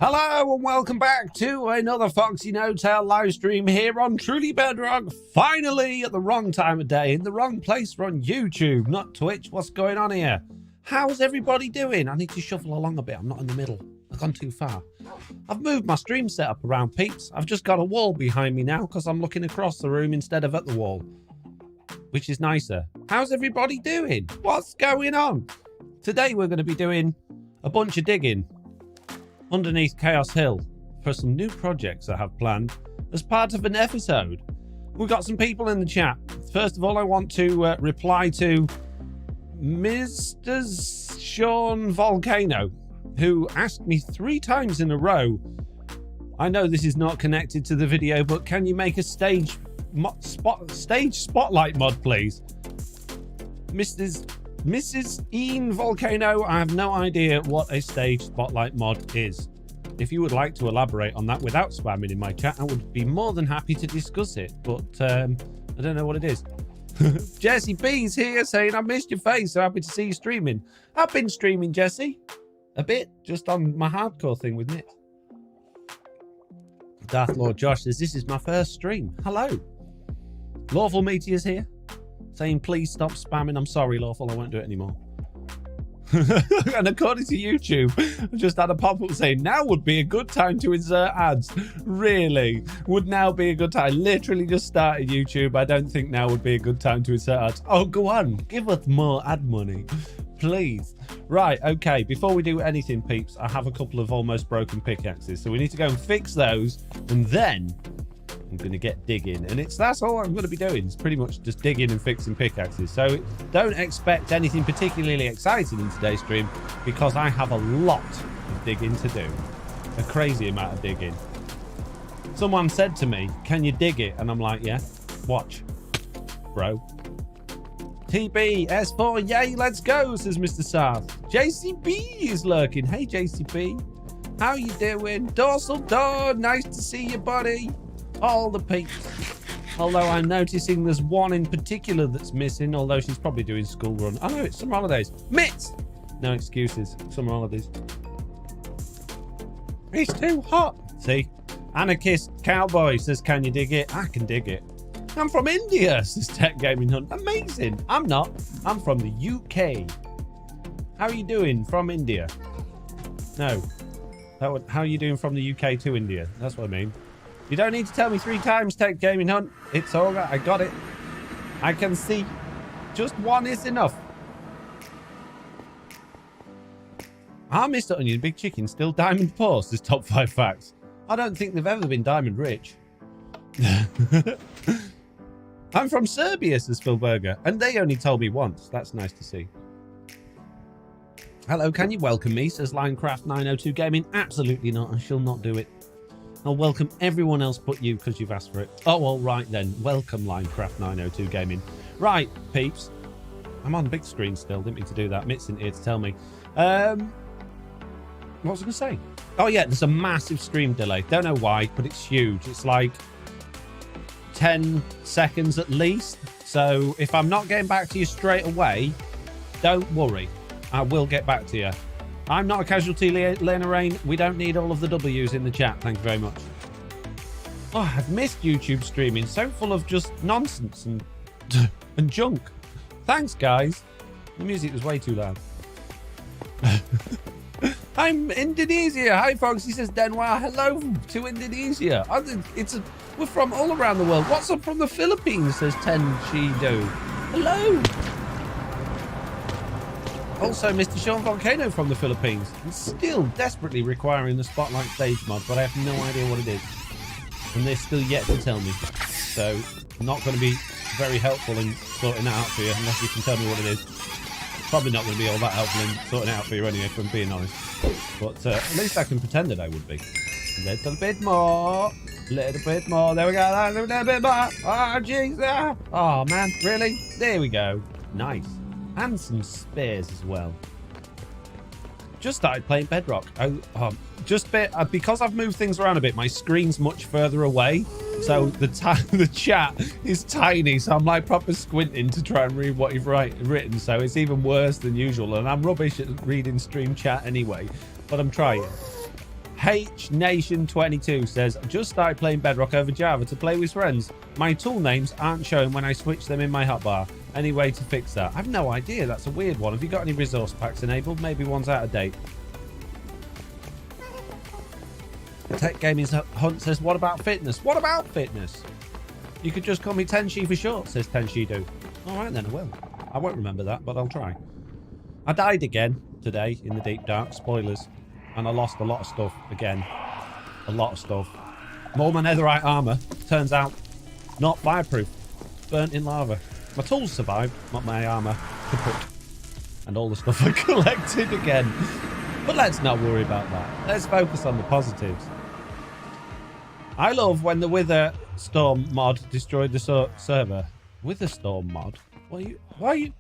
Hello and welcome back to another FoxyNoTail live stream here on Truly Bedrock. Finally at the wrong time of day, in the wrong place. We're on YouTube, not Twitch. What's going on here? How's everybody doing? I need to shuffle along a bit. I'm not in the middle. I've gone too far. I've moved my stream setup around, peeps. I've just got a wall behind me now because I'm looking across the room instead of at the wall, which is nicer. How's everybody doing? What's going on? Today we're going to be doing a bunch of digging underneath Chaos Hill for some new projects I have planned as part of an episode. We've got some people in the chat. First of all, I want to reply to Mr. Sean Volcano, who asked me 3 times in a row, I know this is not connected to the video, but can you make a stage spotlight mod, please? Mrs. Ian Volcano, I have no idea what a stage spotlight mod is. If you would like to elaborate on that without spamming in my chat, I would be more than happy to discuss it, but I don't know what it is. Jesse B's here saying, I missed your face, so happy to see you streaming. I've been streaming, Jesse. A bit, just on my hardcore thing with Nick. Darth Lord Josh says, this is my first stream. Hello. Lawful Meteor's here, saying, please stop spamming. I'm sorry, Lawful, I won't do it anymore. And according to YouTube, I just had a pop-up saying, now would be a good time to insert ads. Really? Would now be a good time? Literally just started YouTube. I don't think now would be a good time to insert ads. Oh, go on. Give us more ad money, please. Right, okay. Before we do anything, peeps, I have a couple of almost broken pickaxes. So we need to go and fix those. And then I'm going to get digging, and that's all I'm going to be doing. It's pretty much just digging and fixing pickaxes. So don't expect anything particularly exciting in today's stream because I have a lot of digging to do. A crazy amount of digging. Someone said to me, can you dig it? And I'm like, yeah, watch, bro. TB, S4, yay, let's go, says Mr. South. JCB is lurking. Hey, JCB. How you doing? Dorsal Dawn, nice to see you, buddy. All the peeps. Although I'm noticing there's one in particular that's missing, although she's probably doing school run. Oh no, it's summer holidays. Mitts! No excuses. Summer holidays. It's too hot. See? Anarchist Cowboy says, can you dig it? I can dig it. I'm from India, says Tech Gaming Hunt. Amazing. I'm not. I'm from the UK. How are you doing from India? No. How are you doing from the UK to India? That's what I mean. You don't need to tell me 3 times, Tech Gaming Hunt. It's all right. I got it. I can see. Just one is enough. Are Mr. Onion Big Chicken still diamond poor? Says Top 5 Facts. I don't think they've ever been diamond rich. I'm from Serbia, says Phil Berger. And they only told me once. That's nice to see. Hello, can you welcome me? Says Linecraft 902 Gaming. Absolutely not. I shall not do it. I'll welcome everyone else but you because you've asked for it. Oh, all right then. Welcome, Linecraft 902 Gaming. Right, peeps. I'm on the big screen still. Didn't mean to do that. Mitt's in here to tell me. What was I going to say? Oh, yeah, there's a massive stream delay. Don't know why, but it's huge. It's like 10 seconds at least. So if I'm not getting back to you straight away, don't worry. I will get back to you. I'm not a casualty, Lena Rain. We don't need all of the W's in the chat. Thank you very much. Oh, I've missed YouTube streaming. So full of just nonsense and junk. Thanks, guys. The music was way too loud. I'm Indonesia. Hi, folks. He says, Denwa. Hello to Indonesia. We're from all around the world. What's up from the Philippines, says Ten Shido. Hello. Also, Mr. Sean Volcano from the Philippines. He's still desperately requiring the Spotlight stage mod, but I have no idea what it is. And they're still yet to tell me. So, I'm not going to be very helpful in sorting that out for you, unless you can tell me what it is. Probably not going to be all that helpful in sorting it out for you anyway, if I'm being honest. But at least I can pretend that I would be. A little bit more. Little bit more. There we go. A little bit more. Oh, jeez. Oh, man. Really? There we go. Nice. And some spares as well. Just started playing Bedrock. Because I've moved things around a bit, my screen's much further away. So the chat is tiny. So I'm like proper squinting to try and read what you've written. So it's even worse than usual. And I'm rubbish at reading stream chat anyway. But I'm trying. HNation22 says, I just started playing Bedrock over Java to play with friends. My tool names aren't shown when I switch them in my hotbar. Any way to fix that? I've no idea. That's a weird one. Have you got any resource packs enabled? Maybe one's out of date. Tech Gaming Hunt says, what about fitness? What about fitness? You could just call me Tenshi for short, says Tenshido. All right, then I will. I won't remember that, but I'll try. I died again today in the deep dark. Spoilers. And I lost a lot of stuff again. A lot of stuff. All my netherite armor, turns out, not fireproof. Burnt in lava. My tools survived, not my armor. Kaput. And all the stuff I collected again. But let's not worry about that. Let's focus on the positives. I love when the Wither Storm mod destroyed the server. Wither Storm mod? Why are you?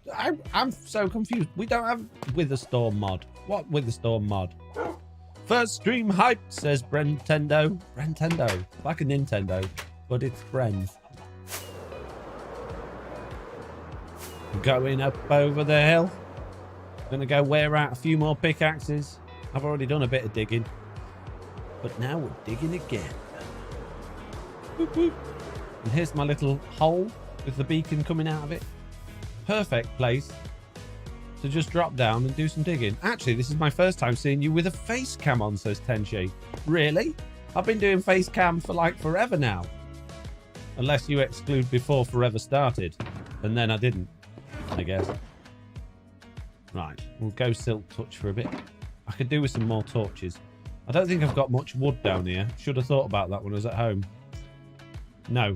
I'm so confused. We don't have Wither Storm mod. What Wither Storm mod? First stream hype, says Brentendo. Brentendo. Like a Nintendo, but it's Bren. Going up over the hill. Gonna go wear out a few more pickaxes. I've already done a bit of digging. But now we're digging again. Boop, boop. And here's my little hole with the beacon coming out of it. Perfect place to just drop down and do some digging. Actually, this is my first time seeing you with a face cam on, says Tenshi. Really? I've been doing face cam for like forever now. Unless you exclude before forever started. And then I didn't, I guess. Right, we'll go Silk Touch for a bit. I could do with some more torches. I don't think I've got much wood down here. Should have thought about that when I was at home. No.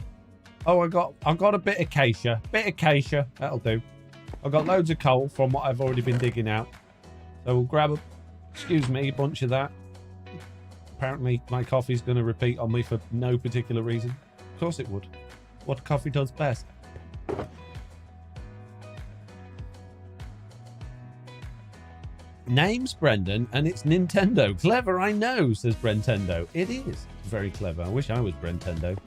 Oh, I got a bit of acacia. Bit of acacia. That'll do. I've got loads of coal from what I've already been digging out. So we'll grab a bunch of that. Apparently my coffee's going to repeat on me for no particular reason. Of course it would. What coffee does best. Name's Brendan and it's Nintendo. Clever, I know, says Brentendo. It is very clever. I wish I was Brentendo.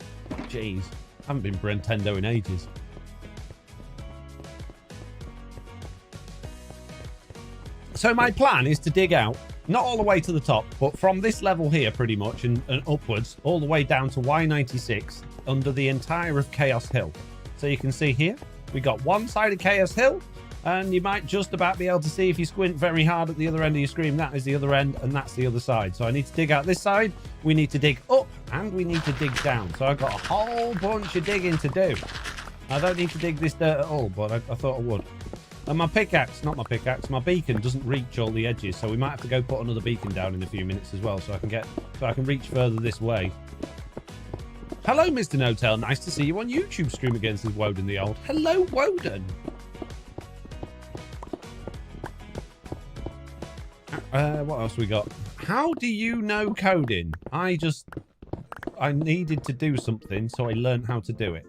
Jeez, I haven't been Brentendo in ages. So my plan is to dig out, not all the way to the top, but from this level here pretty much and upwards, all the way down to Y96 under the entire of Chaos Hill. So you can see here, we got one side of Chaos Hill, and you might just about be able to see if you squint very hard at the other end of your screen. That is the other end, and that's the other side. So I need to dig out this side, we need to dig up, and we need to dig down. So I've got a whole bunch of digging to do. I don't need to dig this dirt at all, but I thought I would. And my pickaxe, not my pickaxe, my beacon doesn't reach all the edges, so we might have to go put another beacon down in a few minutes as well, so I can reach further this way. Hello, Mr. NoTail. Nice to see you on YouTube stream again, says Woden the Old. Hello, Woden. What else we got? How do you know coding? I needed to do something, so I learned how to do it.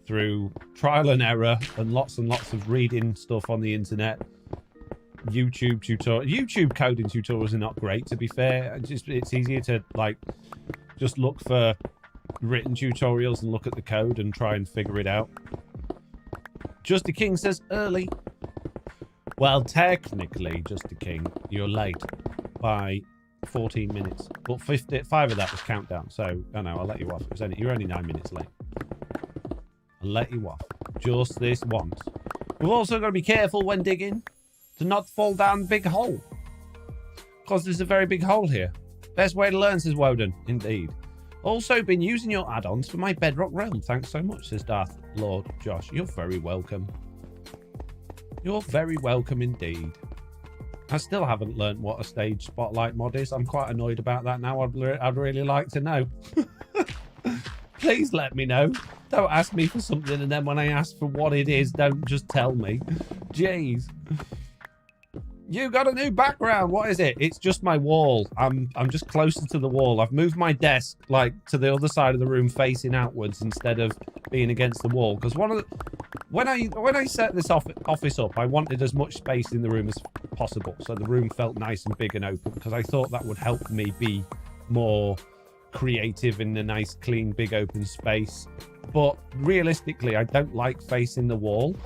Through trial and error and lots of reading stuff on the internet. YouTube tutorial. YouTube coding tutorials are not great, to be fair. It's easier to just look for written tutorials and look at the code and try and figure it out. Just the King says early. Well, technically, Just the King, you're late by 14 minutes, but 5 of that was countdown. So I know I'll let you off. You're only 9 minutes late. I'll let you off just this once. We've also got to be careful when digging to not fall down the big hole, because there's a very big hole here. Best way to learn, says Woden. Indeed. Also been using your add-ons for my Bedrock realm. Thanks so much, says Darth Lord Josh. You're very welcome. You're very welcome indeed. I still haven't learned what a stage spotlight mod is. I'm quite annoyed about that now. I'd really like to know. Please let me know. Don't ask me for something and then when I ask for what it is, don't just tell me. Jeez. You got a new background. What is it? It's just my wall. I'm just closer to the wall. I've moved my desk to the other side of the room facing outwards instead of being against the wall. Because when I set this office up, I wanted as much space in the room as possible. So the room felt nice and big and open because I thought that would help me be more creative in a nice, clean, big open space. But realistically, I don't like facing the wall.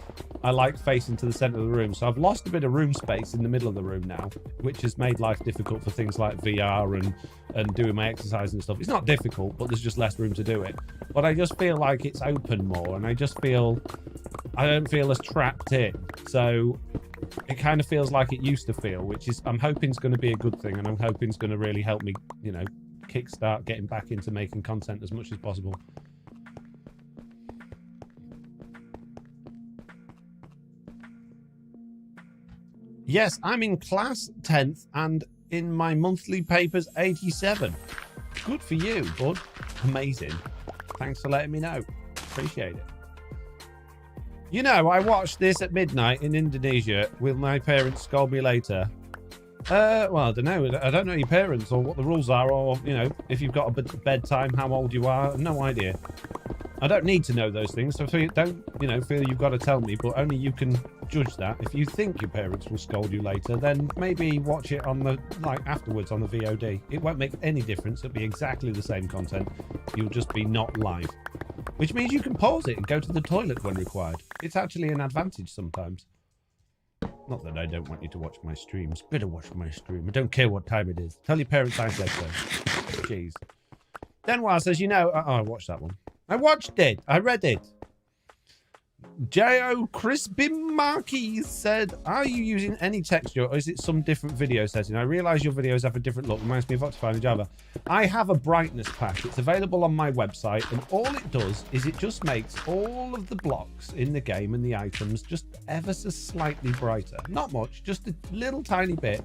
I like facing to the center of the room. So I've lost a bit of room space in the middle of the room now, which has made life difficult for things like VR and doing my exercise and stuff. It's not difficult, but there's just less room to do it. But I just feel like it's open more, and I don't feel as trapped in. So it kind of feels like it used to feel, which is, I'm hoping is going to be a good thing, and I'm hoping it's going to really help me, you know, kickstart getting back into making content as much as possible. Yes, I'm in class 10th and in my monthly papers 87. Good for you, bud. Amazing. Thanks for letting me know. Appreciate it. You know, I watched this at midnight in Indonesia. Will my parents scold me later? Well, I don't know. I don't know your parents or what the rules are, or, you know, if you've got a bedtime, how old you are. No idea. I don't need to know those things, so don't, you know, feel you've got to tell me, but only you can judge that. If you think your parents will scold you later, then maybe watch it on the, like, afterwards on the VOD. It won't make any difference. It'll be exactly the same content. You'll just be not live. Which means you can pause it and go to the toilet when required. It's actually an advantage sometimes. Not that I don't want you to watch my streams. Better watch my stream. I don't care what time it is. Tell your parents I said so. Jeez. Denwar says, you know... Oh, I watched that one. I watched it. I read it. J.O. Crispy Marquis said, are you using any texture or is it some different video setting? I realise your videos have a different look. Reminds me of Optifine and Java. I have a brightness pack. It's available on my website, and all it does is it just makes all of the blocks in the game and the items just ever so slightly brighter. Not much, just a little tiny bit.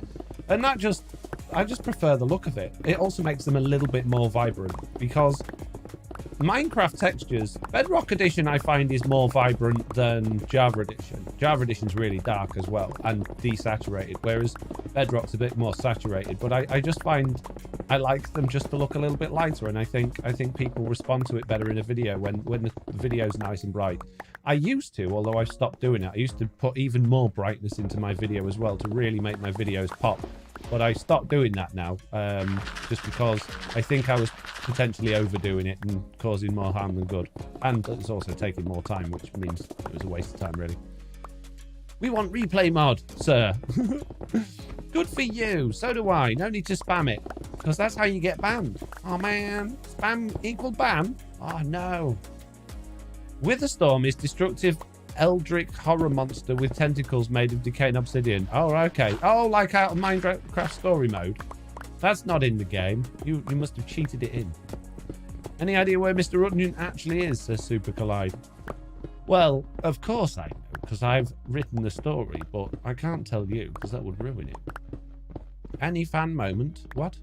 And that just, I just prefer the look of it. It also makes them a little bit more vibrant, because Minecraft textures, Bedrock Edition I find is more vibrant than Java Edition. Java Edition's really dark as well and desaturated, whereas Bedrock's a bit more saturated. But I just find I like them just to look a little bit lighter, and I think people respond to it better in a video when the video's nice and bright. I used to, although I've stopped doing it. I used to put even more brightness into my video as well to really make my videos pop. But I stopped doing that now, just because I think I was potentially overdoing it and causing more harm than good. And it's also taking more time, which means it was a waste of time, really. We want replay mod, sir. Good for you. So do I. No need to spam it, because that's how you get banned. Oh, man. Spam equal ban? Oh, no. Witherstorm is destructive eldritch horror monster with tentacles made of decaying obsidian. Oh, okay. Oh, like out of Minecraft story mode. That's not in the game. You must have cheated it in. Any idea where Mr. Onion actually is, says Super Collide? Well, of course I know, because I've written the story, but I can't tell you, because that would ruin it. Any fan moment? What?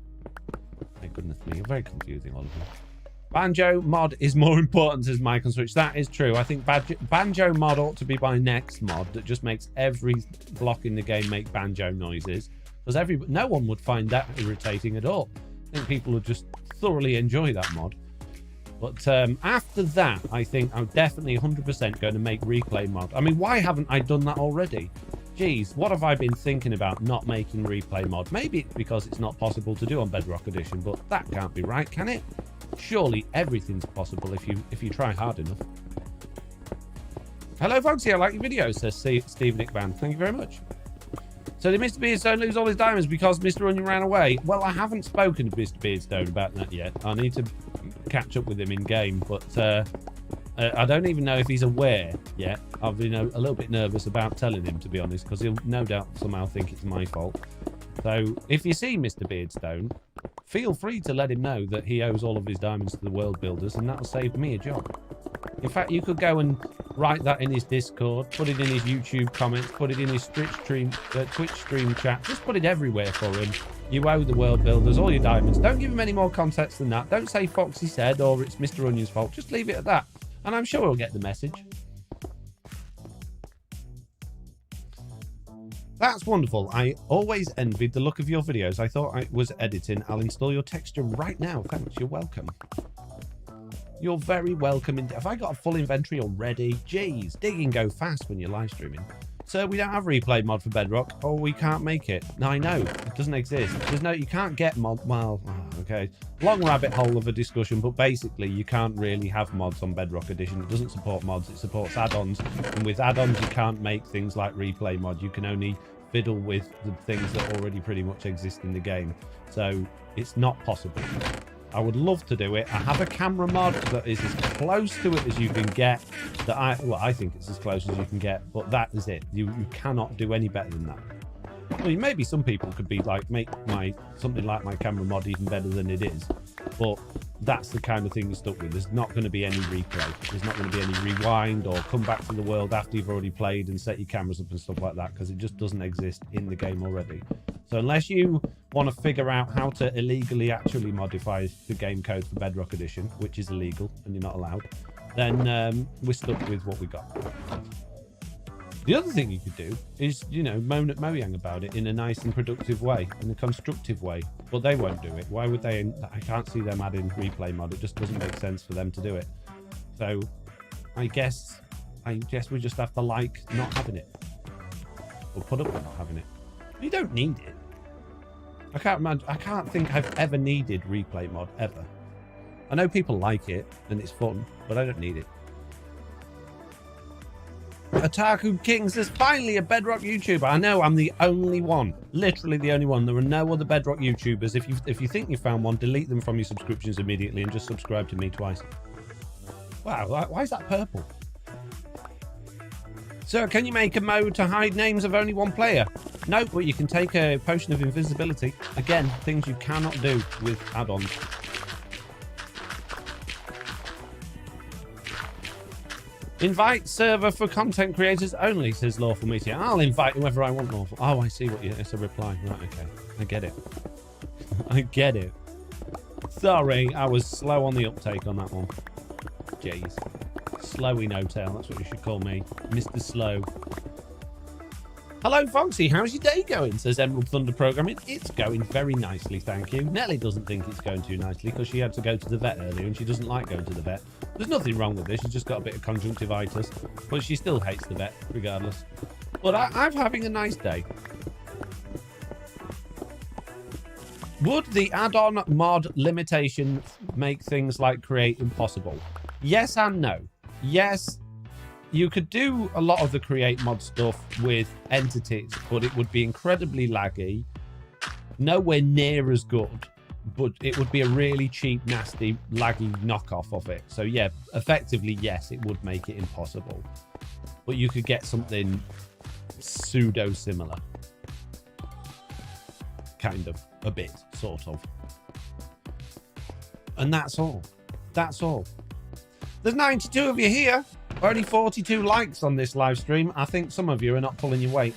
My goodness me, you're very confusing, all of you. Banjo mod is more important, says Mike on Switch. That is true. I think Banjo mod ought to be my next mod that just makes every block in the game make banjo noises. Because no one would find that irritating at all. I think people would just thoroughly enjoy that mod. But after that, I think I'm definitely 100% going to make replay mod. I mean, why haven't I done that already? Geez, what have I been thinking about not making replay mod? Maybe it's because it's not possible to do on Bedrock Edition, but that can't be right, can it? Surely everything's possible if you try hard enough. Hello, Foxy. I like your videos, says Steve Nick Van. Thank you very much. So did Mr. Beardstone lose all his diamonds because Mr. Onion ran away? Well, I haven't spoken to Mr. Beardstone about that yet. I need to catch up with him in game, but I don't even know if he's aware yet. I've been a little bit nervous about telling him, to be honest, because he'll no doubt somehow think it's my fault. So if you see Mr. Beardstone, feel free to let him know that he owes all of his diamonds to the world builders, and that'll save me a job. In fact, you could go and write that in his Discord, put it in his YouTube comments, put it in his Twitch stream chat. Just put it everywhere for him. You owe the world builders all your diamonds. Don't give him any more context than that. Don't say Foxy said or it's Mr. Onion's fault. Just leave it at that. And I'm sure he'll get the message. That's wonderful. I always envied the look of your videos. I thought I was editing. I'll install your texture right now. Thanks. You're welcome. You're very welcome. Have I got a full inventory already? Jeez, digging go fast when you're live streaming. So we don't have replay mod for Bedrock, or we can't make it. No, I know. It doesn't exist. There's no, you can't get mod. Well, okay? Long rabbit hole of a discussion, but basically you can't really have mods on Bedrock Edition. It doesn't support mods, it supports add-ons, and with add-ons you can't make things like replay mod. You can only fiddle with the things that already pretty much exist in the game, so it's not possible. I would love to do it. I have a camera mod that is as close to it as you can get. I think it's as close as you can get, but that is it. You cannot do any better than that. Well, maybe some people could be like, make something like my camera mod even better than it is, but that's the kind of thing you're stuck with. There's not going to be any replay. There's not going to be any rewind or come back to the world after you've already played and set your cameras up and stuff like that, because it just doesn't exist in the game already. So unless you want to figure out how to illegally actually modify the game code for Bedrock Edition, which is illegal and you're not allowed, then we're stuck with what we got. The other thing you could do is, you know, moan at Mojang about it in a nice and productive way, in a constructive way, but they won't do it. Why would they? I can't see them adding replay mod. It just doesn't make sense for them to do it. So I guess we just have to like not having it, or put up with not having it. You don't need it. I can't think I've ever needed replay mod ever. I know people like it and it's fun, but I don't need it. Otaku King says, finally a Bedrock YouTuber. I know, I'm the only one. Literally the only one. There are no other Bedrock YouTubers. If you think you found one, delete them from your subscriptions immediately and just subscribe to me twice. Wow, why is that purple? So, can you make a mode to hide names of only one player? No, but you can take a potion of invisibility. Again, things you cannot do with add-ons. Invite server for content creators only, says Lawful Meteor. I'll invite whoever I want, Lawful. Oh, I see what you... It's a reply. Right, okay. I get it. I get it. Sorry, I was slow on the uptake on that one. Jeez. FoxyNoTail, that's what you should call me. Mr. Slow. Hello, Foxy. How's your day going? Says Emerald Thunder Programming. It's going very nicely, thank you. Nelly doesn't think it's going too nicely because she had to go to the vet earlier and she doesn't like going to the vet. There's nothing wrong with this. She's just got a bit of conjunctivitis, but she still hates the vet regardless. But I'm having a nice day. Would the add-on mod limitation make things like create impossible? Yes and no. Yes, you could do a lot of the create mod stuff with entities, but it would be incredibly laggy, nowhere near as good, but it would be a really cheap, nasty, laggy knockoff of it. So yeah, effectively, yes, it would make it impossible, but you could get something pseudo-similar. Kind of, a bit, sort of. And that's all. That's all. There's 92 of you here. Only 42 likes on this live stream. I think some of you are not pulling your weight.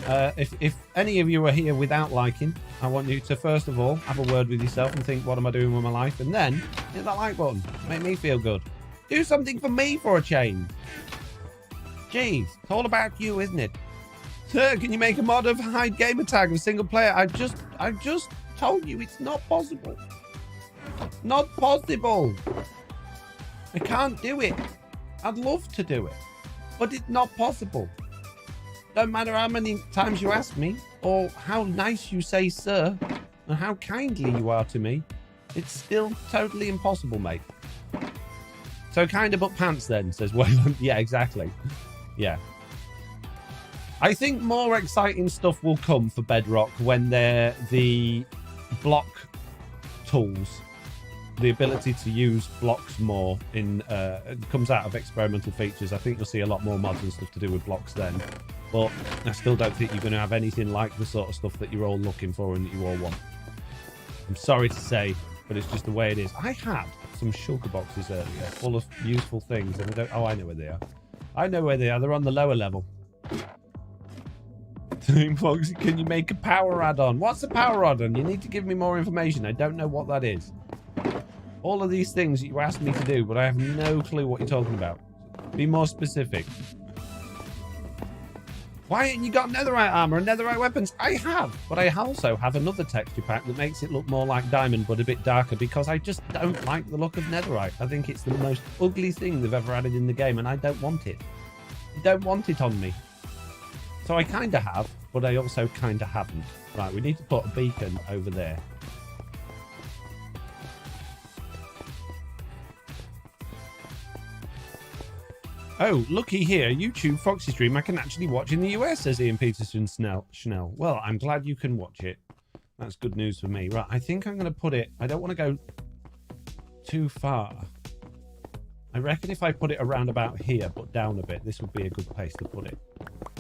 If any of you are here without liking, I want you to first of all have a word with yourself and think, what am I doing with my life? And then hit that like button. Make me feel good. Do something for me for a change. Jeez, it's all about you, isn't it? Sir, can you make a mod of hide gamer tag of single player? I just told you it's not possible. Not possible. I can't do it. I'd love to do it, but it's not possible. No matter how many times you ask me, or how nice you say sir, and how kindly you are to me, it's still totally impossible, mate. So kind of up pants then, says Wayland. Yeah, exactly. Yeah. I think more exciting stuff will come for Bedrock when they're the block tools. The ability to use blocks more in comes out of experimental features. I think you'll see a lot more mods and stuff to do with blocks then, but I still don't think you're going to have anything like the sort of stuff that you're all looking for and that you all want. I'm sorry to say, but it's just the way it is. I had some shulker boxes earlier full of useful things, and I don't... Oh, I know where they are. I know where they are. They're on the lower level. Foxy, can you make a power add-on? What's a power add-on? You need to give me more information. I don't know what that is. All of these things you asked me to do, but I have no clue what you're talking about. Be more specific. Why haven't you got netherite armor and netherite weapons? I have, but I also have another texture pack that makes it look more like diamond, but a bit darker, because I just don't like the look of netherite. I think it's the most ugly thing they've ever added in the game, and I don't want it. I don't want it on me. So I kind of have, but I also kind of haven't. Right, we need to put a beacon over there. Oh, looky here. YouTube Foxy stream. I can actually watch in the US, says Ian Peterson Schnell. Well, I'm glad you can watch it. That's good news for me. Right, I think I'm going to put it... I don't want to go too far. I reckon if I put it around about here, but down a bit, this would be a good place to put it.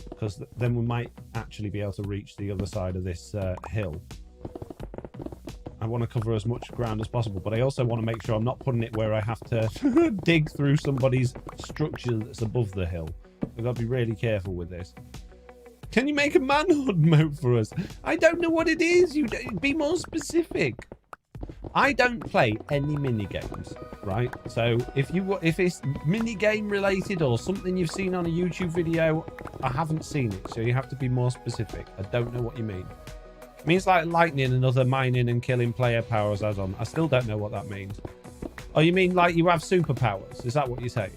Because then we might actually be able to reach the other side of this hill. I want to cover as much ground as possible, but I also want to make sure I'm not putting it where I have to dig through somebody's structure that's above the hill. We've got to be really careful with this. Can you make a manhunt mode for us? I don't know what it is. You be more specific. I don't play any mini games, right? So if it's mini game related or something you've seen on a YouTube video, I haven't seen it. So you have to be more specific. I don't know what you mean. It means like lightning and other mining and killing player powers add-on. I still don't know what that means. Oh, you mean like you have superpowers? Is that what you're saying?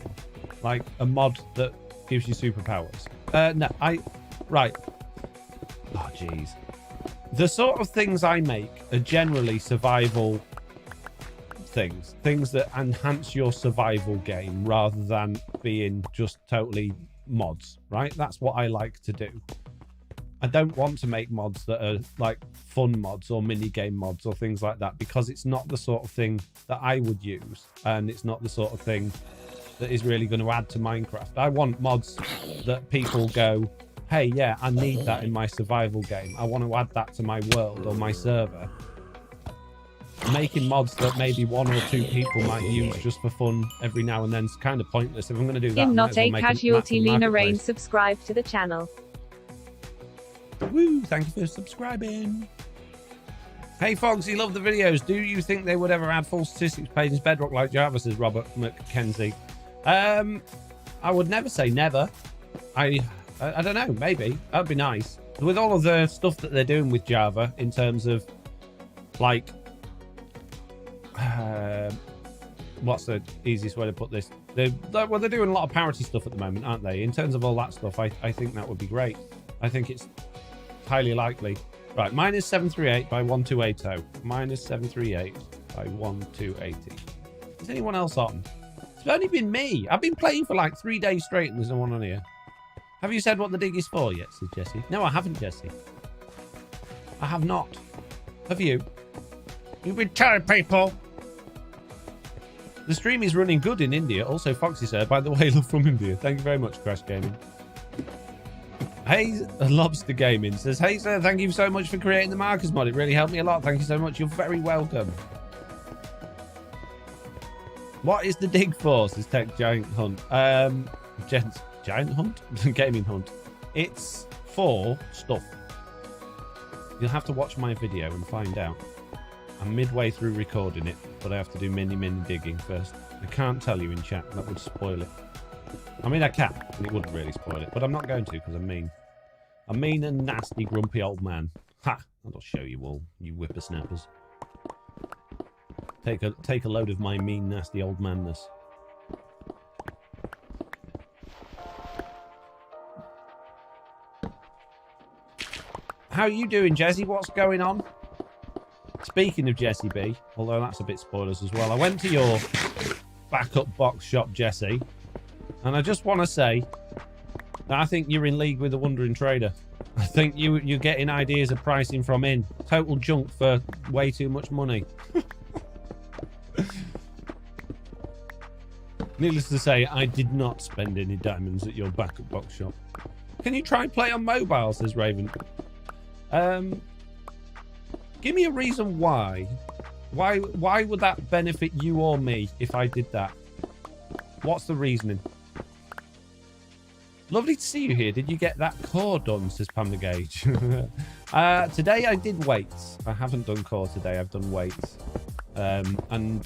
Like a mod that gives you superpowers? No, right. Oh, jeez. The sort of things I make are generally survival things. Things that enhance your survival game rather than being just totally mods, right? That's what I like to do. I don't want to make mods that are like fun mods or mini game mods or things like that because it's not the sort of thing that I would use and it's not the sort of thing that is really going to add to Minecraft. I want mods that people go, hey, yeah, I need that in my survival game. I want to add that to my world or my server. Making mods that maybe 1 or 2 people might use just for fun every now and then is kind of pointless. If I'm going to do that, I'm not a casualty. Lena Rain, subscribe to the channel. Woo, thank you for subscribing. Hey Foxy, love the videos. Do you think they would ever add full statistics pages Bedrock like Java, says Robert McKenzie? I would never say never. I don't know, maybe. That'd be nice. With all of the stuff that they're doing with Java in terms of like what's the easiest way to put this? They're doing a lot of parity stuff at the moment, aren't they? In terms of all that stuff, I think that would be great. I think it's highly likely. Right, minus 738 by 1280. Minus 738 by 1280. Is anyone else on? It's only been me. I've been playing for like 3 days straight and there's no one on here. Have you said what the dig is for yet, says Jesse? No, I haven't, Jesse. I have not. Have you? You've been telling people. The stream is running good in India. Also, Foxy sir, by the way, love from India. Thank you very much, Crash Gaming. Hey, Lobster Gaming says, hey sir, thank you so much for creating the markers mod. It really helped me a lot. Thank you so much. You're very welcome. What is the dig for? Says Tech Giant Hunt. Giant Hunt? Gaming Hunt. It's for stuff. You'll have to watch my video and find out. I'm midway through recording it, but I have to do mini digging first. I can't tell you in chat. That would spoil it. I mean, I can, and it wouldn't really spoil it, but I'm not going to because I'm mean. I'm mean and nasty, grumpy old man. Ha! That'll show you all, you whippersnappers. Take a load of my mean, nasty old manness. How are you doing, Jesse? What's going on? Speaking of Jesse B, although that's a bit spoilers as well, I went to your backup box shop, Jesse, and I just want to say that I think you're in league with the Wandering Trader. I think you're getting ideas of pricing from in. Total junk for way too much money. Needless to say, I did not spend any diamonds at your backup box shop. Can you try and play on mobile, says Raven. Give me a reason why. Why would that benefit you or me if I did that? What's the reasoning? Lovely to see you here. Did you get that core done, says Panda Gage. Today I did weights. I haven't done core today. I've done weights. And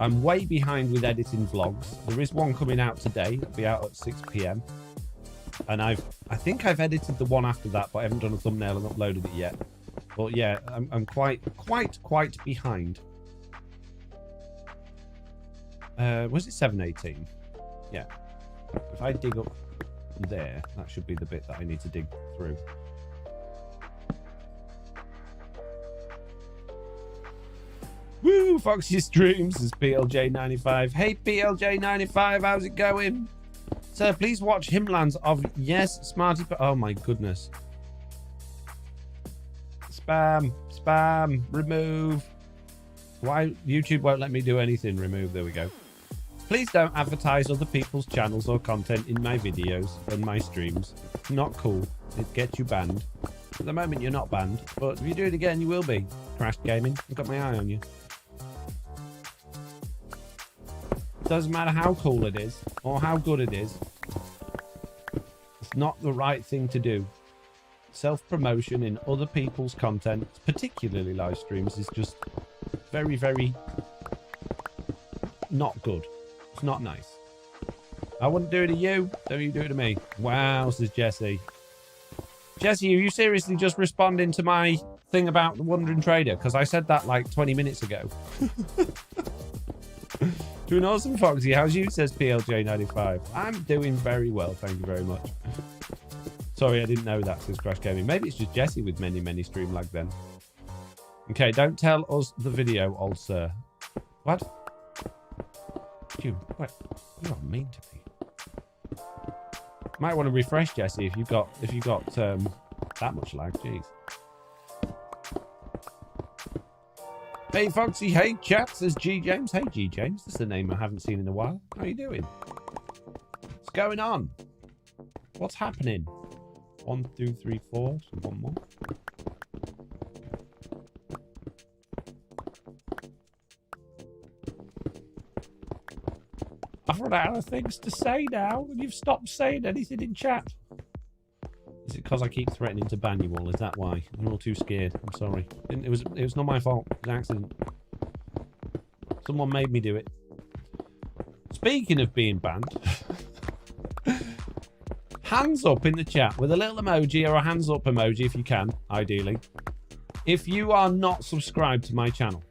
I'm way behind with editing vlogs. There is one coming out today. It'll be out at 6 PM. And I think I've edited the one after that, but I haven't done a thumbnail and uploaded it yet. But yeah, I'm quite behind. Was it 718? Yeah. If I dig up there, that should be the bit that I need to dig through. Woo! Foxy Streams is PLJ95. Hey PLJ95, how's it going? Sir, please watch Himlands of Yes Smarty. Oh my goodness. Spam. Spam. Remove. Why? YouTube won't let me do anything. Remove. There we go. Please don't advertise other people's channels or content in my videos and my streams. It's not cool. It gets you banned. At the moment, you're not banned, but if you do it again, you will be. Crash Gaming. I've got my eye on you. Doesn't matter how cool it is or how good it is. It's not the right thing to do. Self-promotion in other people's content, particularly live streams, is just very, very not good. It's not nice. I wouldn't do it to you. Don't you do it to me. Wow, says Jesse. Jesse, are you seriously just responding to my thing about the Wandering Trader? Because I said that like 20 minutes ago. Doing awesome, Foxy. How's you, says PLJ95. I'm doing very well, thank you very much. Sorry, I didn't know that, says Crash Gaming. Maybe it's just Jesse with many, many stream lag then. Okay, don't tell us the video, old sir. What? You, what? You are mean to me. Might want to refresh, Jesse, if you got that much lag. Jeez. Hey Foxy, hey chat, says G James. Hey G James, that's the name I haven't seen in a while. How you doing? What's going on? What's happening? 1, 2, 3, 4. So one more. I've run out of things to say now, and you've stopped saying anything in chat. Is it because I keep threatening to ban you all? Is that why? You're all too scared. I'm sorry. It was not my fault. It was an accident. Someone made me do it. Speaking of being banned, hands up in the chat with a little emoji or a hands up emoji if you can, ideally. If you are not subscribed to my channel,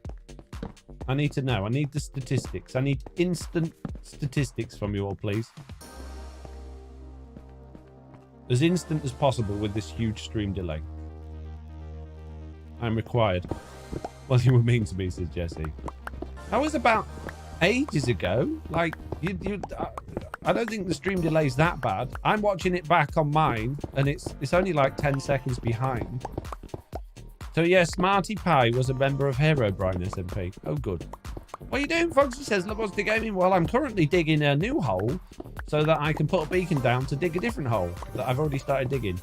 I need to know. I need the statistics. I need instant statistics from you all, please. As instant as possible with this huge stream delay. I'm required. Well, you were mean to me, says Jesse. That was about ages ago. Like, I don't think the stream delay's that bad. I'm watching it back on mine, and it's only like 10 seconds behind. So yeah, Smarty Pie was a member of Herobrine SMP. Oh, good. What are you doing, Foxy? Says, look, what's the gaming? Well, I'm currently digging a new hole so that I can put a beacon down to dig a different hole that I've already started digging.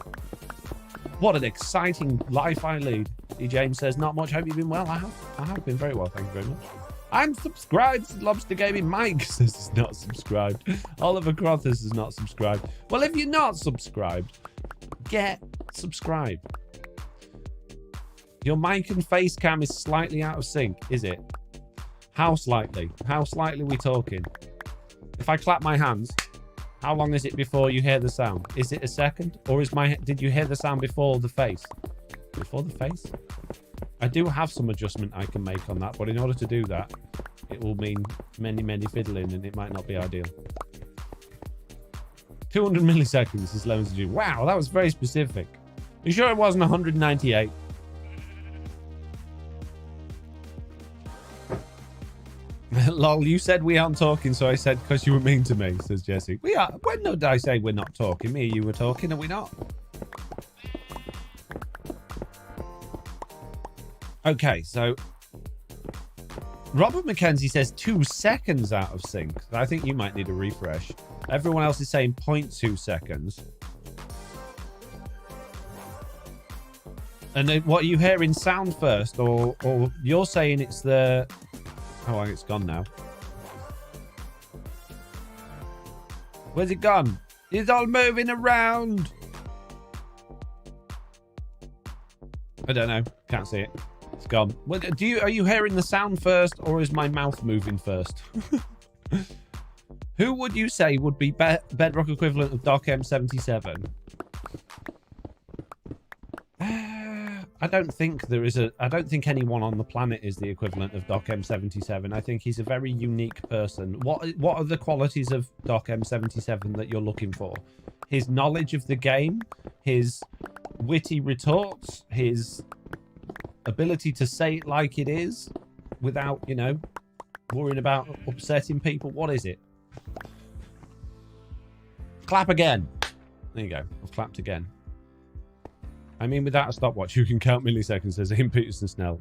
What an exciting life I lead. E. James says, not much. Hope you've been well. I have been very well. Thank you very much. I'm subscribed, says Lobster Gaming. Mike says he's not subscribed. Oliver Crothers is not subscribed. Well, if you're not subscribed, get subscribed. Your mic and face cam is slightly out of sync, is it? How slightly? How slightly are we talking? If I clap my hands, how long is it before you hear the sound? Is it a second? Or did you hear the sound before the face? Before the face? I do have some adjustment I can make on that, but in order to do that, it will mean many, many fiddling, and it might not be ideal. 200 milliseconds is low as you. Wow, that was very specific. You sure it wasn't 198? Lol, you said we aren't talking, so I said because you were mean to me, says Jesse. We are. When did I say we're not talking? Me and you were talking, are we not? Okay, so Robert McKenzie says 2 seconds out of sync. I think you might need a refresh. Everyone else is saying 0.2 seconds. And then what are you hearing, sound first, or you're saying it's the... Oh, it's gone now. Where's it gone? It's all moving around. I don't know. Can't see it. It's gone. Are you hearing the sound first, or is my mouth moving first? Who would you say would be Bedrock equivalent of Doc M77? I don't think there is I don't think anyone on the planet is the equivalent of Doc M77. I think he's a very unique person. What are the qualities of Doc M77 that you're looking for? His knowledge of the game, his witty retorts, his ability to say it like it is without, you know, worrying about upsetting people. What is it? Clap again. There you go. I've clapped again. I mean, without a stopwatch, you can count milliseconds, says Ian Peterson Snell.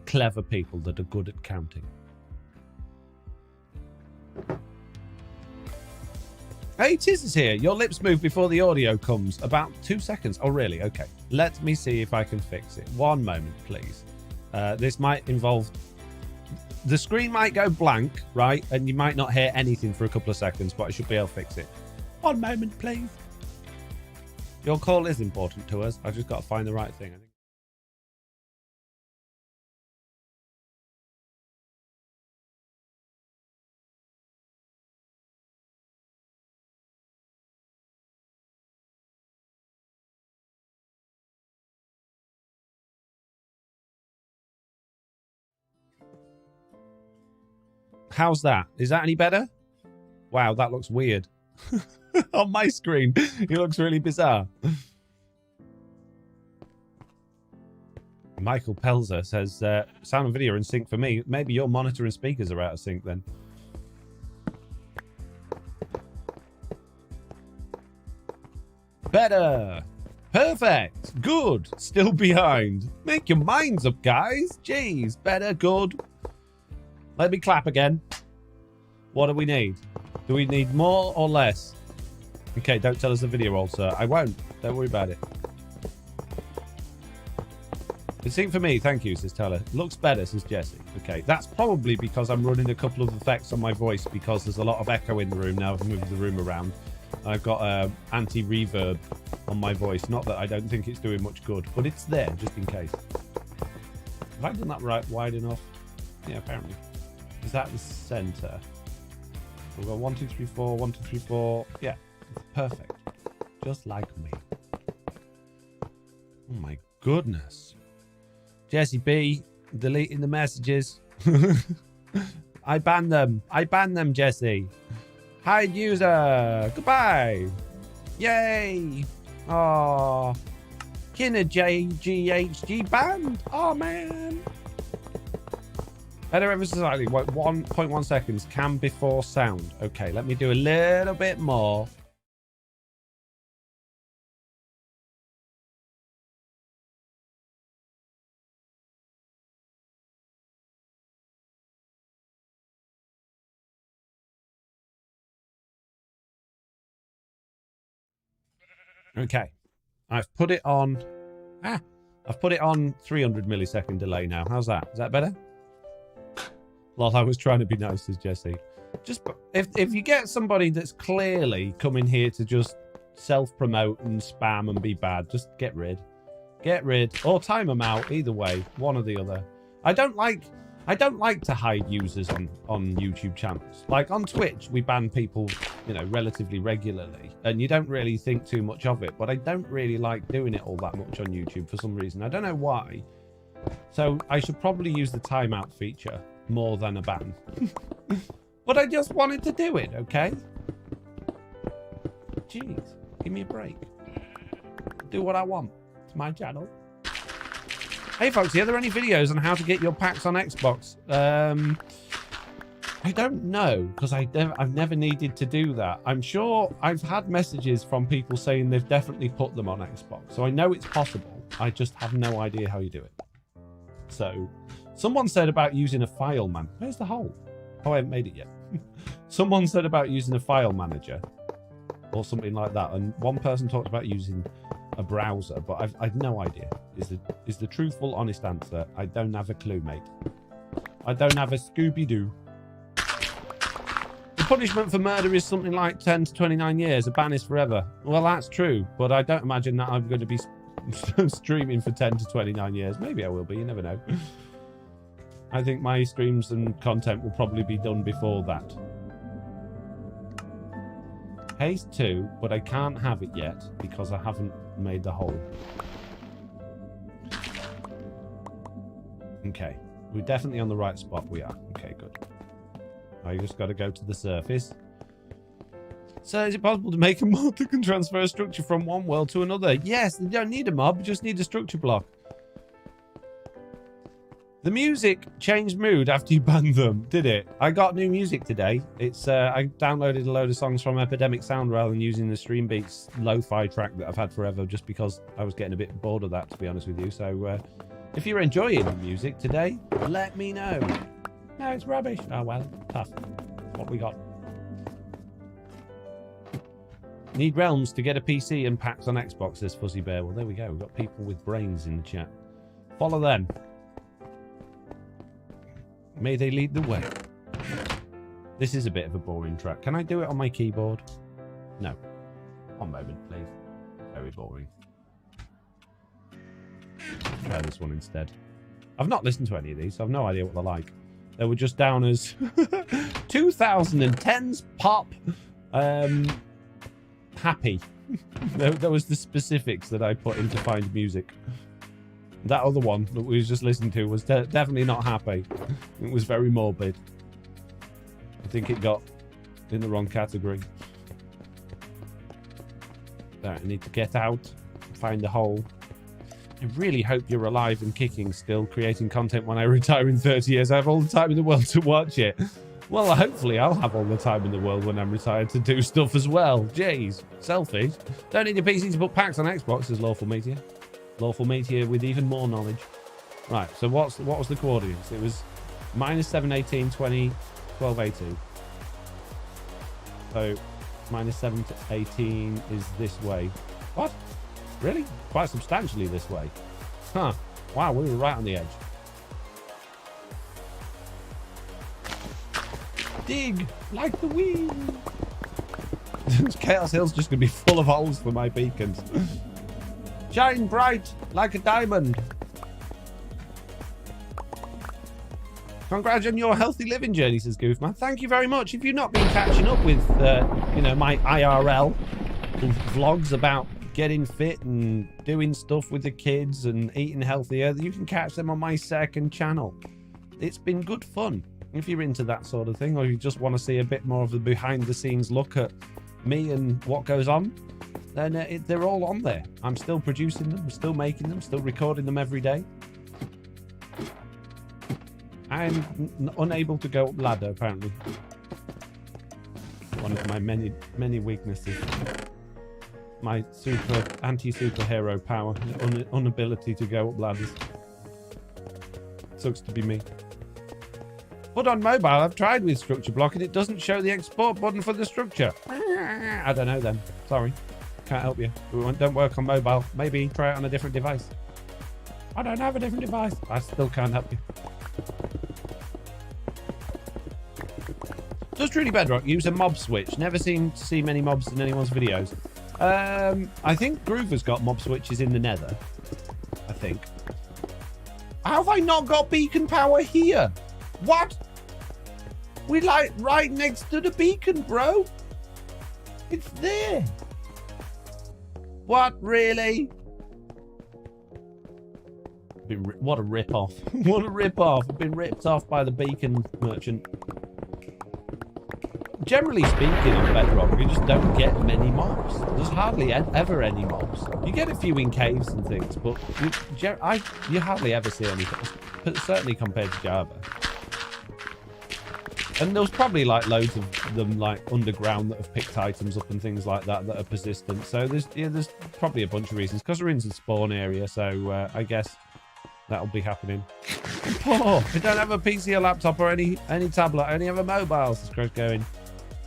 Clever people that are good at counting. Hey, Tiz is here. Your lips move before the audio comes. About 2 seconds. Oh, really? Okay. Let me see if I can fix it. One moment, please. This might involve... The screen might go blank, right? And you might not hear anything for a couple of seconds, but I should be able to fix it. One moment, please. Your call is important to us. I've just got to find the right thing, I think. How's that? Is that any better? Wow, that looks weird. On my screen, it looks really bizarre. Michael Pelzer says, sound and video are in sync for me. Maybe your monitor and speakers are out of sync then. Better. Perfect. Good. Still behind. Make your minds up, guys. Jeez. Better. Good. Let me clap again. What do we need? Do we need more or less? Okay, don't tell us the video roll, sir. I won't. Don't worry about it. It's sync for me. Thank you, says Teller. Looks better, says Jesse. Okay, that's probably because I'm running a couple of effects on my voice because there's a lot of echo in the room now. I've moved the room around. I've got anti-reverb on my voice. Not that I don't think it's doing much good, but it's there just in case. Have I done that right wide enough? Yeah, apparently. Is that the center? We've got 1, 2, 3, 4, 1, 2, 3, 4. Yeah, perfect. Just like me. Oh my goodness. Jesse B, deleting the messages. I banned them. I banned them, Jesse. Hide user. Goodbye. Yay. Oh. Kinna JGHG banned. Oh man. Better ever so slightly. 1.1 seconds. Cam before sound. Okay, let me do a little bit more. Okay. I've put it on... I've put it on 300 millisecond delay now. How's that? Is that better? Lol, I was trying to be nice, says Jesse. Just if you get somebody that's clearly coming here to just self-promote and spam and be bad, just get rid. Get rid. Or time them out. Either way. One or the other. I don't like to hide users on YouTube channels. Like on Twitch, we ban people, you know, relatively regularly, and you don't really think too much of it. But I don't really like doing it all that much on YouTube for some reason. I don't know why. So I should probably use the timeout feature more than a ban. But I just wanted to do it, okay? Jeez, give me a break. Do what I want. It's my channel. Hey, Foxy, are there any videos on how to get your packs on Xbox? I don't know, because I've never needed to do that. I'm sure I've had messages from people saying they've definitely put them on Xbox. So I know it's possible. I just have no idea how you do it. So, someone said about using a file man. Where's the hole? Oh, I haven't made it yet. Someone said about using a file manager or something like that. And one person talked about using a browser, but I've no idea. Is the truthful, honest answer. I don't have a clue, mate. I don't have a Scooby-Doo. The punishment for murder is something like 10 to 29 years. A ban is forever. Well, that's true, but I don't imagine that I'm going to be streaming for 10 to 29 years. Maybe I will be, you never know. I think my streams and content will probably be done before that. Haste 2, but I can't have it yet because I haven't made the hole. Okay, we're definitely on the right spot. We are. Okay, good. I just got to go to the surface. So is it possible to make a mod that can transfer a structure from one world to another? Yes, you don't need a mob, you just need a structure block. The music changed mood after you banned them, did it? I got new music today. It's I downloaded a load of songs from Epidemic Sound rather than using the Stream Beats lo-fi track that I've had forever, just because I was getting a bit bored of that, to be honest with you. So if you're enjoying the music today, let me know. No, it's rubbish. Oh well, tough. What we got? Need realms to get a PC and packs on Xbox, says Fuzzy Bear. Well, there we go. We've got people with brains in the chat. Follow them. May they lead the way. This is a bit of a boring track. Can I do it on my keyboard? No. One moment, please. Very boring. Try this one instead. I've not listened to any of these, so I've no idea what they're like. They were just down as 2010's pop happy. That was the specifics that I put in to find music. That other one that we was just listening to was definitely not happy. It was very morbid. I think it got in the wrong category. Right, I need to get out, find a hole. I really hope you're alive and kicking still, creating content when I retire in 30 years. I have all the time in the world to watch it. Well, hopefully I'll have all the time in the world when I'm retired to do stuff as well. Jeez, selfish. Don't need a PC to put packs on Xbox, says Lawful Meteor. Lawful Meteor with even more knowledge. Right, so what was the coordinates? It was minus 718, 20, 1280. So minus 7 to 18 is this way. What? Really? Quite substantially this way. Huh. Wow, we were right on the edge. Dig like the wind. Chaos Hill's just going to be full of holes for my beacons. Shine bright like a diamond. Congrats on your healthy living journey, says Goofman. Thank you very much. If you've not been catching up with, you know, my IRL vlogs about getting fit and doing stuff with the kids and eating healthier, you can catch them on my second channel. It's been good fun. If you're into that sort of thing, or you just want to see a bit more of the behind-the-scenes look at me and what goes on, then they're all on there. I'm still producing them, still making them, still recording them every day. I'm unable to go up ladder, apparently. One of my many weaknesses. My anti-superhero power, inability to go up ladders. Sucks to be me. But on mobile, I've tried with structure block and it doesn't show the export button for the structure. I don't know then. Sorry. Can't help you. It don't work on mobile. Maybe try it on a different device. I don't have a different device. I still can't help you. Does Truly Bedrock use a mob switch? Never seem to see many mobs in anyone's videos. I think Groover's got mob switches in the nether. I think. How have I not got beacon power here? What? We're like right next to the beacon, bro. It's there. What, really? What a rip-off. What a rip-off. I've been ripped off by the beacon merchant. Generally speaking, on Bedrock, you just don't get many mobs. There's hardly ever any mobs. You get a few in caves and things, but you hardly ever see anything. Certainly compared to Java. And there's probably like loads of them like underground that have picked items up and things like that that are persistent. So there's probably a bunch of reasons. Because we're in the spawn area, so I guess that'll be happening. Oh, I don't have a PC or laptop or any tablet. I only have a mobile, says Chris going.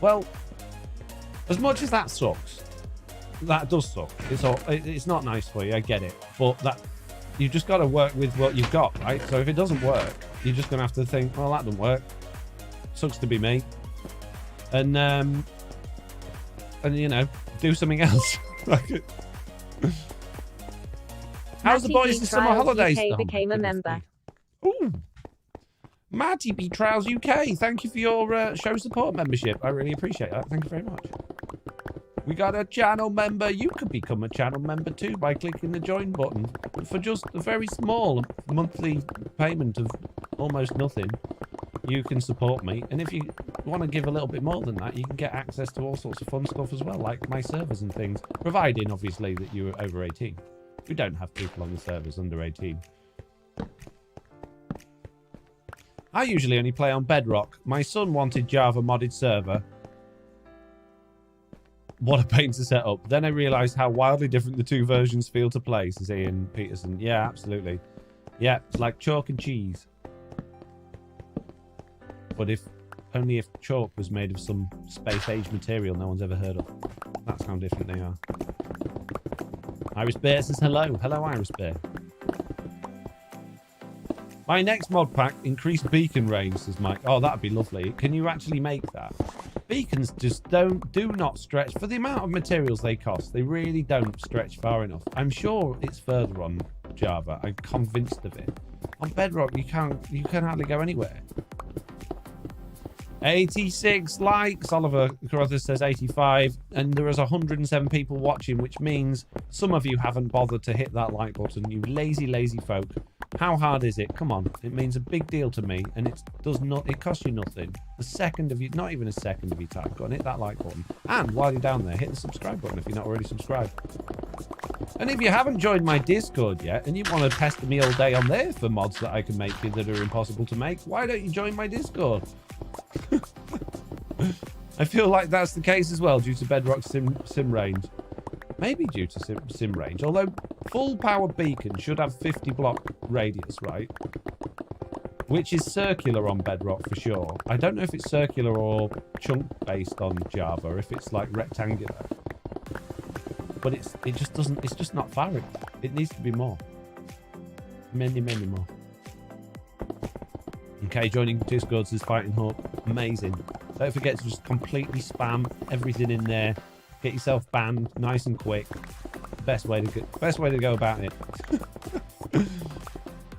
Well, as much as that sucks, that does suck. It's not nice for you, I get it. But that you've just got to work with what you've got, right? So if it doesn't work, you're just going to have to think, well, that doesn't work. Sucks to be me. And you know, do something else. How's the boys in summer holidays? UK became a member. Ooh. Matty B Trials UK, thank you for your show support membership. I really appreciate that. Thank you very much. We got a channel member. You could become a channel member too by clicking the join button for just a very small monthly payment of almost nothing. You can support me, and if you want to give a little bit more than that, you can get access to all sorts of fun stuff as well, like my servers and things, providing obviously that you're over 18. We don't have people on the servers under 18. I usually only play on Bedrock. My son wanted Java modded server. What a pain to set up. Then I realised how wildly different the two versions feel to play, says Ian Peterson. Yeah, absolutely. Yeah, it's like chalk and cheese. But only if chalk was made of some space-age material no one's ever heard of. That's how different they are. Iris Bear says hello. Hello, Iris Bear. My next mod pack, increased beacon range, says Mike. Oh, that'd be lovely. Can you actually make that? Beacons just do not stretch. For the amount of materials they cost, they really don't stretch far enough. I'm sure it's further on Java. I'm convinced of it. On Bedrock, you can hardly go anywhere. 86 likes. Oliver Carruthers says 85. And there is 107 people watching, which means some of you haven't bothered to hit that like button. You lazy, lazy folk. How hard is it? Come on. It means a big deal to me, and it costs you nothing. A second of you, not even a second of your time. Go and hit that like button. And while you're down there, hit the subscribe button if you're not already subscribed. And if you haven't joined my Discord yet, and you want to pester me all day on there for mods that I can make that are impossible to make, why don't you join my Discord? I feel like that's the case as well due to Bedrock sim range. Maybe due to sim range, although full power beacon should have 50 block radius, right? Which is circular on Bedrock for sure. I don't know if it's circular or chunk based on Java, if it's like rectangular. But it's just not far enough. It needs to be more. Many more. Okay, joining Discord says Fighting Hawk. Amazing. Don't forget to just completely spam everything in there. Get yourself banned nice and quick. Best way to go about it.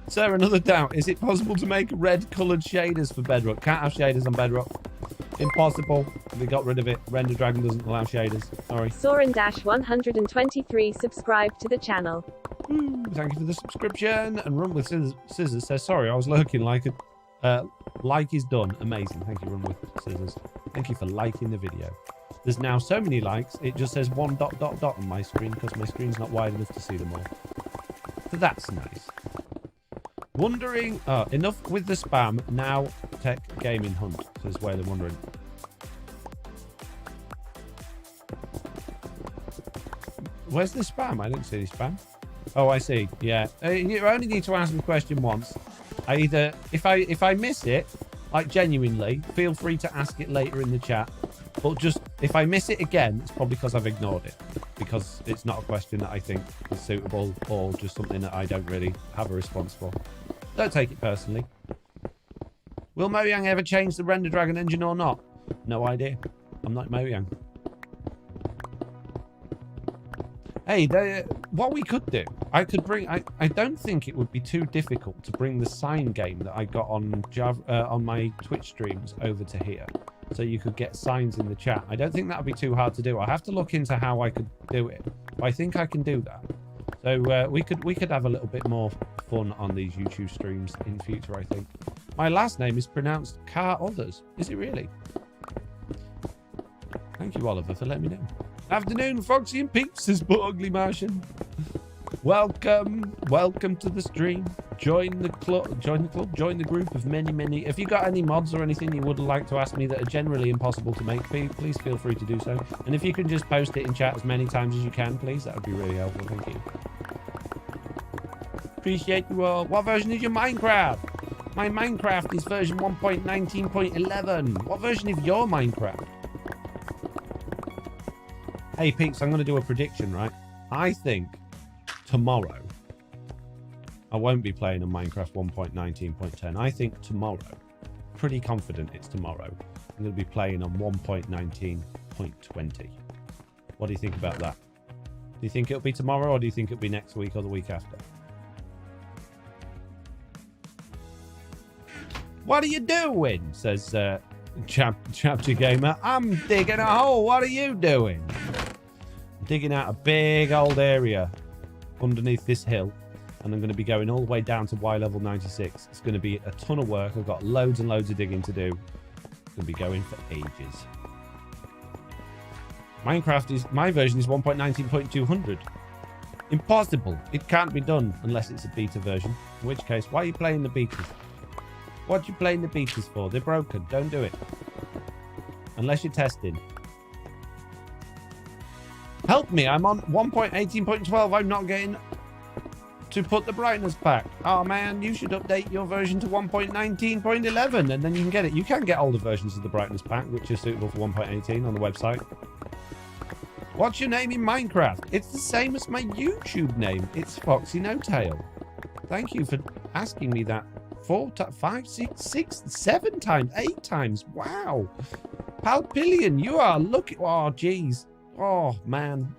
Sir, another doubt. Is it possible to make red coloured shaders for Bedrock? Can't have shaders on Bedrock. Impossible. They got rid of it. Render Dragon doesn't allow shaders. Sorry. Soren-123 subscribed to the channel. Ooh, thank you for the subscription. And Run with Scissors says, sorry, I was lurking like a... like is done. Amazing. Thank you, Run with Scissors. Thank you for liking the video. There's now so many likes, it just says 1 ... on my screen because my screen's not wide enough to see them all. So that's nice. Wondering... Oh, enough with the spam. Now Tech Gaming Hunt, says Wayland Wondering. Where's the spam? I didn't see the spam. Oh, I see. Yeah. You only need to ask the question once. If I miss it, like genuinely, feel free to ask it later in the chat. But just, if I miss it again, it's probably because I've ignored it. Because it's not a question that I think is suitable or just something that I don't really have a response for. Don't take it personally. Will Mojang ever change the Render Dragon engine or not? No idea. I'm not Mojang. Hey, what we could do, I could bring... I don't think it would be too difficult to bring the sign game that I got on Java, on my Twitch streams over to here. So you could get signs in the chat. I don't think that would be too hard to do. I have to look into how I could do it. But I think I can do that. So we could have a little bit more fun on these YouTube streams in future, I think. My last name is pronounced Car Others. Is it really? Thank you, Oliver, for letting me know. Afternoon, Foxy and Peeps, says But Ugly Martian. Welcome to the stream. Join the group of many. If you got any mods or anything you would like to ask me that are generally impossible to make, please feel free to do so. And if you can just post it in chat as many times as you can, please, that would be really helpful. Thank you. Appreciate you all. What version is your Minecraft? My Minecraft is version 1.19.11. What version is your Minecraft? Hey, Peeps, I'm going to do a prediction, right? I think tomorrow I won't be playing on Minecraft 1.19.10. I think tomorrow, pretty confident it's tomorrow, I'm going to be playing on 1.19.20. What do you think about that? Do you think it'll be tomorrow, or do you think it'll be next week or the week after? What are you doing? Says Chapter Gamer. I'm digging a hole. What are you doing? I'm digging out a big old area underneath this hill, and I'm going to be going all the way down to Y level 96. It's going to be a ton of work. I've got loads and loads of digging to do. It's going to be going for ages. My version is 1.19.200. Impossible. It can't be done unless it's a beta version. In which case, why are you playing the betas? What you playing the betas for? They're broken. Don't do it. Unless you're testing. Help me. I'm on 1.18.12. I'm not getting to put the brightness back. Oh, man. You should update your version to 1.19.11 and then you can get it. You can get older versions of the brightness pack, which are suitable for 1.18 on the website. What's your name in Minecraft? It's the same as my YouTube name. It's FoxyNoTail. Thank you for asking me that 4, 5, 6, 6, 7 times, 8 times. Wow. Palpillion, you are lucky. Oh, jeez. Oh, man.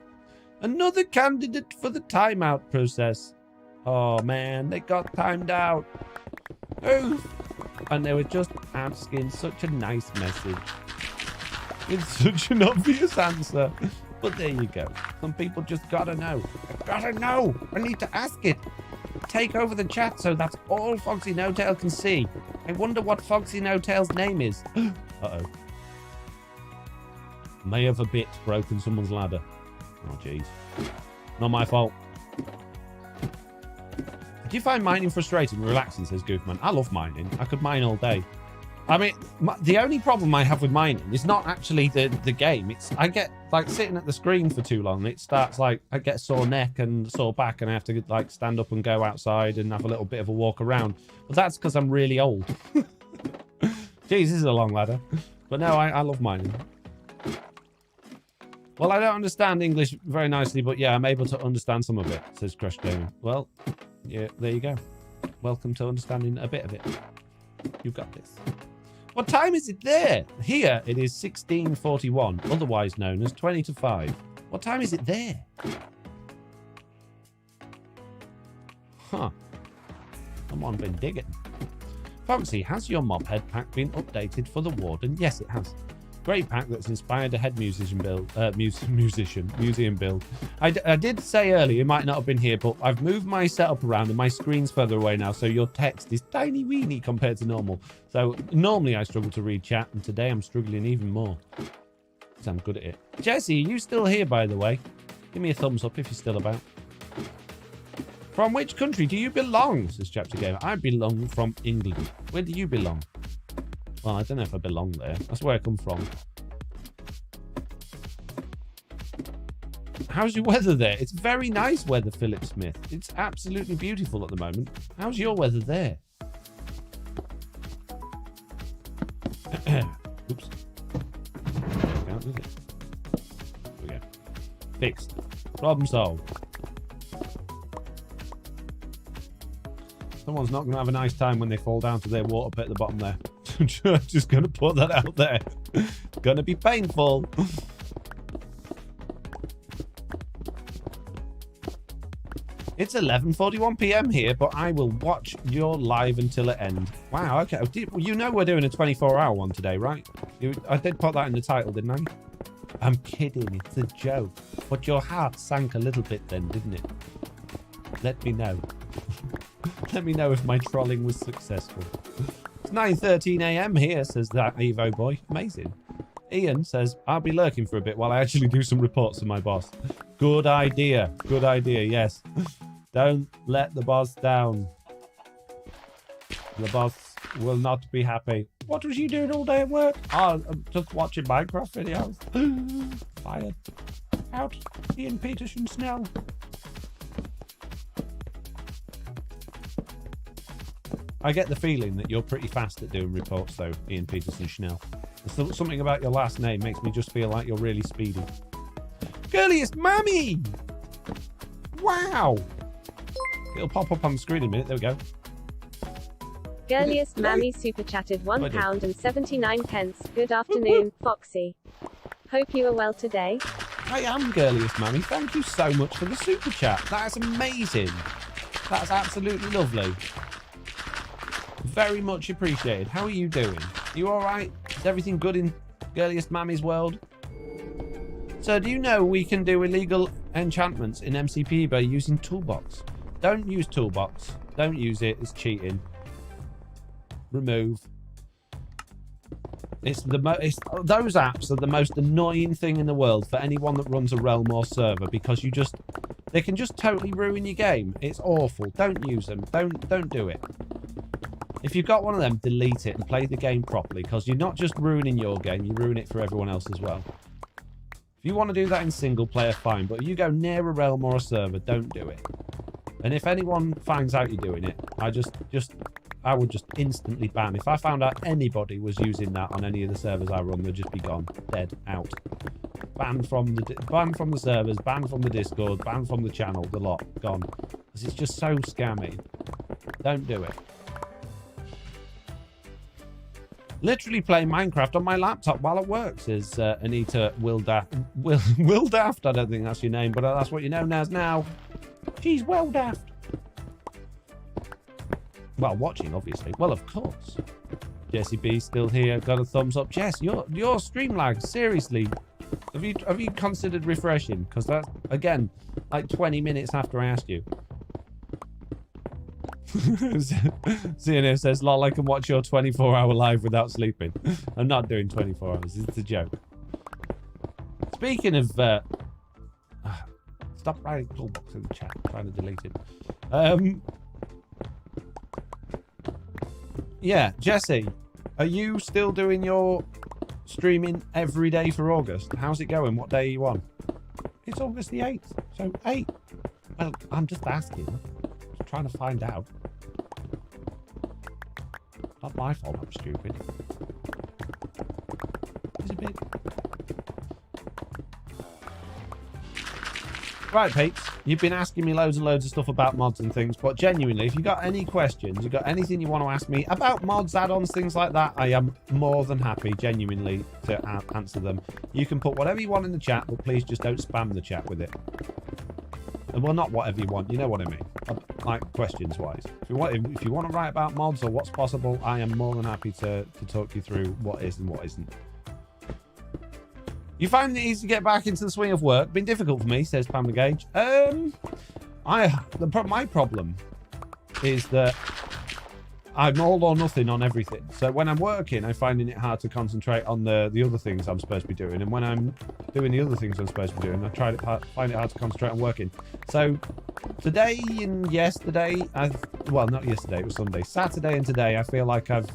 Another candidate for the timeout process. Oh, man. They got timed out. Oof. And they were just asking such a nice message. It's such an obvious answer. But there you go. Some people just gotta know. I gotta know. I need to ask it. Take over the chat so that's all FoxyNoTail can see. I wonder what FoxyNoTail's name is. Uh-oh. May have a bit broken someone's ladder. Oh, jeez. Not my fault. Do you find mining frustrating and relaxing, says Goofman? I love mining. I could mine all day. I mean, the only problem I have with mining is not actually the game. It's I get, like, sitting at the screen for too long. It starts, like, I get a sore neck and sore back and I have to, like, stand up and go outside and have a little bit of a walk around. But that's because I'm really old. Jeez, this is a long ladder. But no, I love mining. Well, I don't understand English very nicely, but yeah, I'm able to understand some of it, says Crush Gaming. Well, yeah, there you go. Welcome to understanding a bit of it. You've got this. What time is it there? Here it is 16:41, otherwise known as 20 to 5. What time is it there? Huh. Someone been digging. Foxy, has your mob head pack been updated for the Warden? Yes, it has. Great pack that's inspired a head museum build. I did say earlier, it might not have been here, but I've moved my setup around and my screen's further away now, so your text is tiny weeny compared to normal. So normally I struggle to read chat, and today I'm struggling even more. Because I'm good at it. Jesse, are you still here, by the way? Give me a thumbs up if you're still about. From which country do you belong? Says Chapter Gamer. I belong from England. Where do you belong? Well, I don't know if I belong there. That's where I come from. How's your weather there? It's very nice weather, Philip Smith. It's absolutely beautiful at the moment. How's your weather there? Oops. Can't, is it? There we go. Fixed. Problem solved. Someone's not going to have a nice time when they fall down to their water pit at the bottom there. Just going to put that out there. It's going to be painful. It's 11:41 p.m. here, but I will watch your live until it ends. Wow, okay. You know we're doing a 24-hour one today, right? I did put that in the title, didn't I? I'm kidding. It's a joke. But your heart sank a little bit then, didn't it? Let me know. Let me know if my trolling was successful. It's 9:13 a.m. here, says that Evo boy. Amazing. Ian says, I'll be lurking for a bit while I actually do some reports to my boss. Good idea. Good idea, yes. Don't let the boss down. The boss will not be happy. What was you doing all day at work? Oh, I'm just watching Minecraft videos. Fired. Out. Ian Peterson Snell. I get the feeling that you're pretty fast at doing reports, though, Ian Peterson Schnell. Something about your last name makes me just feel like you're really speedy. Girliest Mammy! Wow! It'll pop up on the screen in a minute. There we go. Girliest Mammy super chatted £1.79. Good afternoon, Foxy. Hope you are well today. I am Girliest Mammy. Thank you so much for the super chat. That's amazing. That's absolutely lovely. Very much appreciated. How are you doing? You all right? Is everything good in Girliest Mammy's world? So do you know we can do illegal enchantments in MCP by using Toolbox? Don't use Toolbox. Don't use it. It's cheating. Remove. Those apps are the most annoying thing in the world for anyone that runs a realm or server, because they can just totally ruin your game. It's awful. Don't use them. Don't do it. If you've got one of them, delete it and play the game properly, because you're not just ruining your game, you ruin it for everyone else as well. If you want to do that in single player, fine, but if you go near a realm or a server, don't do it. And if anyone finds out you're doing it, I would just instantly ban. If I found out anybody was using that on any of the servers I run, they'd just be gone, dead, out. Banned from the servers, banned from the Discord, banned from the channel, the lot, gone. Because it's just so scammy. Don't do it. Literally playing Minecraft on my laptop while it works, says Anita Wildaft. I don't think that's your name, but that's what you're known as now. She's well daft. Well, watching, obviously. Well, of course. Jesse B still here. Got a thumbs up. Jess, your stream lag, seriously. Have you considered refreshing? Because that's, again, like 20 minutes after I asked you. CNN says, lol, I can watch your 24-hour live without sleeping. I'm not doing 24 hours. It's a joke. Speaking of... stop writing toolbox in the chat. I'm trying to delete it. Yeah, Jesse, are you still doing your streaming every day for August? How's it going? What day are you on? It's August the 8th. So 8. Well, I'm just asking. Just trying to find out. Not my fault I'm stupid. It's a bit... Right, Pete's, you've been asking me loads and loads of stuff about mods and things, but genuinely, if you've got any questions, you've got anything you want to ask me about mods, add-ons, things like that, I am more than happy, genuinely, to answer them. You can put whatever you want in the chat, but please just don't spam the chat with it. And well, not whatever you want, you know what I mean. Like, questions-wise. If you want to write about mods or what's possible, I am more than happy to talk you through what is and what isn't. You find it easy to get back into the swing of work? Been difficult for me, says Pamela Gage. My problem is that I'm all or nothing on everything. So when I'm working, I'm finding it hard to concentrate on the other things I'm supposed to be doing. And when I'm doing the other things I'm supposed to be doing, I find it hard to concentrate on working. So today and yesterday, well, not yesterday, it was Sunday. Saturday and today, I feel like I've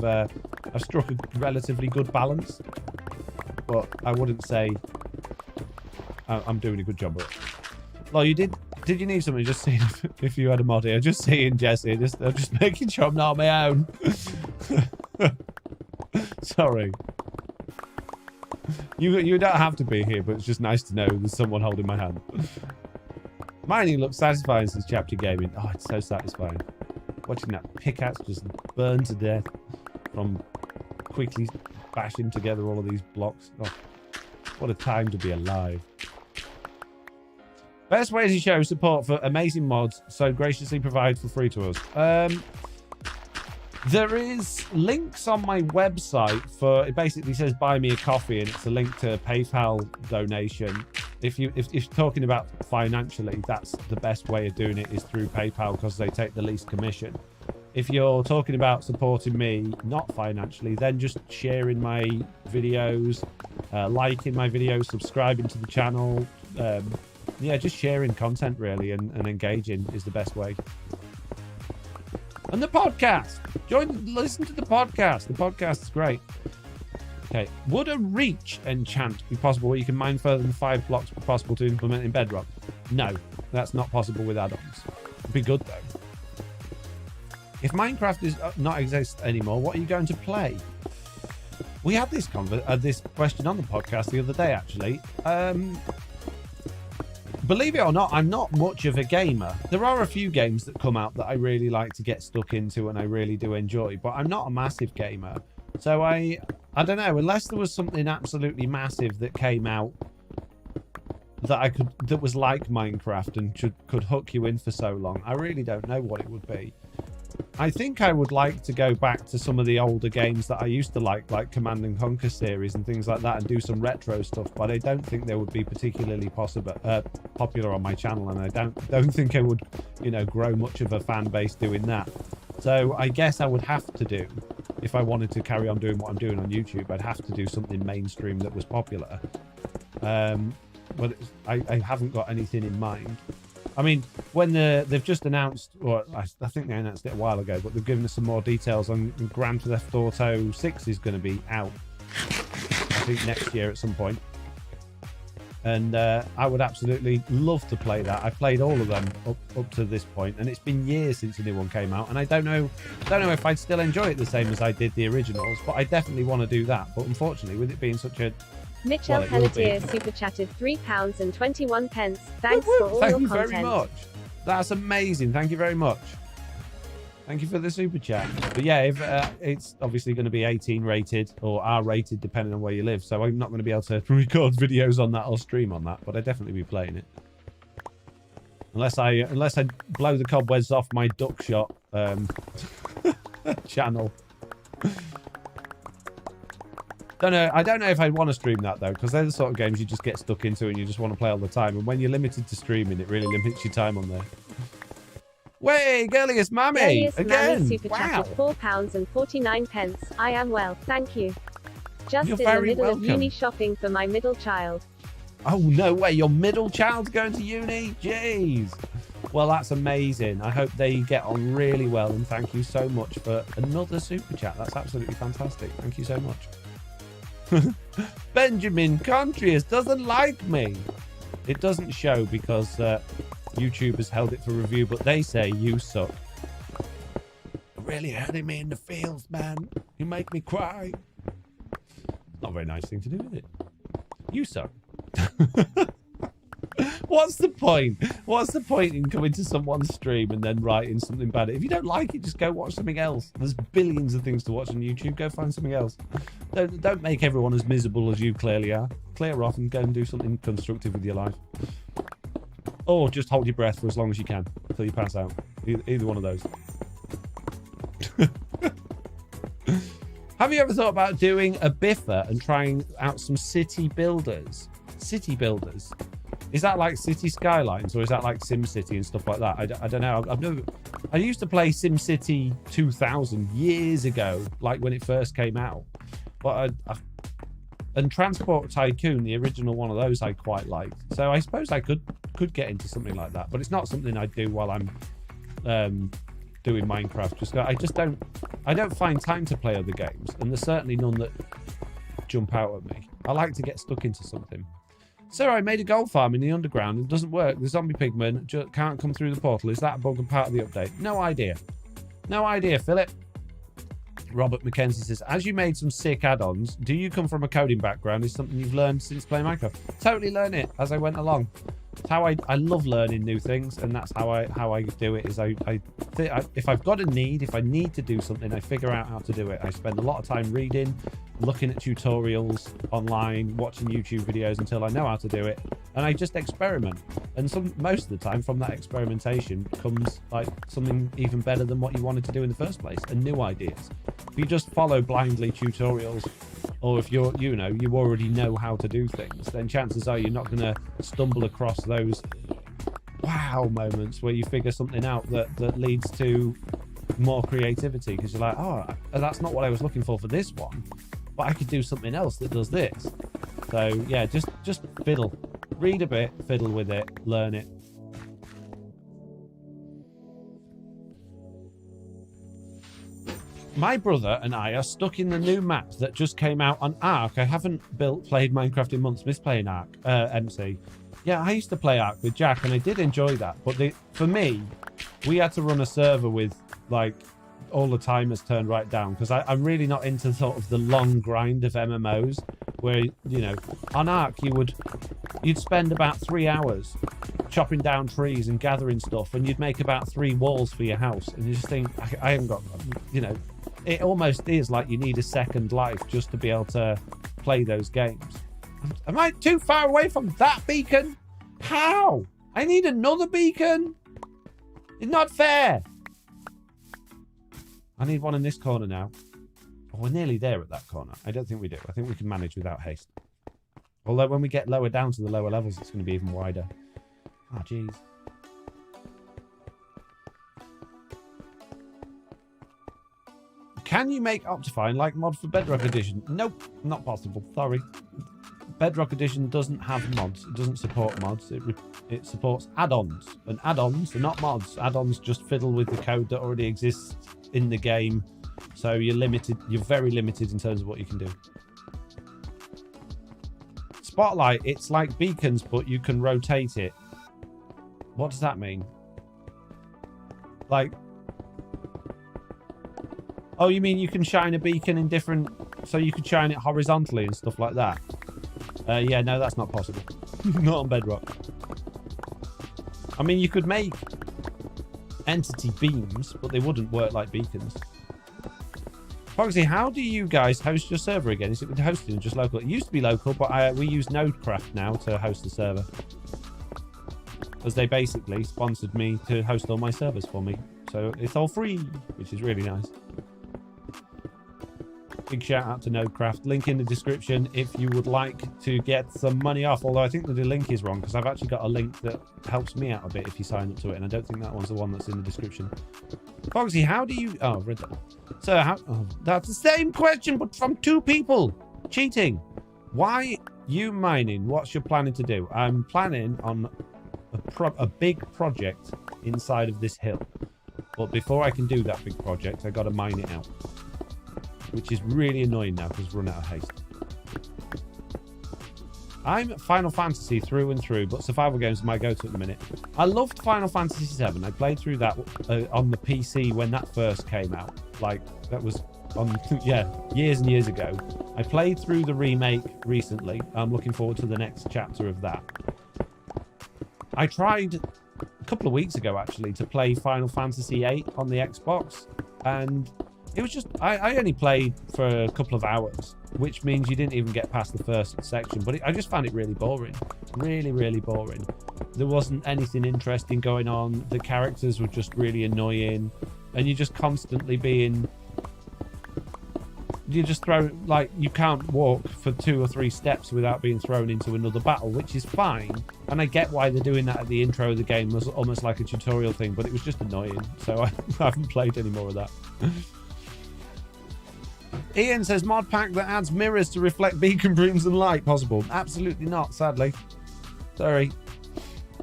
struck a relatively good balance. But I wouldn't say I'm doing a good job of it. Well, you did you need something? Just seeing if you had a mod here. Just seeing Jesse. I'm just making sure I'm not on my own. Sorry. You don't have to be here, but it's just nice to know there's someone holding my hand. Mining looks satisfying since chapter gaming. Oh, it's so satisfying. Watching that pickaxe just burn to death from quickly bashing together all of these blocks. Oh, what a time to be alive. Best ways to show support for amazing mods so graciously provide for free to us. There is links on my website for, it basically says buy me a coffee, and it's a link to a PayPal donation. If you're talking about financially, that's the best way of doing it is through PayPal, because they take the least commission. If you're talking about supporting me, not financially, then just sharing my videos, liking my videos, subscribing to the channel. Yeah, just sharing content, really, and engaging is the best way. And the podcast. Listen to the podcast. The podcast is great. Okay. Would a reach enchant be possible where you can mine further than 5 blocks possible to implement in Bedrock? No, that's not possible with add-ons. It'd be good, though. If Minecraft is not exist anymore, what are you going to play? We had this question on the podcast the other day, actually. Believe it or not, I'm not much of a gamer. There are a few games that come out that I really like to get stuck into and I really do enjoy, but I'm not a massive gamer. So I don't know, unless there was something absolutely massive that came out that was like Minecraft and could hook you in for so long, I really don't know what it would be. I think I would like to go back to some of the older games that I used to like Command & Conquer series and things like that, and do some retro stuff, but I don't think they would be particularly popular on my channel, and I don't think I would, grow much of a fan base doing that. So I guess I would have to do, if I wanted to carry on doing what I'm doing on YouTube, I'd have to do something mainstream that was popular. But I haven't got anything in mind. I mean, when they've just announced, or I think they announced it a while ago, but they've given us some more details on Grand Theft Auto 6 is going to be out, I think, next year at some point. And I would absolutely love to play that. I've played all of them up to this point, and it's been years since a new one came out. And I don't know if I'd still enjoy it the same as I did the originals, but I definitely want to do that. But unfortunately, with it being such a Mitchell Pelletier super chatted £3.21. Thanks for all Thank your you content. very much. That's amazing. Thank you very much. Thank you for the super chat. But yeah, if, it's obviously going to be 18 rated or R rated depending on where you live. So I'm not going to be able to record videos on that or stream on that, but I'd definitely be playing it. Unless I blow the cobwebs off my duck shot channel. I don't know if I'd want to stream that though, because they're the sort of games you just get stuck into and you just want to play all the time. And when you're limited to streaming, it really limits your time on there. Way, girliest mammy! Girliest Again! Mammy super chatted £4.49. I am well, thank you. Just You're in the very middle welcome. of uni shopping for my middle child. Oh, no way. Your middle child's going to uni? Jeez. Well, that's amazing. I hope they get on really well. And thank you so much for another super chat. That's absolutely fantastic. Thank you so much. Benjamin Contrius doesn't like me. It doesn't show because YouTube has held it for review, but they say you suck. You're really hurting me in the feels, man. You make me cry. Not a very nice thing to do, is it? You suck. What's the point? What's the point in coming to someone's stream and then writing something bad? If you don't like it, just go watch something else. There's billions of things to watch on YouTube. Go find something else. Don't make everyone as miserable as you clearly are. Clear off and go and do something constructive with your life. Or just hold your breath for as long as you can until you pass out. Either one of those. Have you ever thought about doing a biffer and trying out some city builders? City builders? Is that like City Skylines or is that like SimCity and stuff like that? I don't know. I used to play SimCity 2000 years ago, like when it first came out. But and Transport Tycoon, the original one of those, I quite liked. So I suppose I could get into something like that. But it's not something I do while I'm doing Minecraft. I don't find time to play other games, and there's certainly none that jump out at me. I like to get stuck into something. Sir, I made a gold farm in the underground and it doesn't work. The zombie pigmen can't come through the portal. Is that a bug and part of the update? No idea. No idea, Philip. Robert McKenzie says, as you made some sick add-ons, do you come from a coding background? Is something you've learned since playing Minecraft? Totally learn it as I went along. It's how I love learning new things, and that's how I do it. Is if I've got a need, if I need to do something, I figure out how to do it. I spend a lot of time reading, looking at tutorials online, watching YouTube videos until I know how to do it, and I just experiment. And most of the time, from that experimentation comes like something even better than what you wanted to do in the first place, and new ideas. If you just follow blindly tutorials, or if you already know how to do things, then chances are you're not going to stumble across those wow moments where you figure something out that leads to more creativity, because you're like, oh, that's not what I was looking for this one, but I could do something else that does this. So yeah, just fiddle, read a bit, fiddle with it, learn it. My brother and I are stuck in the new map that just came out on Ark. I haven't played Minecraft in months. Miss playing Ark, MC. Yeah, I used to play Ark with Jack, and I did enjoy that. But for me, we had to run a server with like all the timers turned right down, because I'm really not into sort of the long grind of MMOs where, you know, on Ark you'd spend about 3 hours chopping down trees and gathering stuff, and you'd make about 3 walls for your house, and you just think, I haven't got, you know, it almost is like you need a second life just to be able to play those games. Am I too far away from that beacon? How? I need another beacon? It's not fair. I need one in this corner now. Oh, we're nearly there at that corner. I don't think we do. I think we can manage without haste. Although when we get lower down to the lower levels, it's going to be even wider. Oh, jeez. Can you make Optifine like mod for Bedrock Edition? Nope, not possible. Sorry. Bedrock Edition doesn't have mods. It doesn't support mods. It supports add-ons. And add-ons are not mods. Add-ons just fiddle with the code that already exists in the game. So you're limited. You're very limited in terms of what you can do. Spotlight, it's like beacons, but you can rotate it. What does that mean? Like... Oh, you mean you can shine a beacon in different... So you could shine it horizontally and stuff like that? Yeah, no, that's not possible. Not on Bedrock. I mean, you could make entity beams, but they wouldn't work like beacons. Foxy, how do you guys host your server again? Is it with hosting or just local? It used to be local, but we use Nodecraft now to host the server. Because they basically sponsored me to host all my servers for me. So it's all free, which is really nice. Big shout out to Nodecraft. Link in the description if you would like to get some money off. Although I think that the link is wrong because I've actually got a link that helps me out a bit if you sign up to it. And I don't think that one's the one that's in the description. Foxy, how do you... Oh, read that. So, how... Oh, that's the same question, but from two people. Cheating. Why you mining? What's your planning to do? I'm planning on a big project inside of this hill. But before I can do that big project, I got to mine it out. Which is really annoying now because we're run out of haste. I'm Final Fantasy through and through, but survival games are my go-to at the minute. I loved Final Fantasy VII. I played through that on the PC when that first came out. Like, that was on, yeah, years and years ago. I played through the remake recently. I'm looking forward to the next chapter of that. I tried a couple of weeks ago, actually, to play Final Fantasy VIII on the Xbox, and... It was just, I only played for a couple of hours, which means you didn't even get past the first section. But I just found it really boring. Really, really boring. There wasn't anything interesting going on. The characters were just really annoying. And you're just constantly being... You just throw, like, you can't walk for 2 or 3 steps without being thrown into another battle, which is fine. And I get why they're doing that at the intro of the game. It was almost like a tutorial thing, but it was just annoying. So I haven't played any more of that. Ian says mod pack that adds mirrors to reflect beacon brooms and light. Possible? Absolutely not, sadly. Sorry.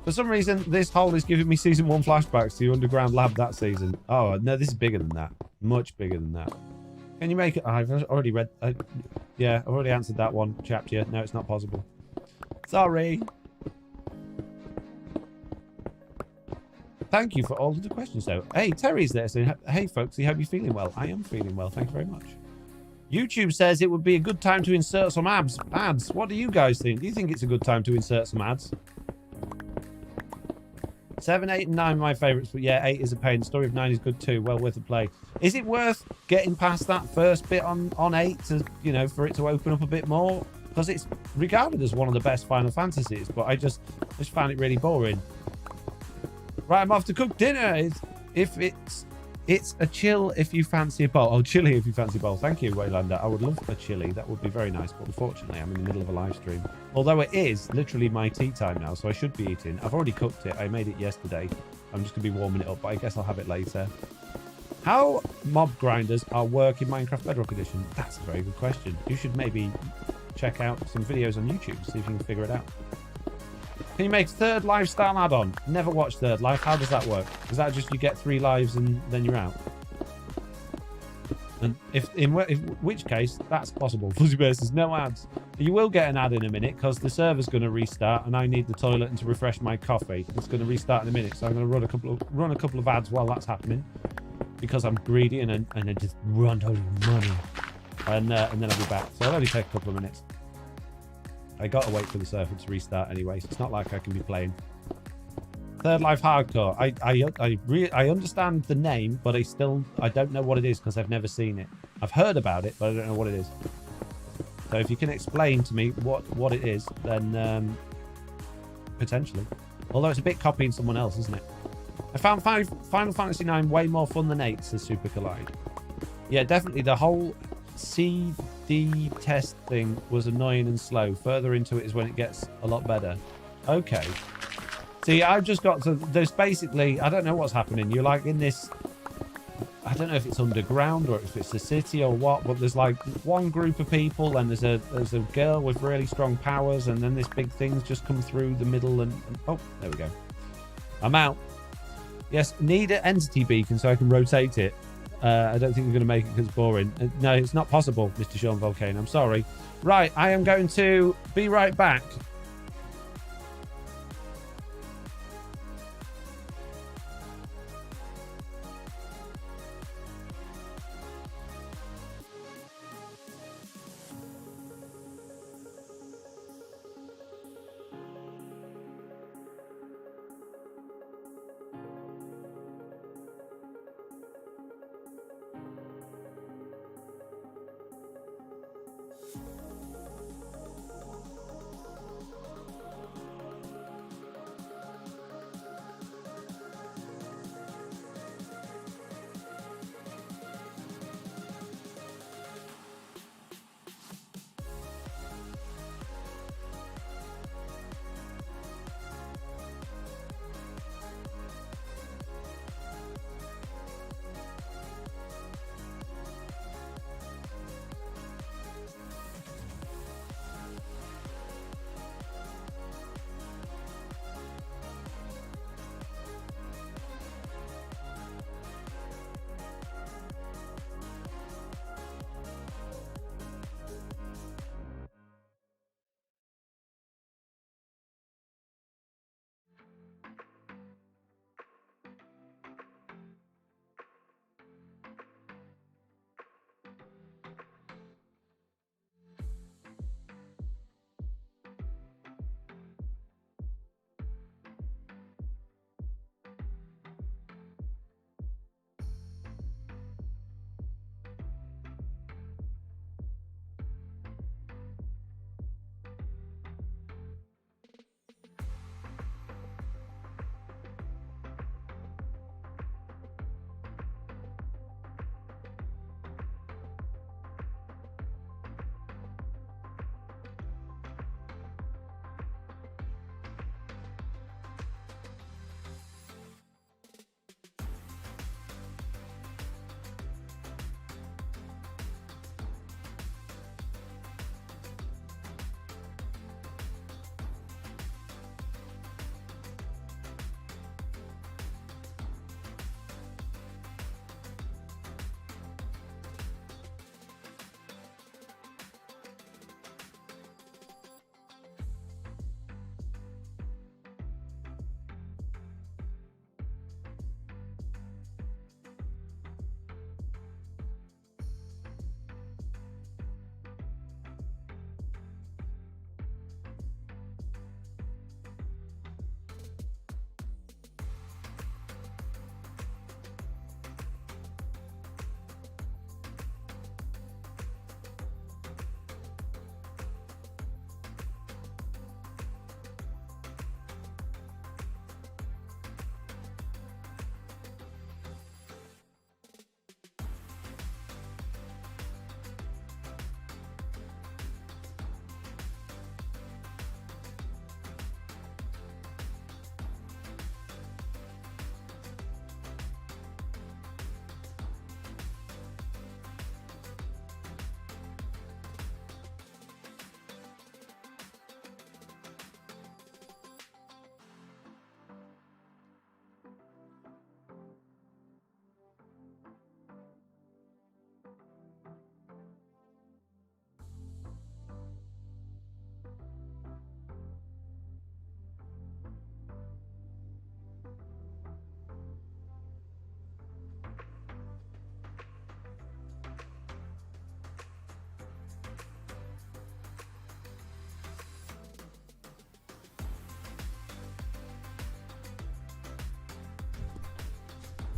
For some reason, this hole is giving me season 1 flashbacks to the underground lab that season. Oh, no, this is bigger than that. Much bigger than that. Can you make it? I've already read... yeah, I've already answered that one. Chapter. No, it's not possible. Sorry. Thank you for all of the questions, though. Hey, Terry's there saying, hey, folks, I hope you're feeling well. I am feeling well. Thank you very much. YouTube says it would be a good time to insert some ads. What do you guys think? Do you think it's a good time to insert some ads? 7, 8, and 9 are my favourites, but yeah, 8 is a pain. The story of 9 is good too. Well worth a play. Is it worth getting past that first bit on 8 to, you know, for it to open up a bit more? Because it's regarded as one of the best Final Fantasies, but I just found it really boring. Right, I'm off to cook dinner. It's a chill if you fancy a bowl. Oh, chili if you fancy a bowl. Thank you, Waylander. I would love a chili. That would be very nice. But unfortunately, I'm in the middle of a live stream. Although it is literally my tea time now, so I should be eating. I've already cooked it. I made it yesterday. I'm just going to be warming it up, but I guess I'll have it later. How mob grinders are work in Minecraft Bedrock Edition? That's a very good question. You should maybe check out some videos on YouTube, see if you can figure it out. Can you make Third Life style add-on? Never watched Third Life. How does that work? Is that just you get 3 lives and then you're out? And in which case, that's possible. Fuzzy Bear says no ads. You will get an ad in a minute because the server's going to restart and I need the toilet and to refresh my coffee. It's going to restart in a minute, so I'm going to run a couple of ads while that's happening because I'm greedy and I just run out of money. And then I'll be back. So it'll only take a couple of minutes. I gotta wait for the server to restart anyway, so it's not like I can be playing. Third Life Hardcore. I understand the name, but I don't know what it is because I've never seen it. I've heard about it, but I don't know what it is. So if you can explain to me what it is, then potentially. Although it's a bit copying someone else, isn't it? I found Final Fantasy IX way more fun than 8, says Super Collide. Yeah, definitely the whole CD test thing was annoying and slow. Further into it is when it gets a lot better. Okay. See, I've just got to... There's basically... I don't know what's happening. You're like in this... I don't know if it's underground or if it's a city or what, but there's like one group of people and there's a girl with really strong powers, and then this big thing's just come through the middle and oh, there we go. I'm out. Yes, need an entity beacon so I can rotate it. I don't think we're going to make it because it's boring. No, it's not possible, Mr. Sean Volcano. I'm sorry. Right, I am going to be right back.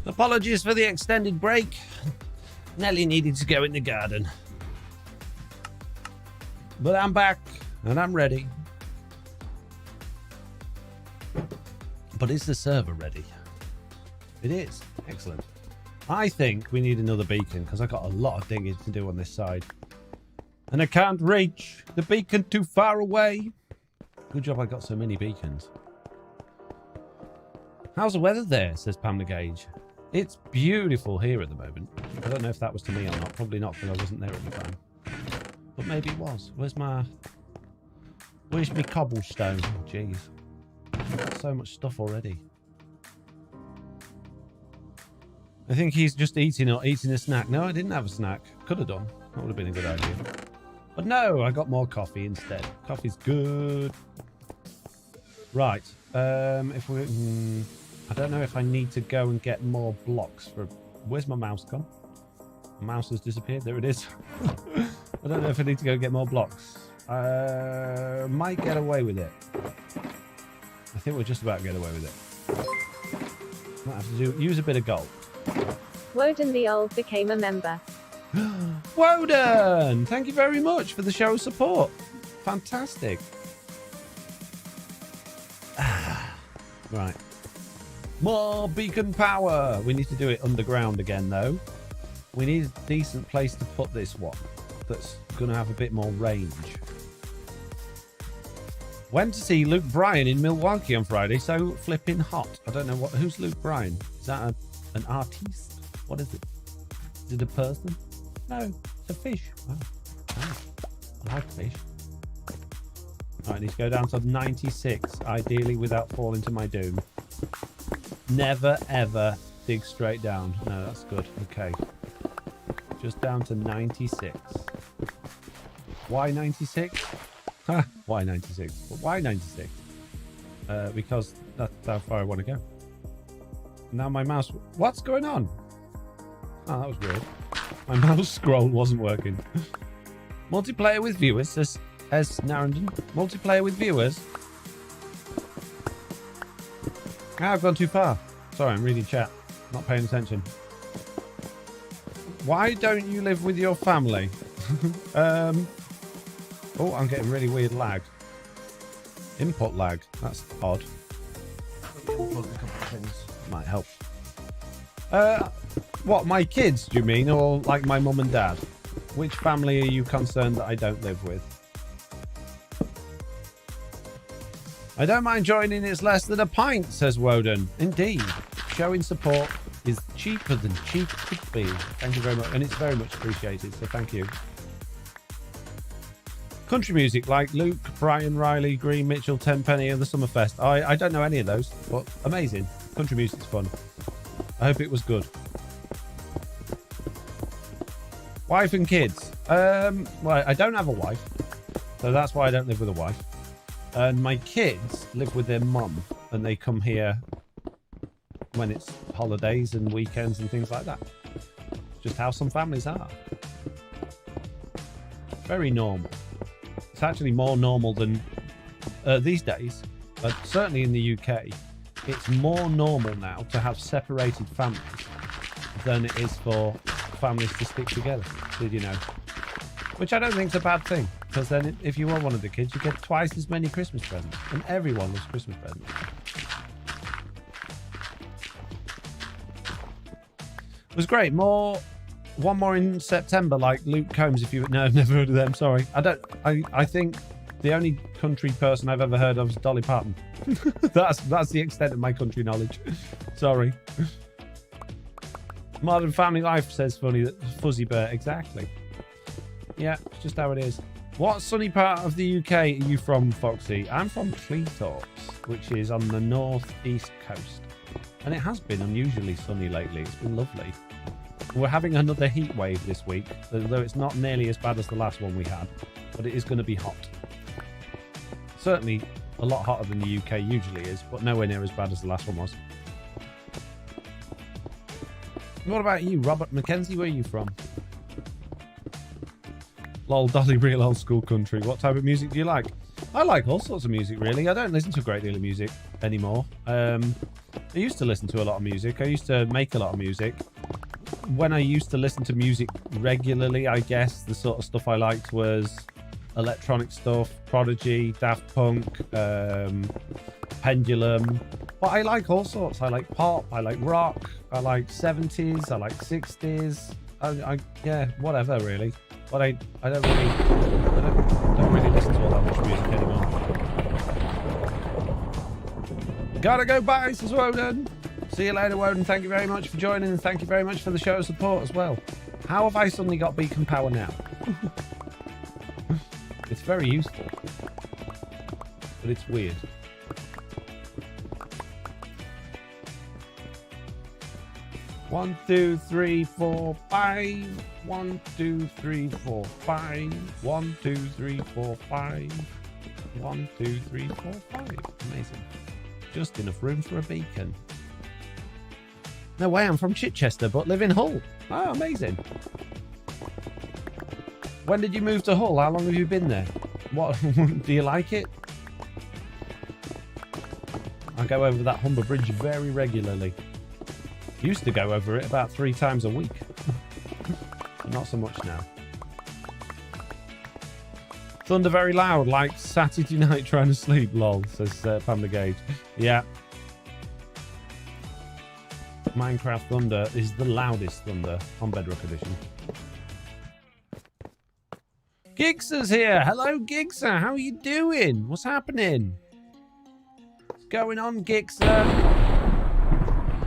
Apologies for the extended break. Nelly needed to go in the garden. But I'm back and I'm ready. But is the server ready? It is. Excellent. I think we need another beacon because I've got a lot of digging to do on this side. And I can't reach the beacon too far away. Good job I got so many beacons. How's the weather there? Says Pam the Gauge. It's beautiful here at the moment. I don't know if that was to me or not. Probably not, because I wasn't there at the time. But maybe it was. Where's my cobblestone? Oh, jeez. Got so much stuff already. I think he's just eating a snack. No, I didn't have a snack. Could have done. That would have been a good idea. But no, I got more coffee instead. Coffee's good. Right. If we... I don't know if I need to go and get more blocks for... Where's my mouse gone? My mouse has disappeared. There it is. I don't know if I need to go get more blocks. Might get away with it. I think we'll just about get away with it. Might have to use a bit of gold. Woden the Old became a member. Woden! Thank you very much for the show support. Fantastic. Right. More beacon power. We need to do it underground again, though. We need a decent place to put this one that's going to have a bit more range. Went to see Luke Bryan in Milwaukee on Friday. So flipping hot. I don't know who's Luke Bryan. Is that an artiste? What is it? Is it a person? No, it's a fish. Oh. I like fish. Alright, I need to go down to 96, ideally without falling to my doom. Never ever dig straight down. No, that's good. Okay. Just down to 96. Why 96? Why 96? But why 96? Because that's how far I want to go. Now my mouse... What's going on? Oh, that was weird. My mouse scroll wasn't working. Multiplayer with viewers, says Narendon. Multiplayer with viewers. Ah, I've gone too far. Sorry, I'm reading chat. Not paying attention. Why don't you live with your family? Oh, I'm getting really weird lag. Input lag. That's odd. Unplug a couple of things. Might help. What, my kids, do you mean? Or like my mum and dad? Which family are you concerned that I don't live with? I don't mind joining, it's less than a pint, says Woden. Indeed. Showing support is cheaper than cheap could be. Thank you very much. And it's very much appreciated, so thank you. Country music like Luke, Brian, Riley, Green, Mitchell, Tenpenny and the Summerfest. I don't know any of those, but amazing. Country music's fun. I hope it was good. Wife and kids. Well, I don't have a wife, so that's why I don't live with a wife. And my kids live with their mum, and they come here when it's holidays and weekends and things like that. Just how some families are. Very normal. It's actually more normal than these days, certainly in the UK, it's more normal now to have separated families than it is for families to stick together. Did you know? Which I don't think is a bad thing, because then if you are one of the kids, you get twice as many Christmas presents, and everyone loves Christmas presents. It was great. One more in September, like Luke Combs. If you no, I've never heard of them. Sorry, I think the only country person I've ever heard of is Dolly Parton. that's the extent of my country knowledge. Sorry. Modern Family Life says funny that Fuzzy Bear. Exactly. Yeah, it's just how it is. What sunny part of the UK are you from, Foxy? I'm from Cleethorpes, which is on the northeast coast, and it has been unusually sunny lately. It's been lovely. We're having another heat wave this week, though it's not nearly as bad as the last one we had, but it is going to be hot. Certainly a lot hotter than the UK usually is, but nowhere near as bad as the last one was. What about you, Robert Mackenzie? Where are you from? Lol, Dolly, real old school country. What type of music do you like? I like all sorts of music, really. I don't listen to a great deal of music anymore. I used to listen to a lot of music. I used to make a lot of music. When I used to listen to music regularly, I guess the sort of stuff I liked was electronic stuff, Prodigy, Daft Punk, Pendulum. But I like all sorts. I like pop, I like rock, I like 70s, I like 60s. Yeah, whatever really. But I don't really listen to all that much music anymore. Gotta go bye, says Woden. See you later, Woden. Thank you very much for joining, and thank you very much for the show of support as well. How have I suddenly got beacon power now? It's very useful. But it's weird. One, two, three, four, five. 1, 2, 3, 4, 5. 1, 2, 3, 4, 5. 1, 2, 3, 4, 5. Amazing. Just enough room for a beacon. No way, I'm from Chichester, but live in Hull. Oh, amazing. When did you move to Hull? How long have you been there? What? Do you like it? I go over that Humber Bridge very regularly. Used to go over it about 3 times a week. Not so much now. Thunder very loud, like Saturday night trying to sleep, lol, says Panda Gage. Yeah. Minecraft Thunder is the loudest thunder on Bedrock Edition. Gigser's here. Hello, Gigser. How are you doing? What's happening? What's going on, Gigser?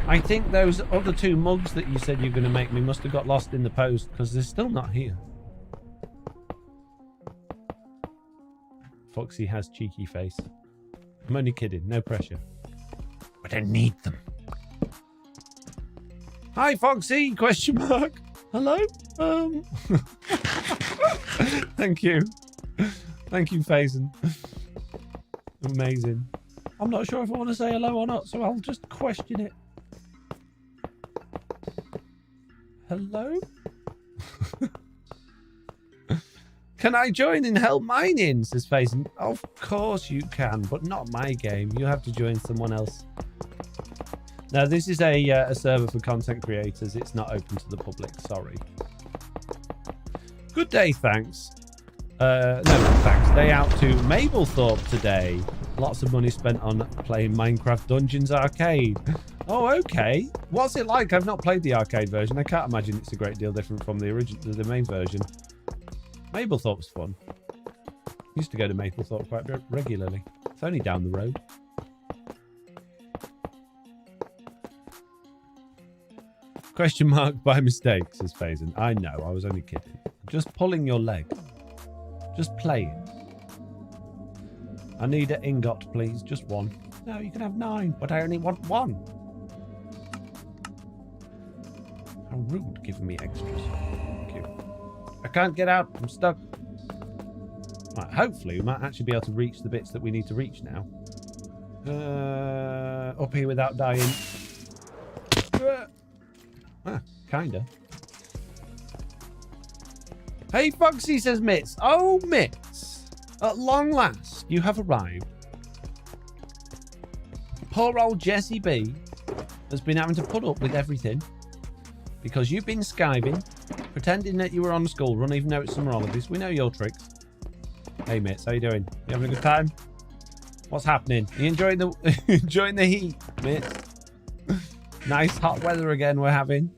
I think those other 2 mugs that you said you're going to make me must have got lost in the post because they're still not here. Foxy has cheeky face. I'm only kidding. No pressure. But I need them. Hi, Foxy? Question mark. Hello? Thank you. Thank you, Faison. Amazing. I'm not sure if I want to say hello or not, so I'll just question it. Hello? Can I join and help mining? Says Faison. Of course you can, but not my game. You have to join someone else. Now, this is a server for content creators. It's not open to the public. Sorry. Good day, thanks. No, thanks. Day out to Mablethorpe today. Lots of money spent on playing Minecraft Dungeons Arcade. Oh, okay. What's it like? I've not played the arcade version. I can't imagine it's a great deal different from the main version. Mablethorpe's fun. Used to go to Mablethorpe quite regularly. It's only down the road. Question mark by mistake, says Faison. I know, I was only kidding. Just pulling your leg. Just playing. I need an ingot, please. Just 1. No, you can have 9, but I only want 1. How rude, giving me extras. Thank you. I can't get out. I'm stuck. Right, hopefully we might actually be able to reach the bits that we need to reach now. Up here without dying. Kinda. Hey, Foxy, says Mitz. Oh, Mitz. At long last, you have arrived. Poor old Jessie B has been having to put up with everything because you've been skiving, pretending that you were on a school run, even though it's summer holidays. We know your tricks. Hey, Mitz, how you doing? You having a good time? What's happening? Are you enjoying the enjoying the heat, Mitz? Nice hot weather again we're having.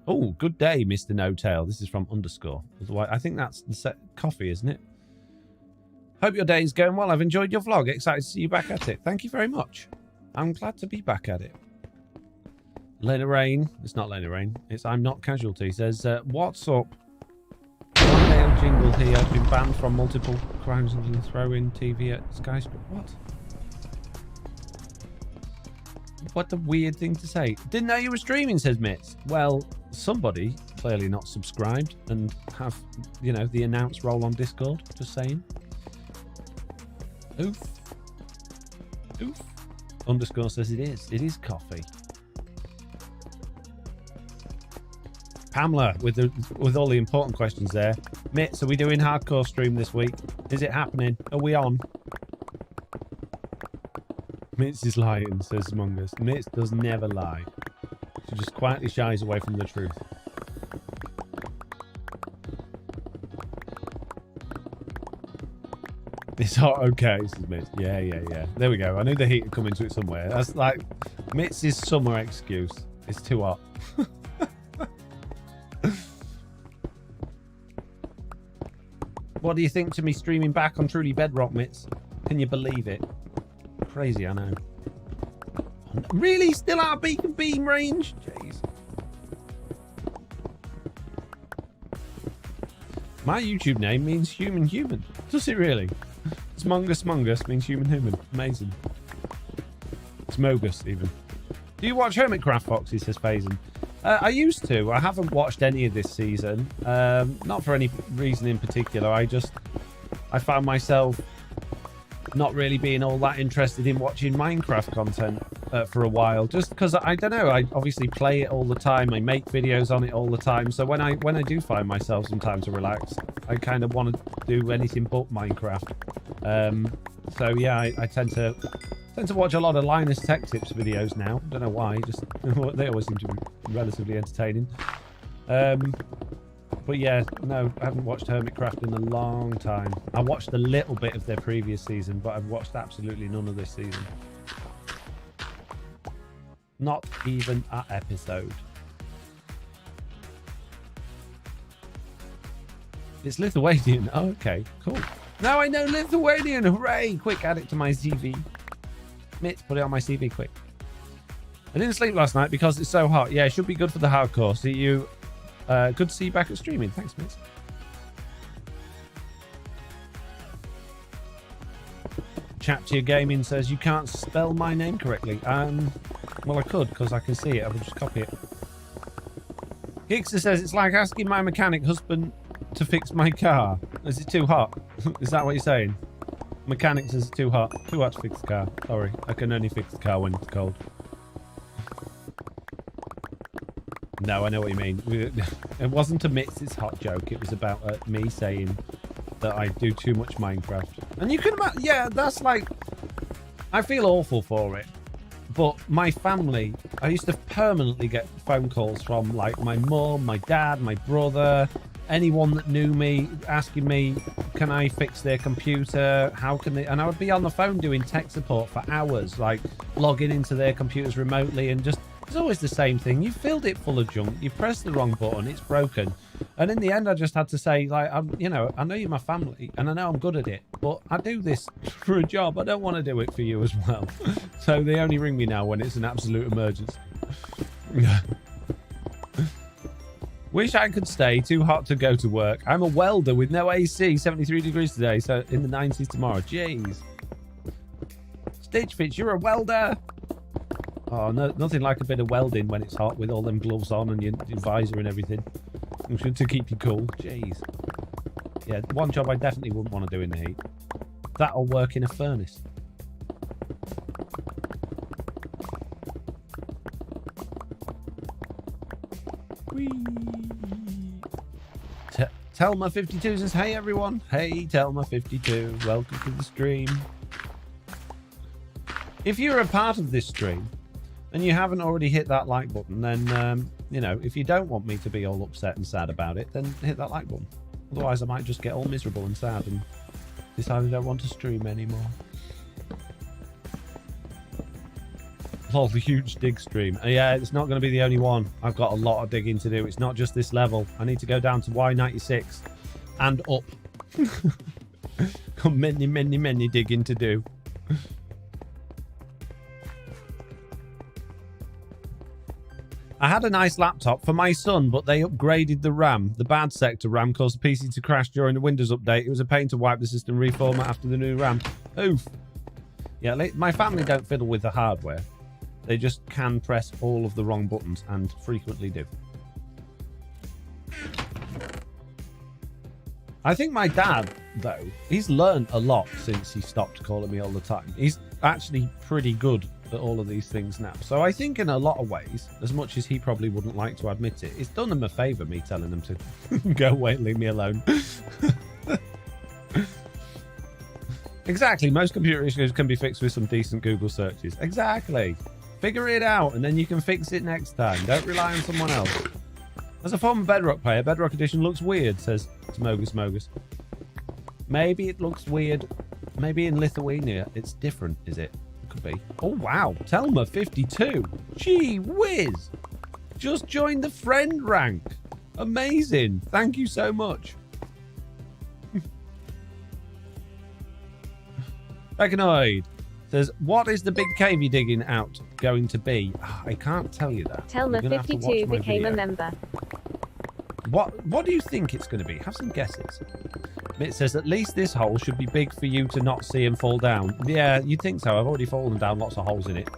Oh, good day, Mr. No-Tail. This is from underscore. I think that's the set coffee, isn't it? Hope your day is going well. I've enjoyed your vlog. Excited to see you back at it. Thank you very much. I'm glad to be back at it. Lena Rain. It's not Lena Rain. It's I'm Not Casualty. Says, what's up? Thumbnail jingle here. I've been banned from multiple crimes and throw-in TV at skyscraper. What? What a weird thing to say. Didn't know you were streaming, says Mitz. Well, somebody clearly not subscribed and have, you know, the announce role on Discord. Just saying. Oof. Oof. Underscore says it is. It is coffee. Pamela, with all the important questions there. Mitz, are we doing hardcore stream this week? Is it happening? Are we on? Mitz is lying, says Mungus. Mitz does never lie. She just quietly shies away from the truth. It's hot, okay, says Mitz. Yeah. There we go. I knew the heat would come into it somewhere. That's like Mitz's summer excuse. It's too hot. What do you think to me streaming back on Truly Bedrock, Mitz? Can you believe it? Crazy, I know. Really? Still out of beacon beam range? Jeez. My YouTube name means human. Does it really? Smungus means human. Amazing. Smogus, even. Do you watch Hermitcraft, Foxy, says Faison? I used to. I haven't watched any of this season. Not for any reason in particular. I found myself not really being all that interested in watching Minecraft content for a while, just because I don't know. I obviously play it all the time. I make videos on it all the time. So when I do find myself some time to relax, I kind of want to do anything but Minecraft. So yeah, I tend to watch a lot of Linus Tech Tips videos now. Don't know why. Just they always seem to be relatively entertaining. But yeah, no, I haven't watched Hermitcraft in a long time. I watched a little bit of their previous season, but I've watched absolutely none of this season. Not even an episode. It's Lithuanian. Oh, okay, cool. Now I know Lithuanian. Hooray! Quick, add it to my CV. Mitz, put it on my CV, quick. I didn't sleep last night because it's so hot. Yeah, it should be good for the hardcore. See you. Good to see you back at streaming. Thanks, Mitz. Chapter Gaming says you can't spell my name correctly. Well, I could because I can see it. I will just copy it. Gixer says it's like asking my mechanic husband to fix my car. Is it too hot? Is that what you're saying? Mechanic says it's too hot. Too hot to fix the car. Sorry, I can only fix the car when it's cold. No, I know what you mean. It wasn't a Mitz hot joke. It was about me saying that I do too much Minecraft. And you can imagine, yeah, that's like, I feel awful for it. But my family, I used to permanently get phone calls from like my mum, my dad, my brother, anyone that knew me, asking me, can I fix their computer? How can they? And I would be on the phone doing tech support for hours, like logging into their computers remotely, and just, it's always the same thing. You filled it full of junk. You pressed the wrong button. It's broken. And in the end, I just had to say, like, you know, I know you're my family and I know I'm good at it, but I do this for a job. I don't want to do it for you as well. So they only ring me now when it's an absolute emergency. Wish I could stay. Too hot to go to work. I'm a welder with no AC. 73 degrees today, so in the 90s tomorrow. Jeez. Stitch Fitch, you're a welder. Oh, no, nothing like a bit of welding when it's hot with all them gloves on and your visor and everything. To keep you cool. Jeez. Yeah, one job I definitely wouldn't want to do in the heat. That or work in a furnace. Whee! Telma52 says, hey everyone. Hey Telma52, welcome to the stream. If you're a part of this stream and you haven't already hit that like button, then you know, if you don't want me to be all upset and sad about it, then hit that like button. Otherwise I might just get all miserable and sad and decide I don't want to stream anymore. Oh, the huge dig stream. Yeah, it's not going to be the only one. I've got a lot of digging to do. It's not just this level. I need to go down to Y96 and up. Got many digging to do. I had a nice laptop for my son, but they upgraded the RAM. The bad sector RAM caused the PC to crash during the Windows update. It was a pain to wipe the system, reformat after the new RAM. Oof. Yeah, my family don't fiddle with the hardware. They just can press all of the wrong buttons and frequently do. I think my dad, though, he's learned a lot since he stopped calling me all the time. He's actually pretty good at all of these things now. So I think in a lot of ways, as much as he probably wouldn't like to admit it, it's done him a favour, me telling him to go away and leave me alone. Exactly. Most computer issues can be fixed with some decent Google searches. Exactly. Figure it out and then you can fix it next time. Don't rely on someone else. As a former Bedrock player, Bedrock Edition looks weird, says Smogus. Maybe it looks weird. Maybe in Lithuania it's different, is it? It could be. Oh, wow. Telma52. Gee whiz. Just joined the friend rank. Amazing. Thank you so much. Mechanoid. Says, what is the big cave you're digging out going to be? Oh, I can't tell you that. Telma52 became a member. What do you think it's going to be? Have some guesses. It says, at least this hole should be big for you to not see and fall down. Yeah, you'd think so. I've already fallen down lots of holes in it.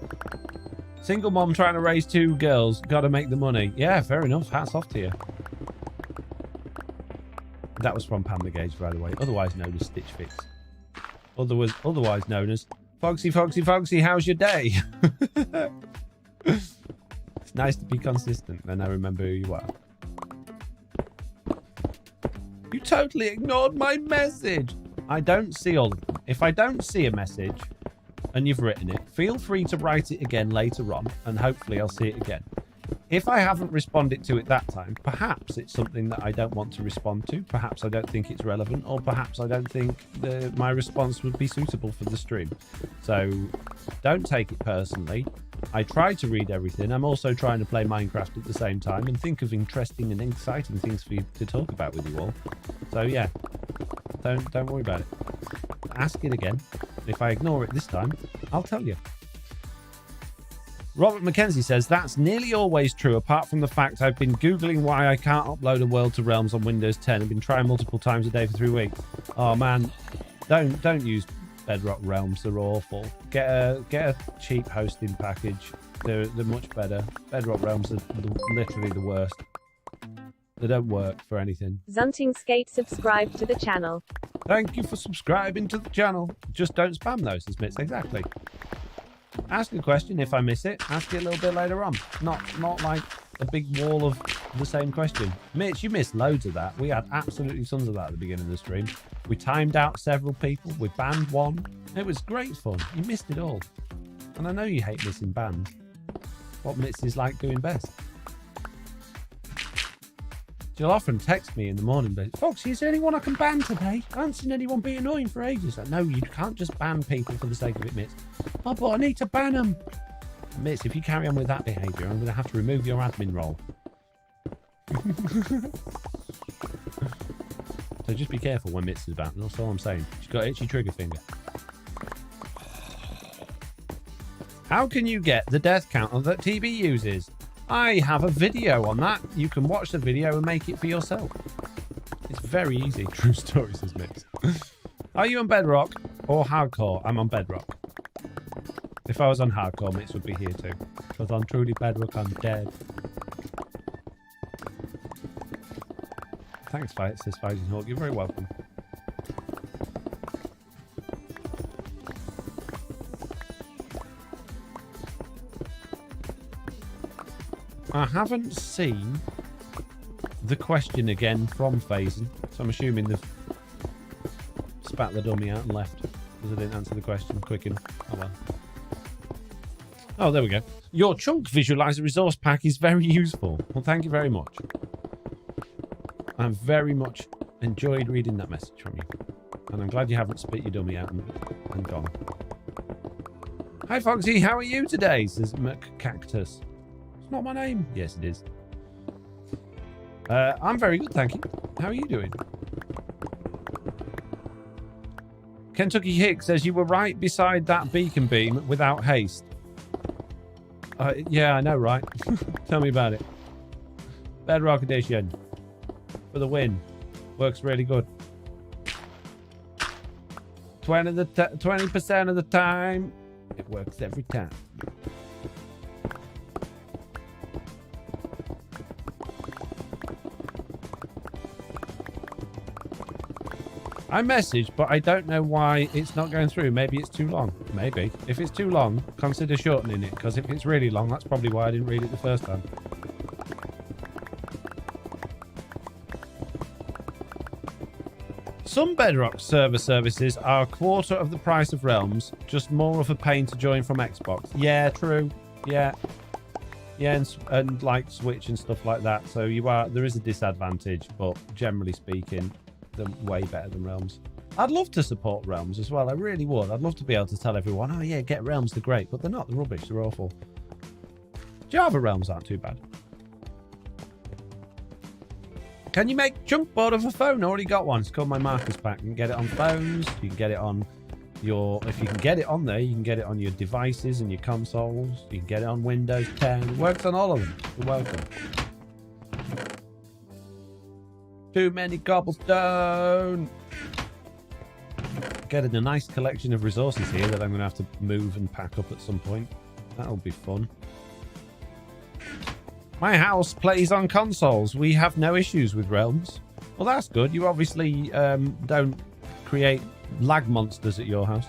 Single mom trying to raise 2 girls. Got to make the money. Yeah, fair enough. Hats off to you. That was from Panda Gage, by the way. Otherwise known as Stitch Fix. Otherwise known as Foxy, Foxy, Foxy, how's your day? It's nice to be consistent, then I remember who you are. You totally ignored my message. I don't see all of them. If I don't see a message and you've written it, feel free to write it again later on, and hopefully I'll see it again. If I haven't responded to it that time, perhaps it's something that I don't want to respond to. Perhaps I don't think it's relevant, or perhaps I don't think my response would be suitable for the stream. So don't take it personally. I try to read everything. I'm also trying to play Minecraft at the same time and think of interesting and exciting things for you to talk about with you all. So yeah, don't worry about it. Ask it again. If I ignore it this time, I'll tell you. Robert McKenzie says, that's nearly always true, apart from the fact I've been Googling why I can't upload a world to Realms on Windows 10. I've been trying multiple times a day for 3 weeks. Oh man, don't use Bedrock Realms. They're awful. Get a cheap hosting package. They're much better. Bedrock Realms are literally the worst. They don't work for anything. Zunting Skate subscribe to the channel. Thank you for subscribing to the channel. Just don't spam those, Smiths. Exactly. Ask a question. If I miss it, ask it a little bit later on. Not like a big wall of the same question. Mitch, you missed loads of that. We had absolutely tons of that at the beginning of the stream. We timed out several people. We banned one. It was great fun. You missed it all. And I know you hate missing bans. What Mitch is like doing best. She'll often text me in the morning, but Foxy, is there anyone I can ban today? I haven't seen anyone be annoying for ages. Like, no, you can't just ban people for the sake of it, Mitch. Oh, but I need to ban them. Mitch, if you carry on with that behaviour, I'm going to have to remove your admin role. So just be careful when Mitch is banned. That's all I'm saying. She's got an itchy trigger finger. How can you get the death counter that TB uses? I have a video on that. You can watch the video and make it for yourself. It's very easy. True story, says Mix. Are you on Bedrock or Hardcore? I'm on Bedrock. If I was on Hardcore, Mix would be here too. Because on Truly Bedrock, I'm dead. Thanks, Fight, says Fighting Hawk. You're very welcome. I haven't seen the question again from Faison, so I'm assuming they've spat the dummy out and left because I didn't answer the question quick enough. Oh well. Oh, there we go. Your chunk visualizer resource pack is very useful. Well, thank you very much. I've very much enjoyed reading that message from you. And I'm glad you haven't spit your dummy out and gone. Hi, Foxy. How are you today? Says McCactus. It's not my name. Yes, it is. I'm very good, thank you. How are you doing? Kentucky Hick says you were right beside that beacon beam without haste. Yeah, I know, right? Tell me about it. Bedrock Edition. For the win. Works really good. 20% of the time, it works every time. I messaged, but I don't know why it's not going through. Maybe it's too long. Maybe. If it's too long, consider shortening it, because if it's really long, that's probably why I didn't read it the first time. Some Bedrock server services are a quarter of the price of Realms, just more of a pain to join from Xbox. Yeah, true. Yeah. Yeah, and like Switch and stuff like that. So there is a disadvantage, but generally speaking, they're way better than Realms. I'd love to support Realms as well. I really would. I'd love to be able to tell everyone, oh yeah, get Realms, they're great. But they're not. They're rubbish. They're awful. Java Realms aren't too bad. Can you make chunk board of a phone? I already got one. It's called my Marcus pack. You can get it on phones. You can get it on if you can get it on there, you can get it on your devices and your consoles. You can get it on Windows 10. It works on all of them. You're welcome. Too many cobblestone. Getting a nice collection of resources here that I'm going to have to move and pack up at some point. That'll be fun. My house plays on consoles. We have no issues with Realms. Well, that's good. You obviously don't create lag monsters at your house.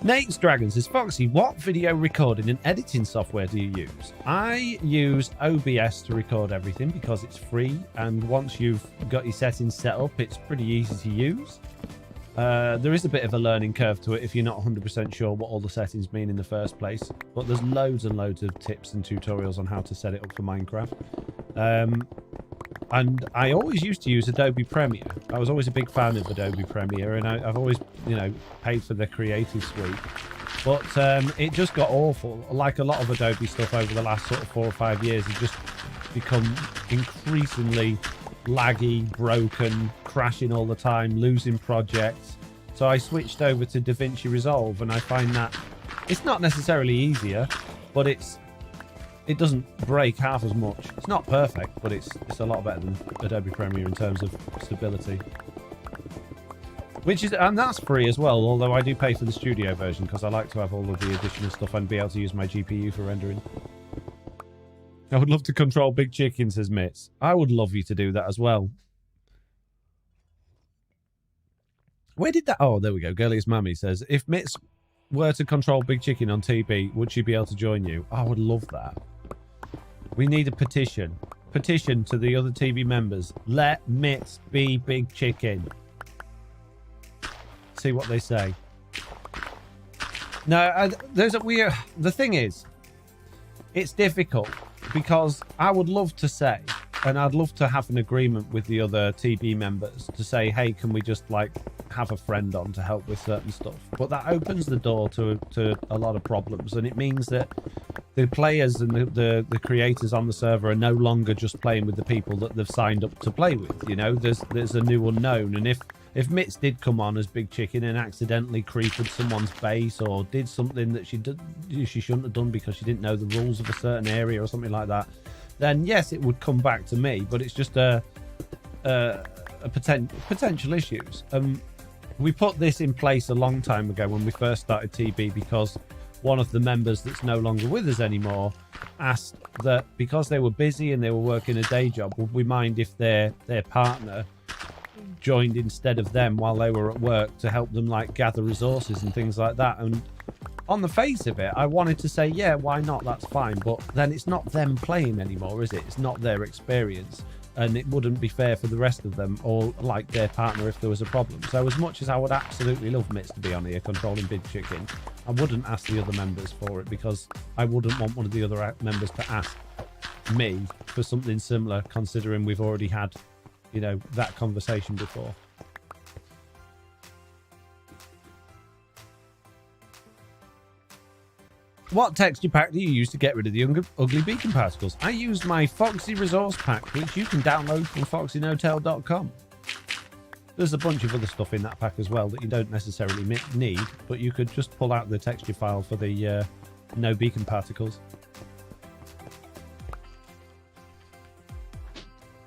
Nate's Dragon says, Foxy, what video recording and editing software do you use? I use OBS to record everything because it's free, and once you've got your settings set up, it's pretty easy to use. There is a bit of a learning curve to it if you're not 100% sure what all the settings mean in the first place, but there's loads and loads of tips and tutorials on how to set it up for Minecraft. And I always used to use Adobe Premiere. I was always a big fan of Adobe Premiere, and I've always, you know, paid for the Creative Suite. But it just got awful. Like a lot of Adobe stuff over the last sort of 4 or 5 years, it's just become increasingly laggy, broken, crashing all the time, losing projects. So I switched over to DaVinci Resolve, and I find that it's not necessarily easier, but it doesn't break half as much. It's not perfect, but it's a lot better than Adobe Premiere in terms of stability. And that's free as well, although I do pay for the studio version because I like to have all of the additional stuff and be able to use my GPU for rendering. I would love to control Big Chicken, says Mitz. I would love you to do that as well. Where did that... Oh, there we go. Girliest Mammy says, if Mitz were to control Big Chicken on TB, would she be able to join you? I would love that. We need a petition. Petition to the other TV members. Let Mitz be Big Chicken. See what they say. No, there's a weird... The thing is, it's difficult because I would love to say, and I'd love to have an agreement with the other TB members to say, hey, can we just like have a friend on to help with certain stuff? But that opens the door to a lot of problems, and it means that the players and the creators on the server are no longer just playing with the people that they've signed up to play with. You know, there's a new unknown, and if Mitz did come on as Big Chicken and accidentally creeped someone's base or did something that she shouldn't have done because she didn't know the rules of a certain area or something like that, then yes, it would come back to me. But it's just a potential issues. We put this in place a long time ago when we first started TB because one of the members that's no longer with us anymore asked that because they were busy and they were working a day job, would we mind if their partner joined instead of them while they were at work to help them like gather resources and things like that. And on the face of it, I wanted to say, yeah, why not? That's fine. But then it's not them playing anymore, is it? It's not their experience. And it wouldn't be fair for the rest of them or like their partner if there was a problem. So as much as I would absolutely love Mitz to be on here controlling Big Chicken, I wouldn't ask the other members for it because I wouldn't want one of the other members to ask me for something similar, considering we've already had, you know, that conversation before. What texture pack do you use to get rid of the ugly beacon particles? I use my Foxy Resource Pack, which you can download from FoxyNoTail.com. There's a bunch of other stuff in that pack as well that you don't necessarily need, but you could just pull out the texture file for the no beacon particles.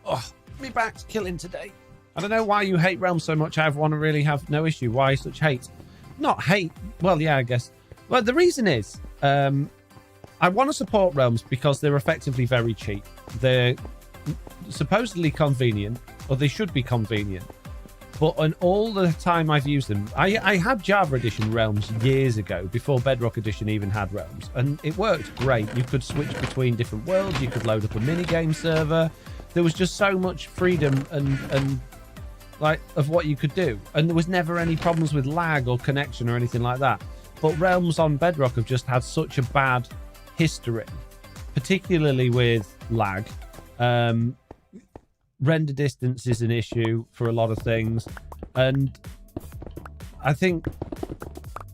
Oh, my back's killing today. I don't know why you hate Realms so much. I want to really have no issue. Why such hate? Not hate. Well, yeah, I guess. Well, the reason is I want to support Realms because they're effectively very cheap. They're supposedly convenient, or they should be convenient. But in all the time I've used them, I had Java Edition Realms years ago, before Bedrock Edition even had Realms, and it worked great. You could switch between different worlds, you could load up a minigame server. There was just so much freedom and like of what you could do, and there was never any problems with lag or connection or anything like that. But Realms on Bedrock have just had such a bad history, particularly with lag. Render distance is an issue for a lot of things, and I think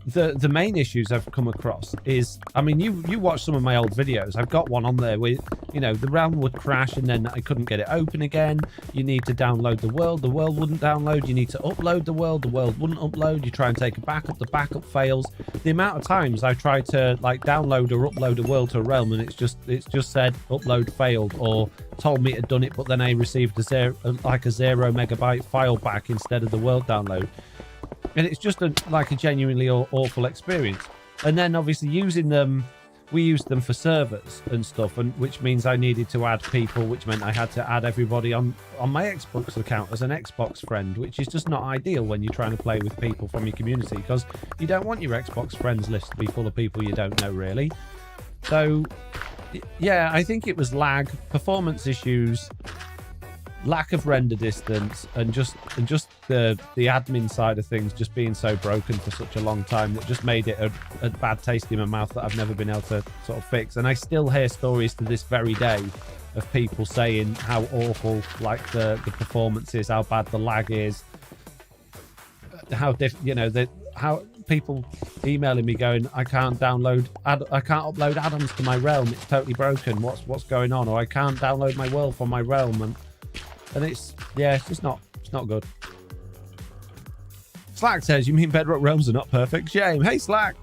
the main issues I've come across is, I mean, you watch some of my old videos. I've got one on there where, you know, the realm would crash and then I couldn't get it open again. You need to download the world wouldn't download. You need to upload the world wouldn't upload. You try and take a backup, the backup fails. The amount of times I tried to like download or upload a world to a realm and it's just said upload failed, or told me it had done it, but then I received a 0 megabyte file back instead of the world download. And it's just like a genuinely awful experience. And then obviously using them, we used them for servers and stuff, and which means I needed to add people, which meant I had to add everybody on my Xbox account as an Xbox friend, which is just not ideal when you're trying to play with people from your community, because you don't want your Xbox friends list to be full of people you don't know really. So yeah, I think it was lag, performance issues, lack of render distance, and just the admin side of things just being so broken for such a long time that just made it a bad taste in my mouth that I've never been able to sort of fix. And I still hear stories to this very day of people saying how awful like the performance is, how bad the lag is, how how people emailing me going, I can't upload add-ons to my realm, it's totally broken, what's going on, or I can't download my world from my realm, and it's just not good. Slack says, you mean Bedrock realms are not perfect? Shame. Hey Slack.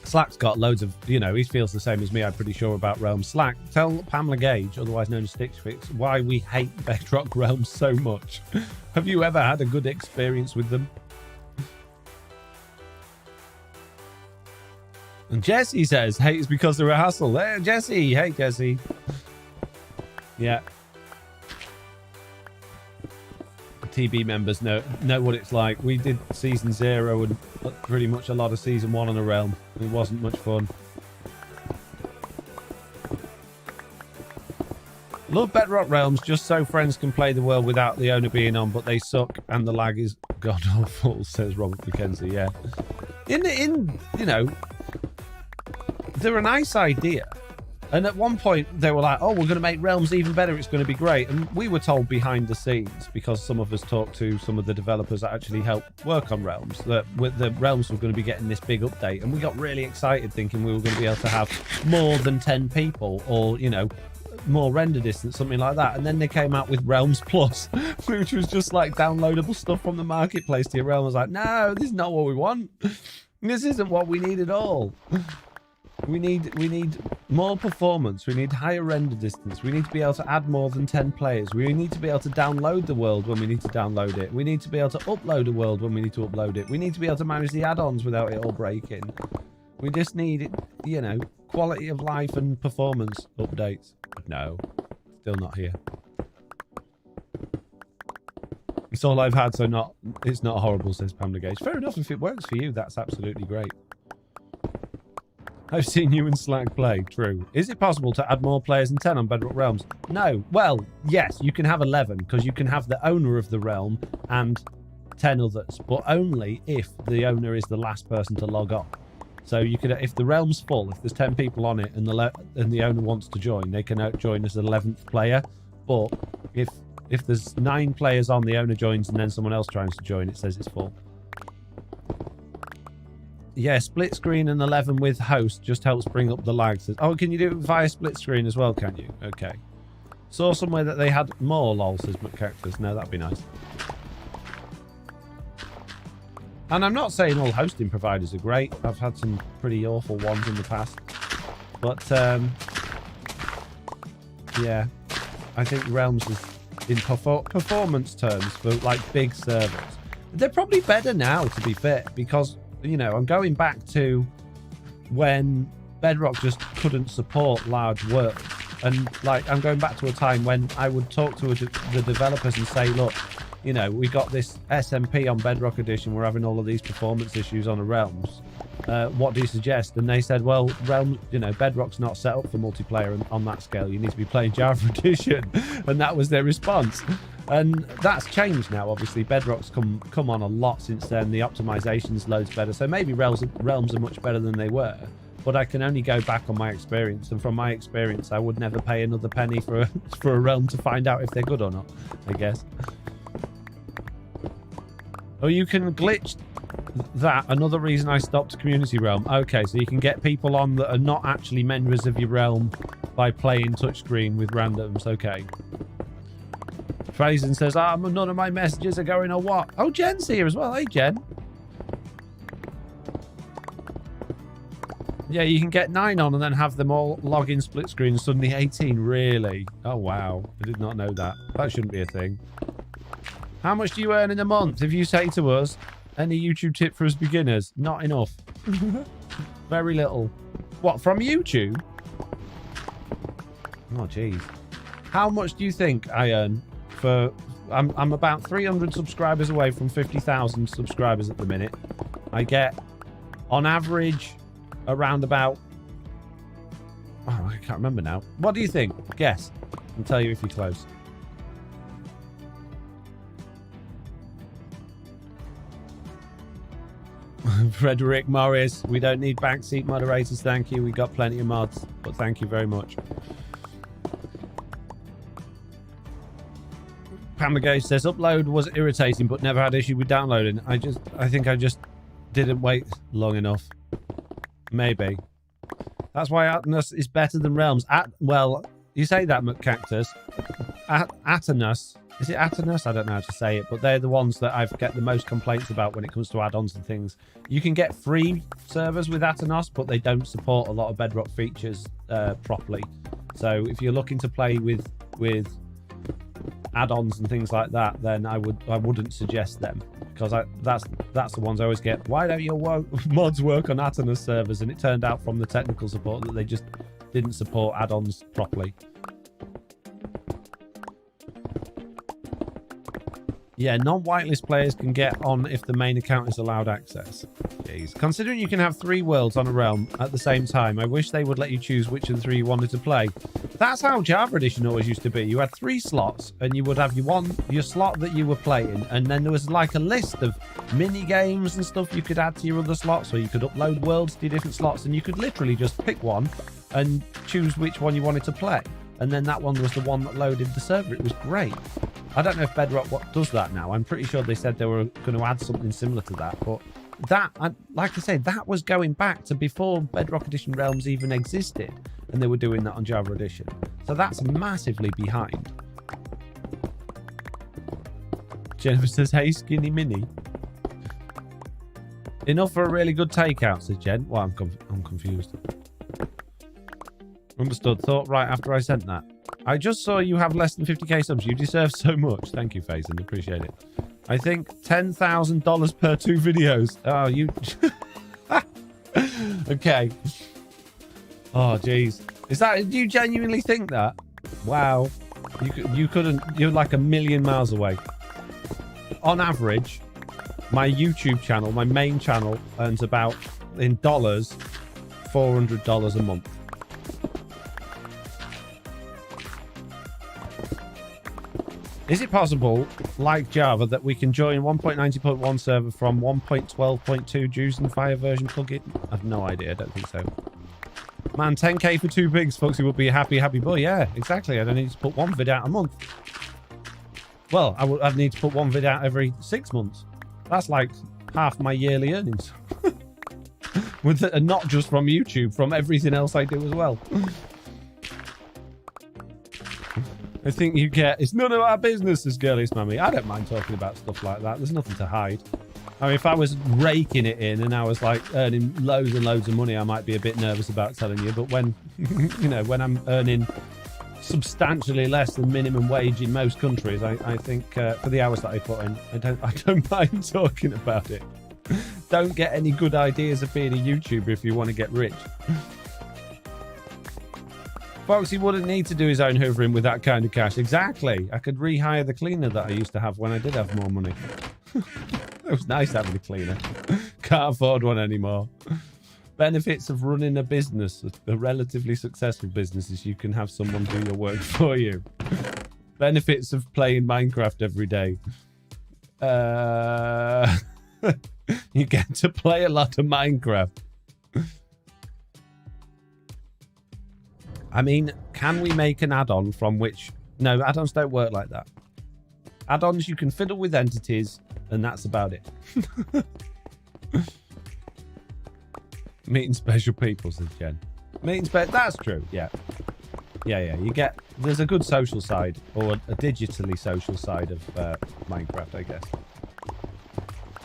Slack's got loads of, he feels the same as me, I'm pretty sure, about realms. Slack, tell Pamela Gage, otherwise known as Stitch Fix, why we hate Bedrock realms so much. Have you ever had a good experience with them? And Jesse says, hate is because they're a hassle. Hey, Jesse. Hey, Jesse. Yeah. TB members know what it's like. We did season 0 and pretty much a lot of season 1 on a realm. It wasn't much fun. Love Bedrock realms just so friends can play the world without the owner being on, but they suck and the lag is god awful, says Robert McKenzie. Yeah. They're a nice idea. And at one point, they were like, oh, we're going to make realms even better. It's going to be great. And we were told behind the scenes, because some of us talked to some of the developers that actually helped work on realms, that the realms were going to be getting this big update. And we got really excited thinking we were going to be able to have more than 10 people, or, more render distance, something like that. And then they came out with Realms Plus, which was just like downloadable stuff from the marketplace to your realm. I was like, no, this is not what we want. This isn't what we need at all. We need more performance. We need higher render distance. We need to be able to add more than 10 players. We need to be able to download the world when we need to download it. We need to be able to upload a world when we need to upload it. We need to be able to manage the add-ons without it all breaking. We just need, quality of life and performance updates. No, still not here. It's all I've had, so it's not horrible, says Pamela Gage. Fair enough, if it works for you, that's absolutely great. I've seen you and Slack play. True. Is it possible to add more players than 10 on Bedrock Realms? No. Well, yes, you can have 11, because you can have the owner of the realm and 10 others, but only if the owner is the last person to log on. So you could, if the realm's full, if there's 10 people on it and the owner wants to join, they can join as the 11th player. But if there's 9 players on, the owner joins, and then someone else tries to join, it says it's full. Yeah, split screen and 11 with host just helps bring up the lag. Oh, can you do it via split screen as well, can you? Okay. Saw somewhere that they had more, lol, says McCactus. No, that'd be nice. And I'm not saying all hosting providers are great. I've had some pretty awful ones in the past. But, yeah. I think Realms is, in performance terms, for, like, big servers. They're probably better now, to be fair, because... I'm going back to when Bedrock just couldn't support large worlds. And, I'm going back to a time when I would talk to the developers and say, look, we got this SMP on Bedrock Edition. We're having all of these performance issues on the Realms. What do you suggest? And they said, well, Realms, Bedrock's not set up for multiplayer on that scale. You need to be playing Java Edition. And that was their response. And that's changed now, obviously. Bedrock's come on a lot since then. The optimization's loads better. So maybe realms are much better than they were. But I can only go back on my experience. And from my experience, I would never pay another penny for a realm to find out if they're good or not, I guess. Oh, you can glitch that, another reason I stopped Community Realm. Okay, so you can get people on that are not actually members of your realm by playing touchscreen with randoms. Okay. Frazen says, none of my messages are going or what? Oh, Jen's here as well. Hey, Jen. Yeah, you can get 9 on and then have them all log in split screen and suddenly 18. Really? Oh, wow. I did not know that. That shouldn't be a thing. How much do you earn in a month? If you say to us, any YouTube tip for us beginners? Not enough. Very little. What, from YouTube? Oh, jeez. How much do you think I earn for... I'm about 300 subscribers away from 50,000 subscribers at the minute. I get, on average, around about... Oh, I can't remember now. What do you think? Guess. I'll tell you if you're close. Frederick Morris, we don't need backseat moderators, thank you. We got plenty of mods, but thank you very much. Pamagay says upload was irritating, but never had issue with downloading. I think I just didn't wait long enough. Maybe. That's why Atonus is better than Realms. Well, you say that, McCactus. Atonus. Is it Atonus? I don't know how to say it, but they're the ones that I've get the most complaints about when it comes to add-ons and things. You can get free servers with Atonus, but they don't support a lot of Bedrock features properly. So if you're looking to play with add-ons and things like that, then I wouldn't suggest them, because that's the ones I always get. Why don't your mods work on Atonus servers? And it turned out from the technical support that they just didn't support add-ons properly. Yeah, non-whitelist players can get on if the main account is allowed access. Jeez. Considering you can have 3 worlds on a realm at the same time, I wish they would let you choose which of the 3 you wanted to play. That's how Java Edition always used to be. You had 3 slots, and you would have your slot that you were playing, and then there was like a list of mini games and stuff you could add to your other slots, or you could upload worlds to your different slots, and you could literally just pick one and choose which one you wanted to play. And then that one was the one that loaded the server. It was great. I don't know if Bedrock does that now. I'm pretty sure they said they were going to add something similar to that. But that, like I say, that was going back to before Bedrock Edition Realms even existed. And they were doing that on Java Edition. So that's massively behind. Jennifer says, hey, skinny mini. Enough for a really good takeout, says Jen. Well, I'm confused. Understood. Thought right after I sent that. I just saw you have less than 50k subs. You deserve so much. Thank you, Faison. Appreciate it. I think $10,000 per 2 videos. Oh, you... Okay. Oh, jeez. Is that... Do you genuinely think that? Wow. You couldn't... You're like a million miles away. On average, my YouTube channel, my main channel, earns about, in dollars, $400 a month. Is it possible, like Java, that we can join 1.90.1 server from 1.12.2 Juice and Fire version plugin? I've no idea. I don't think so. Man, 10k for 2 pigs. Foxy would be a happy boy. Yeah, exactly. I don't need to put 1 vid out a month. Well, I'd need to put 1 vid out every 6 months. That's like half my yearly earnings. And not just from YouTube, from everything else I do as well. I think you get, it's none of our business, as girliest mummy. I don't mind talking about stuff like that. There's nothing to hide. I mean, if I was raking it in and I was like earning loads and loads of money, I might be a bit nervous about telling you. But when, you know, when I'm earning substantially less than minimum wage in most countries, I think for the hours that I put in, I don't mind talking about it. Don't get any good ideas of being a YouTuber if you want to get rich. Foxy wouldn't need to do his own hoovering with that kind of cash. Exactly. I could rehire the cleaner that I used to have when I did have more money. It was nice having a cleaner. Can't afford one anymore. Benefits of running a business, a relatively successful business, is you can have someone do your work for you. Benefits of playing Minecraft every day. You get to play a lot of Minecraft. I mean, can we make an add-on from which... No, add-ons don't work like that. Add-ons, you can fiddle with entities, and that's about it. meeting special people, says Jen. That's true, yeah. Yeah. There's a good social side, or a digitally social side of Minecraft, I guess.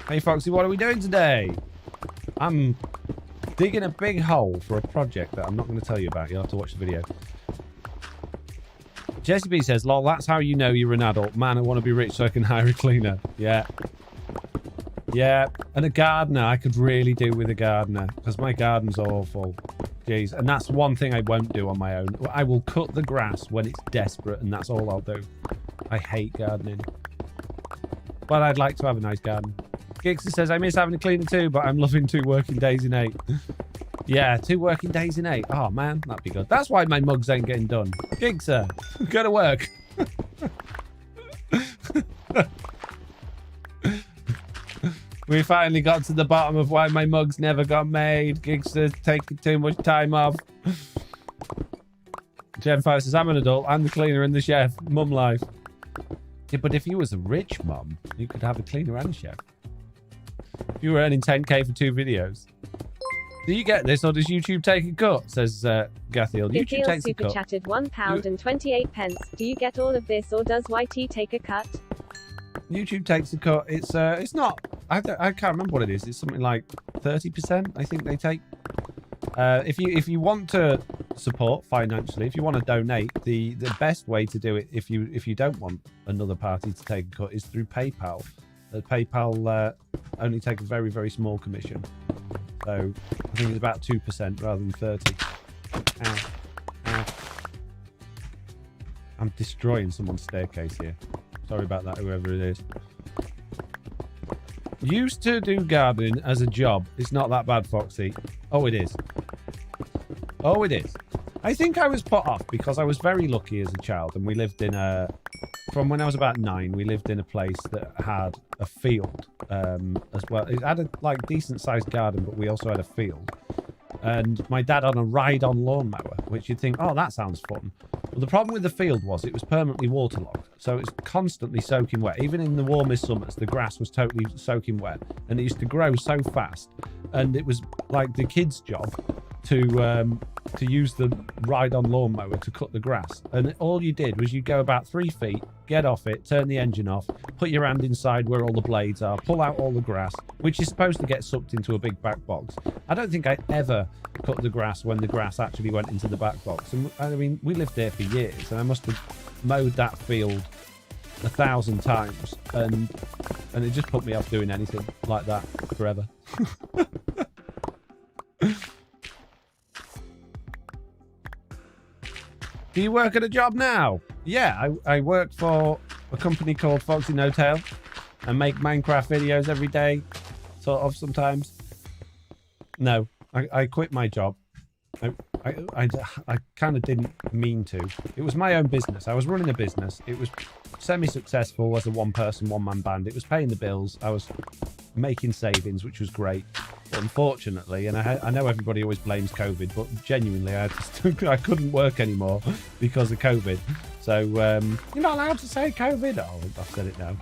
Hey, Foxy, what are we doing today? I'm digging a big hole for a project that I'm not going to tell you about. You'll have to watch the video. Jesse B says, lol, that's how you know you're an adult. Man, I want to be rich so I can hire a cleaner. Yeah. Yeah, and a gardener. I could really do with a gardener because my garden's awful. Jeez, and that's one thing I won't do on my own. I will cut the grass when it's desperate, and that's all I'll do. I hate gardening. But I'd like to have a nice garden. Gixer says, I miss having a cleaner too, but I'm loving 2 working days in 8. Yeah, 2 working days in 8. Oh, man, that'd be good. That's why my mugs ain't getting done. Gixer, go to work. We finally got to the bottom of why my mugs never got made. Gigster's taking too much time off. Gen 5 says, I'm an adult. I'm the cleaner and the chef. Mum life. Yeah, but if you was a rich mum, you could have a cleaner and a chef. If you were earning 10k for 2 videos. Do you get this, or does YouTube take a cut? Says Gathiel. YouTube takes a cut. Super chatted £1 and 28 pence. Do you get all of this, or does YT take a cut? YouTube takes a cut. It's not. I can't remember what it is. It's something like 30%. I think they take. If you want to support financially, if you want to donate, the best way to do it, if you don't want another party to take a cut, is through PayPal. PayPal only take a very, very small commission. So I think it's about 2% rather than 30. Ow. Ow. I'm destroying someone's staircase here. Sorry about that, whoever it is. Used to do gardening as a job. It's not that bad, Foxy. Oh, it is. Oh, it is. I think I was put off because I was very lucky as a child, and we lived in a... From when I was about 9, we lived in a place that had a field as well. It had a decent-sized garden, but we also had a field. And my dad on a ride-on lawnmower, which you'd think, oh, that sounds fun. But the problem with the field was it was permanently waterlogged. So it's constantly soaking wet. Even in the warmest summers, the grass was totally soaking wet. And it used to grow so fast. And it was like the kids' job to use the ride-on lawnmower to cut the grass. And all you did was you go about 3 feet, get off it, turn the engine off, put your hand inside where all the blades are, pull out all the grass, which is supposed to get sucked into a big back box. I don't think I ever cut the grass when the grass actually went into the back box. And I mean, we lived there for years, and I must have mowed that field 1,000 times, and it just put me off doing anything like that forever. Do you work at a job now? Yeah, I work for a company called FoxyNoTail and make Minecraft videos every day, sort of sometimes. No, I quit my job. I kind of didn't mean to. It was my own business. I was running a business. It was semi-successful as a one-person, one-man band. It was paying the bills. I was making savings, which was great. But unfortunately, and I know everybody always blames COVID, but genuinely, I couldn't work anymore because of COVID. So, you're not allowed to say COVID. Oh, I've said it now.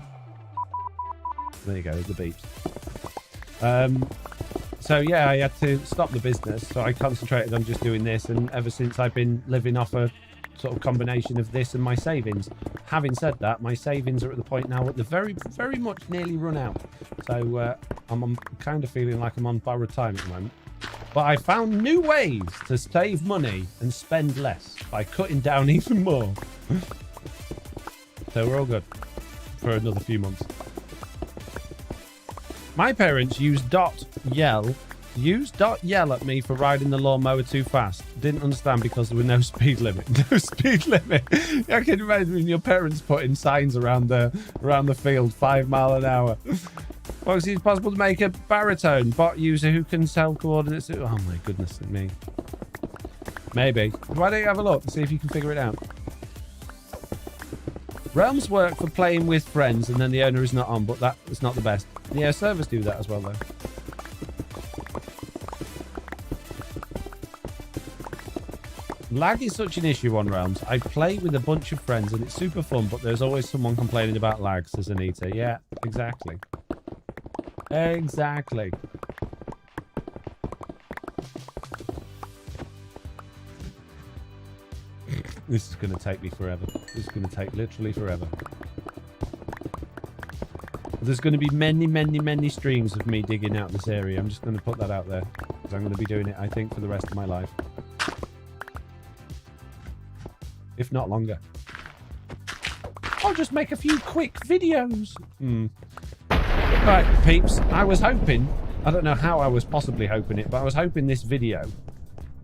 There you go, the beeps. So yeah, I had to stop the business, so I concentrated on just doing this, and ever since I've been living off a sort of combination of this and my savings. Having said that, my savings are at the point now that they're very much nearly run out. So I'm kind of feeling like I'm on borrowed time at the moment. But I found new ways to save money and spend less by cutting down even more. So we're all good for another few months. My parents used .yell at me for riding the lawnmower too fast. Didn't understand because there was no speed limit. No speed limit. I can imagine your parents putting signs around the field, 5 miles an hour. Foxy, it's possible to make a baritone bot user who can tell coordinates. Oh my goodness me. Maybe. Why don't you have a look and see if you can figure it out? Realms work for playing with friends and then the owner is not on, but that is not the best. Yeah, servers do that as well, though. Lag is such an issue on Realms. I play with a bunch of friends and it's super fun, but there's always someone complaining about lag, says Anita. Yeah, exactly. Exactly. This is going to take me forever. This is going to take literally forever. There's going to be many, many, many streams of me digging out this area. I'm just going to put that out there. Because I'm going to be doing it, I think, for the rest of my life. If not longer. I'll just make a few quick videos. Right, peeps. I was hoping... I don't know how I was possibly hoping it, but I was hoping this video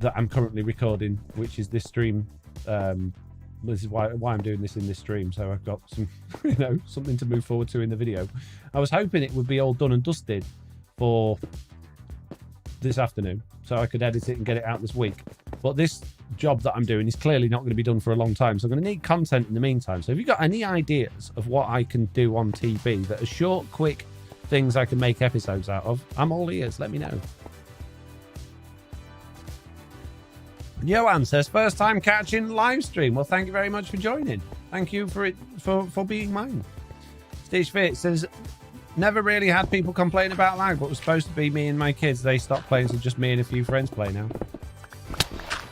that I'm currently recording, which is this stream... this is why I'm doing this in this stream, so I've got some, something to move forward to in the video. I was hoping it would be all done and dusted for this afternoon, so I could edit it and get it out this week. But this job that I'm doing is clearly not going to be done for a long time, so I'm going to need content in the meantime. So if you've got any ideas of what I can do on TV that are short, quick things I can make episodes out of, I'm all ears. Let me know. Johan says, first time catching live stream. Well, thank you very much for joining. Thank you for being mine. Stitch Fit says, never really had people complain about lag, but it was supposed to be me and my kids. They stopped playing, so just me and a few friends play now.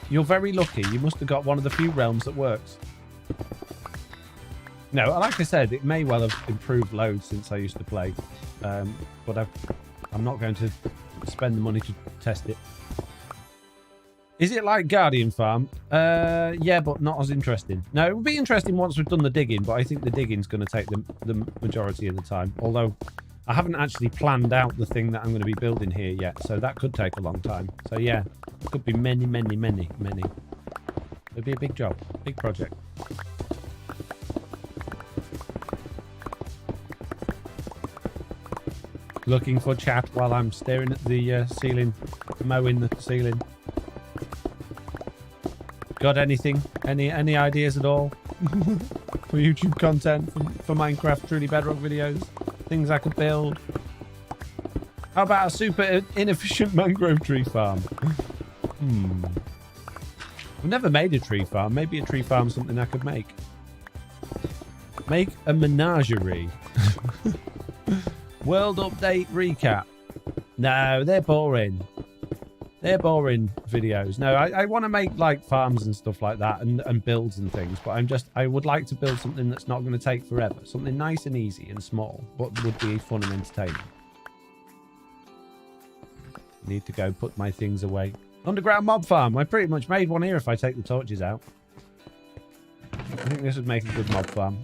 You're very lucky. You must have got one of the few realms that works. No, like I said, it may well have improved loads since I used to play. But I'm not going to spend the money to test it. Is it like Guardian Farm? Yeah, but not as interesting. No, it would be interesting once we've done the digging, but I think the digging's going to take the majority of the time. Although, I haven't actually planned out the thing that I'm going to be building here yet, so that could take a long time. So yeah, it could be many, many, many, many. It'd be a big job, big project. Looking for chat while I'm staring at the ceiling, mowing the ceiling. Got anything? Any ideas at all for YouTube content, for Minecraft Truly Bedrock videos? Things I could build? How about a super inefficient mangrove tree farm? I've never made a tree farm. Maybe a tree farm's something I could make. Make a menagerie. World update recap. No, they're boring. They're boring videos. No, I want to make like farms and stuff like that and builds and things, but I would like to build something that's not going to take forever. Something nice and easy and small, but would be fun and entertaining. Need to go put my things away. Underground mob farm. I pretty much made one here if I take the torches out. I think this would make a good mob farm.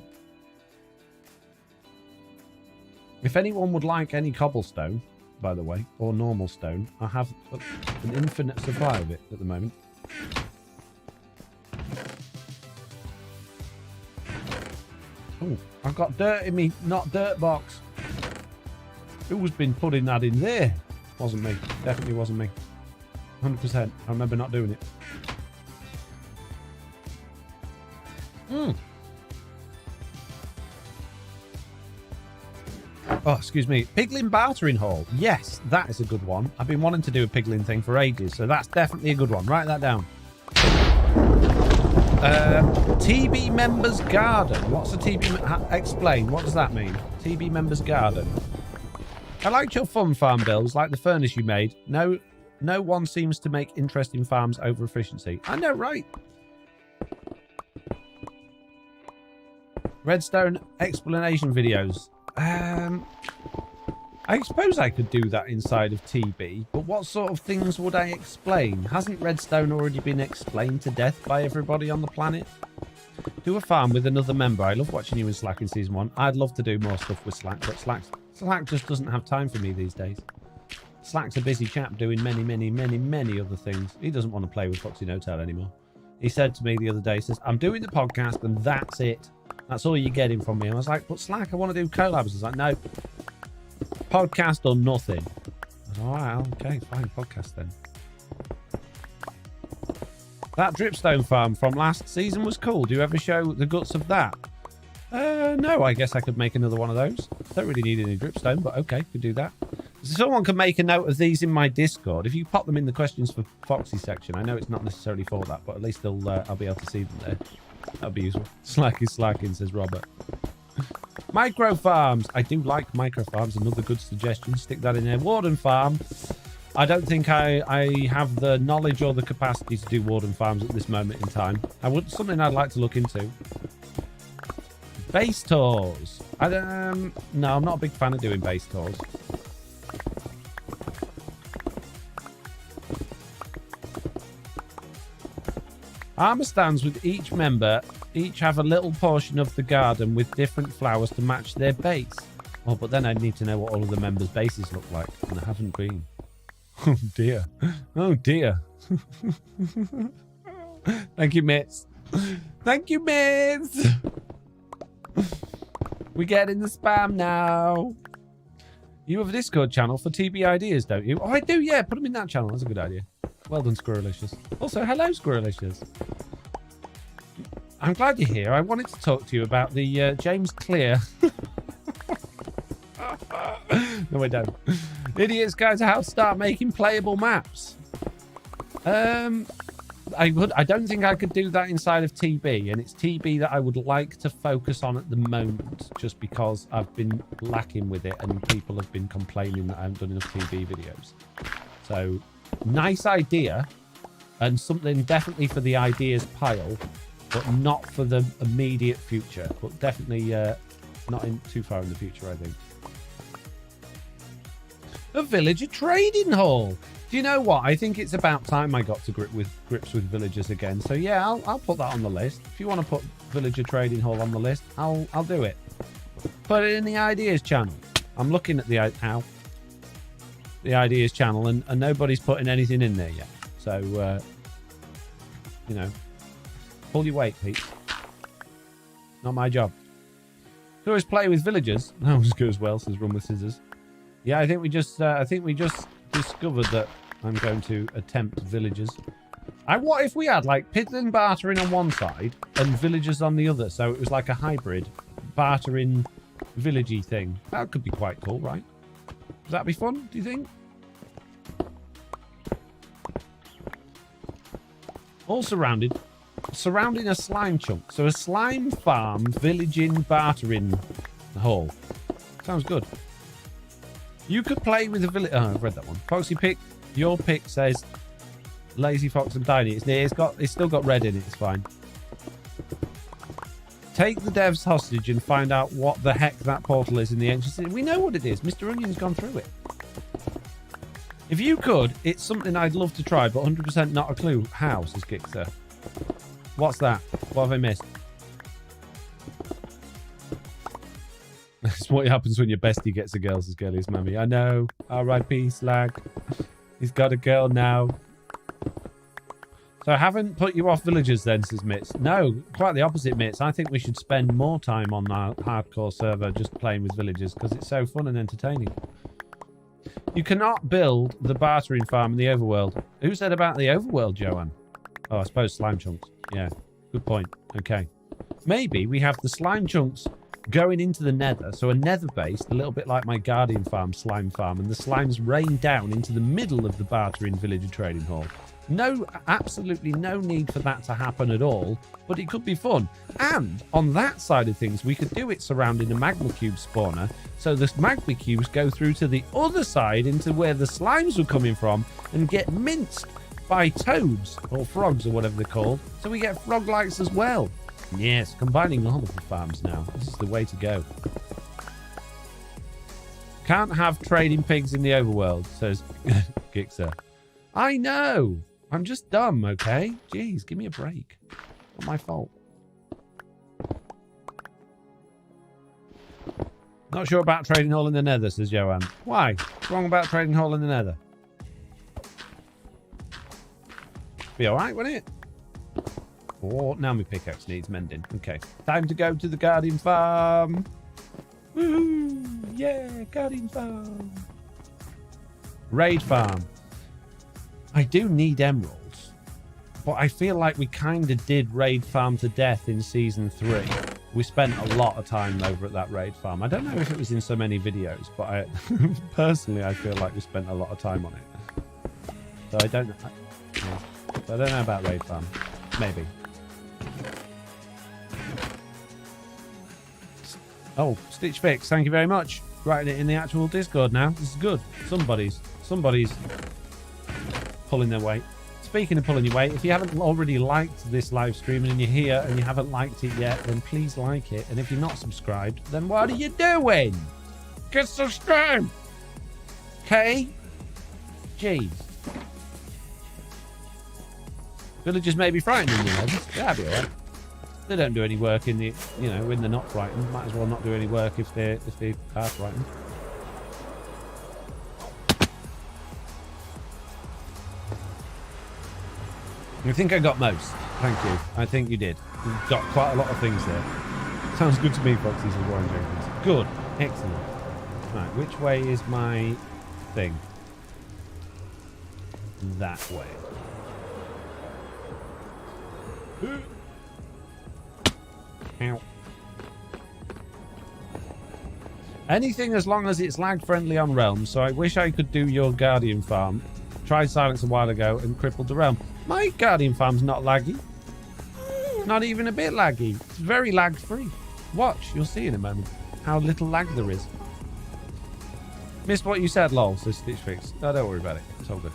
If anyone would like any cobblestone, by the way, or normal stone, I have an infinite supply of it at the moment. Oh, I've got dirt in me, not dirt box. Who's been putting that in there? Wasn't me. Definitely wasn't me. 100%. I remember not doing it. Oh, excuse me. Piglin bartering hall. Yes, that is a good one. I've been wanting to do a piglin thing for ages, so that's definitely a good one. Write that down. TB members garden. What's a TB? Explain. What does that mean? TB members garden. I liked your fun farm builds, like the furnace you made. No one seems to make interesting farms over efficiency. I know, right? Redstone explanation videos. I suppose I could do that inside of TB, but what sort of things would I explain? Hasn't Redstone already been explained to death by everybody on the planet? Do a farm with another member. I love watching you in Slack in Season 1. I'd love to do more stuff with Slack, but Slack just doesn't have time for me these days. Slack's a busy chap doing many, many, many, many other things. He doesn't want to play with FoxyNoTail anymore. He said to me the other day, he says, I'm doing the podcast and that's it. That's all you're getting from me. And I was like, but Slack, I want to do collabs. He's like, no. Podcast or nothing. I was like, all right, okay, fine, podcast then. That dripstone farm from last season was cool. Do you ever show the guts of that? No, I guess I could make another one of those. Don't really need any dripstone, but okay, could do that. So someone can make a note of these in my Discord. If you pop them in the questions for Foxy section, I know it's not necessarily for that, but at least I'll be able to see them there. That'll be useful. Slack is slacking, says Robert. Micro farms. I do like micro farms. Another good suggestion. Stick that in there. Warden farm. I don't think I have the knowledge or the capacity to do warden farms at this moment in time. Something I'd like to look into. Base tours. No, I'm not a big fan of doing base tours. Armour stands with each member each have a little portion of the garden with different flowers to match their base. Oh, but then I'd need to know what all of the members' bases look like, and I haven't been. Oh dear. Oh dear. Thank you, mates. Thank you, mates. We get in the spam now. You have a Discord channel for TB ideas, don't you? Oh, I do, yeah. Put them in that channel. That's a good idea. Well done, Squirrelicious. Also, hello, Squirrelicious. I'm glad you're here. I wanted to talk to you about the James Clear. No, I don't. Idiots Guide to How to Start Making Playable Maps. I don't think I could do that inside of TB, and it's TB that I would like to focus on at the moment, just because I've been lacking with it, and people have been complaining that I haven't done enough TB videos. So, nice idea, and something definitely for the ideas pile, but not for the immediate future. But definitely not in too far in the future, I think. A villager trading hall. Do you know what? I think it's about time I got to grips with villagers again. So yeah, I'll put that on the list. If you want to put villager trading hall on the list, I'll do it. Put it in the ideas channel. I'm looking at the ideas channel, and nobody's putting anything in there yet. So you know, pull your weight, Pete. Not my job. You always play with villagers. That always goes well, says Run with Scissors. Yeah, I think we just discovered that I'm going to attempt villagers. What if we had like piddling bartering on one side and villagers on the other? So it was like a hybrid bartering villagey thing. That could be quite cool, right? Would that be fun, do you think? All surrounding a slime chunk. So a slime farm, villaging, bartering hall. Sounds good. You could play with a village. Oh, I've read that one. Foxy pick. Your pick says Lazy Fox and Tiny. It's still got red in it. It's fine. Take the devs hostage and find out what the heck that portal is in the ancient city. We know what it is. Mr. Onion's gone through it. If you could, it's something I'd love to try, but 100% not a clue how, says Gixer. What's that? What have I missed? That's what happens when your bestie gets a girl, says Girliest Mammy. I know. R.I.P. Slag. He's got a girl now. So I haven't put you off villagers then, says Mitz. No, quite the opposite, Mitz. I think we should spend more time on our hardcore server just playing with villagers because it's so fun and entertaining. You cannot build the bartering farm in the overworld. Who said about the overworld, Joanne? Oh, I suppose slime chunks. Yeah, good point. Okay. Maybe we have the slime chunks going into the nether, so a nether base, a little bit like my guardian farm, slime farm, and the slimes rain down into the middle of the bartering villager trading hall. No, absolutely no need for that to happen at all, but it could be fun. And on that side of things, we could do it surrounding a magma cube spawner, so the magma cubes go through to the other side into where the slimes were coming from and get minced by toads or frogs or whatever they're called, so we get frog lights as well. Yes, combining all of the farms now. This is the way to go. Can't have trading pigs in the overworld, says Gixer. I know. I'm just dumb, okay? Jeez, give me a break. Not my fault. Not sure about trading hall in the nether, says Joanne. Why? What's wrong about trading hall in the nether? Be alright, wouldn't it? Oh, now my pickaxe needs mending. Okay. Time to go to the Guardian Farm. Woohoo! Yeah, Guardian Farm. Raid Farm. I do need emeralds, but I feel like we kind of did Raid Farm to death in Season 3. We spent a lot of time over at that Raid Farm. I don't know if it was in so many videos, but personally, I feel like we spent a lot of time on it. So I don't know about Raid Farm. Maybe. Oh, Stitch Fix, thank you very much. Writing it in the actual Discord now. This is good. Somebody's pulling their weight. Speaking of pulling your weight, if you haven't already liked this live stream and you're here and you haven't liked it yet, then please like it. And if you're not subscribed, then what are you doing? Get subscribed! Okay? Jeez. Villagers may be frightened in the levels. Yeah, that'll be alright. They don't do any work in the, you know, when they're not frightened. Might as well not do any work if they are frightened. I think I got most. Thank you. I think you did. You got quite a lot of things there. Sounds good to me, Foxy, says Warren Jenkins. Good. Excellent. Right, which way is my thing? That way. Ow. Anything as long as it's lag friendly on Realm, so I wish I could do your Guardian farm. Tried silence a while ago and crippled the Realm. My Guardian farm's not laggy. Not even a bit laggy. It's very lag free. Watch, you'll see in a moment how little lag there is. Missed what you said, lol, says Stitch Fix. No, don't worry about it. It's all good.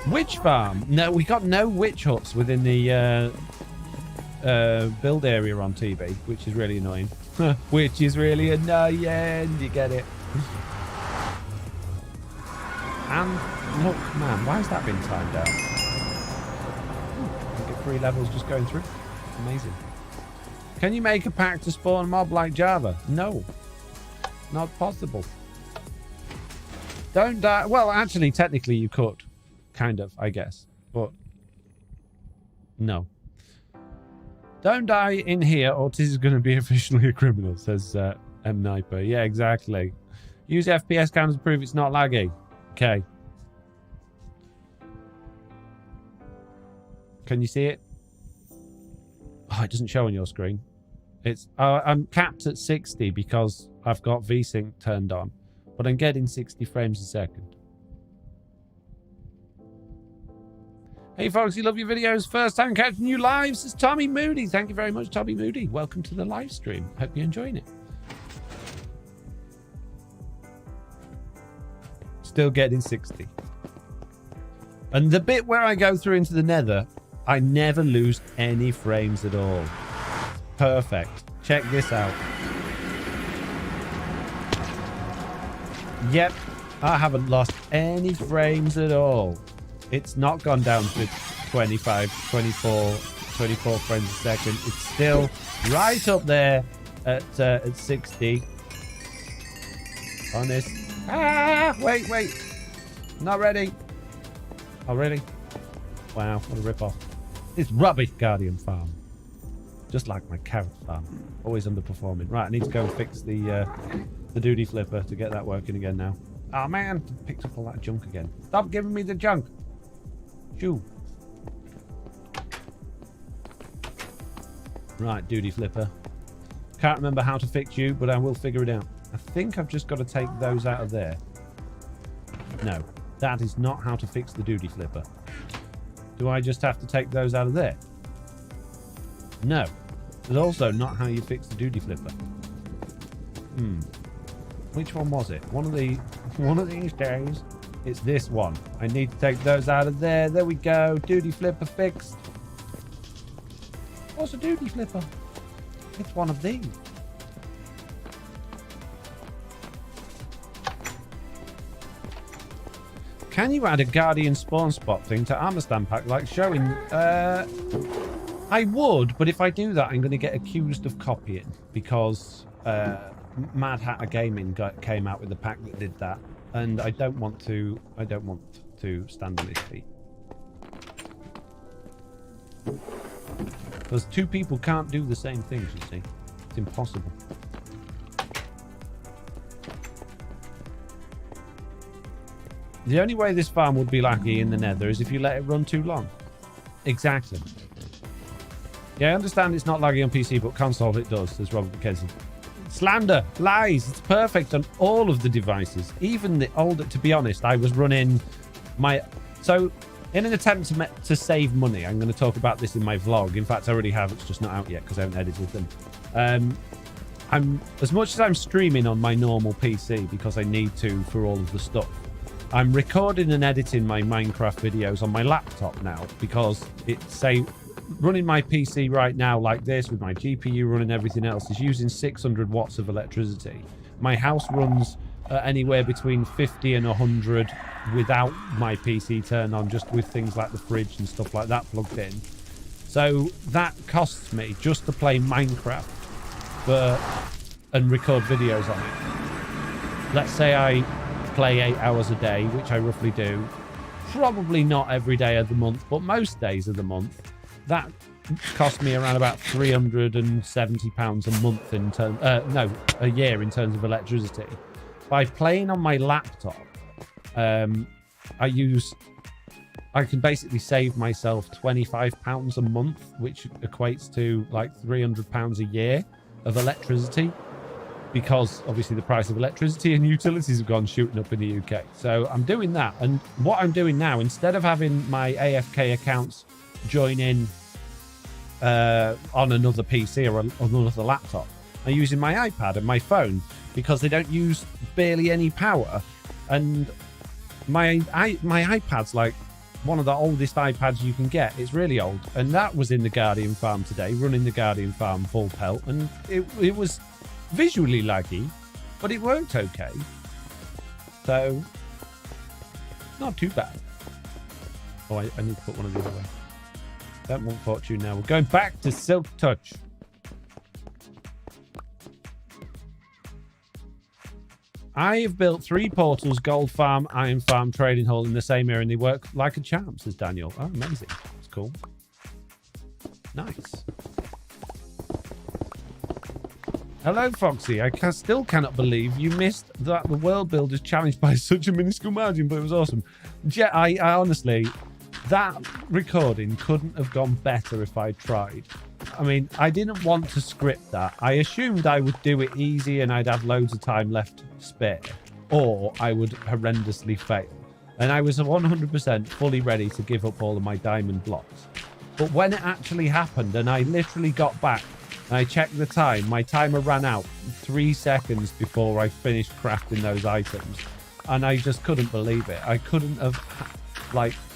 Witch farm? No, we got no witch huts within the build area on TB, which is really annoying. Which is really annoying. You get it? And look, man, why has that been timed out? Ooh, get 3 levels just going through. Amazing. Can you make a pack to spawn a mob like Java? No. Not possible. Don't die. Well, actually, technically you could. Kind of, I guess. But no. Don't die in here or this is going to be officially a criminal, says M. Niper. Yeah, exactly. Use FPS counters to prove it's not laggy. Okay. Can you see it? Oh, it doesn't show on your screen. It's I'm capped at 60 because I've got VSync turned on, but I'm getting 60 frames a second. Hey Foxy, love your videos. First time catching you live, says Tommy Moody. Thank you very much, Tommy Moody. Welcome to the live stream. Hope you're enjoying it. Still getting 60. And the bit where I go through into the nether, I never lose any frames at all. Perfect. Check this out. Yep, I haven't lost any frames at all. It's not gone down to 25, 24 frames a second. It's still right up there at 60. Honest. Ah, wait. Not ready. Oh, really? Wow, what a rip-off. It's rubbish, Guardian farm. Just like my carrot farm. Always underperforming. Right, I need to go and fix the duty flipper to get that working again now. Oh, man. Picked up all that junk again. Stop giving me the junk. Shoo. Right, duty flipper. Can't remember how to fix you, but I will figure it out. I think I've just got to take those out of there. No, that is not how to fix the duty flipper. Do I just have to take those out of there? No. It's also not how you fix the duty flipper. Which one was it? One of these days. It's this one. I need to take those out of there. There we go. Duty flipper fixed. What's a duty flipper? It's one of these. Can you add a Guardian spawn spot thing to Armor Stand Pack like showing? I would, but if I do that, I'm going to get accused of copying because Mad Hatter Gaming came out with the pack that did that, and I don't want to stand on his feet. Because two people can't do the same things, you see. It's impossible. The only way this farm would be laggy in the nether is if you let it run too long. Exactly. Yeah, I understand it's not laggy on PC, but console it does, says Robert McKenzie. Slander, lies, it's perfect on all of the devices. Even the older, to be honest, I was running my... So, in an attempt to save money, I'm going to talk about this in my vlog. In fact, I already have, it's just not out yet because I haven't edited them. as much as I'm streaming on my normal PC because I need to for all of the stuff, I'm recording and editing my Minecraft videos on my laptop now because running my PC right now like this with my GPU running everything else is using 600 watts of electricity. My house runs anywhere between 50 and 100 without my PC turned on, just with things like the fridge and stuff like that plugged in. So that costs me just to play Minecraft and record videos on it. Let's say I play 8 hours a day, which I roughly do. Probably not every day of the month, but most days of the month. That cost me around about £370 a month in terms, a year in terms of electricity. By playing on my laptop, I can basically save myself £25 a month, which equates to like £300 a year of electricity, because obviously the price of electricity and utilities have gone shooting up in the UK. So I'm doing that. And what I'm doing now, instead of having my AFK accounts join in on another PC or another laptop, I'm using my iPad and my phone because they don't use barely any power. And my iPad's like one of the oldest iPads you can get. It's really old. And that was in the Guardian farm today, running the Guardian farm full pelt. And it was visually laggy, but it worked okay. So, not too bad. Oh, I need to put one of these away. Don't want fortune now. We're going back to Silk Touch. I have built 3 portals, gold farm, iron farm, trading hall in the same area, and they work like a charm, says Daniel. Oh, amazing. That's cool. Nice. Hello, Foxy. I still cannot believe you missed that the World Builders challenged by such a minuscule margin, but it was awesome. I honestly, that recording couldn't have gone better if I tried. I mean, I didn't want to script that. I assumed I would do it easy and I'd have loads of time left spare, or I would horrendously fail. And I was 100% fully ready to give up all of my diamond blocks. But when it actually happened and I literally got back and I checked the time, my timer ran out 3 seconds before I finished crafting those items. And I just couldn't believe it. I couldn't have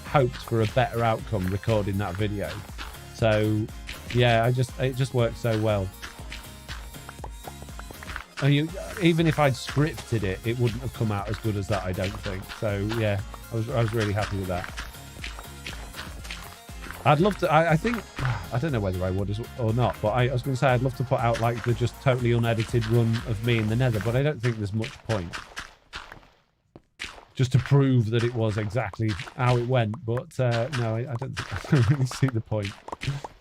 hoped for a better outcome recording that video. So yeah, it just worked so well. And even if I'd scripted it, it wouldn't have come out as good as that, I don't think. So yeah, I was really happy with that. I'd love to, I think, I don't know whether I would or not, but I was going to say I'd love to put out like the just totally unedited run of me in the nether, but I don't think there's much point. Just to prove that it was exactly how it went, but no, I don't really see the point.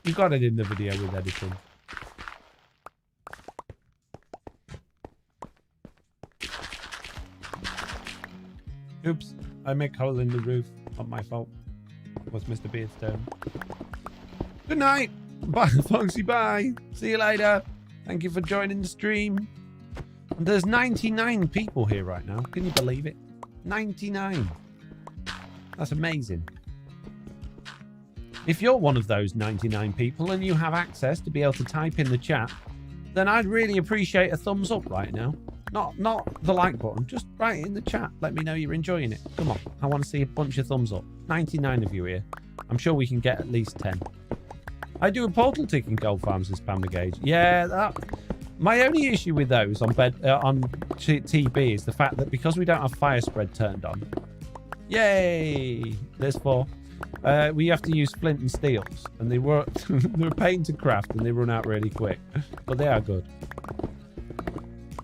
You got it in the video with editing. Oops, I make hole in the roof. Not my fault. Was Mr. Beardstone. Good night. Bye, Foxy. Bye. See you later. Thank you for joining the stream. And there's 99 people here right now. Can you believe it? 99. That's amazing. If you're one of those 99 people and you have access to be able to type in the chat, then I'd really appreciate a thumbs up right now. Not the like button, just write it in the chat. Let me know you're enjoying it. Come on, I want to see a bunch of thumbs up. 99 of you here. I'm sure we can get at least 10. I do a portal tick in gold farms and spam the gauge. Yeah, my only issue with those on TB is the fact that because we don't have fire spread turned on. Yay! There's 4. We have to use flint and steels, and they were they're a pain to craft and they run out really quick, but they are good.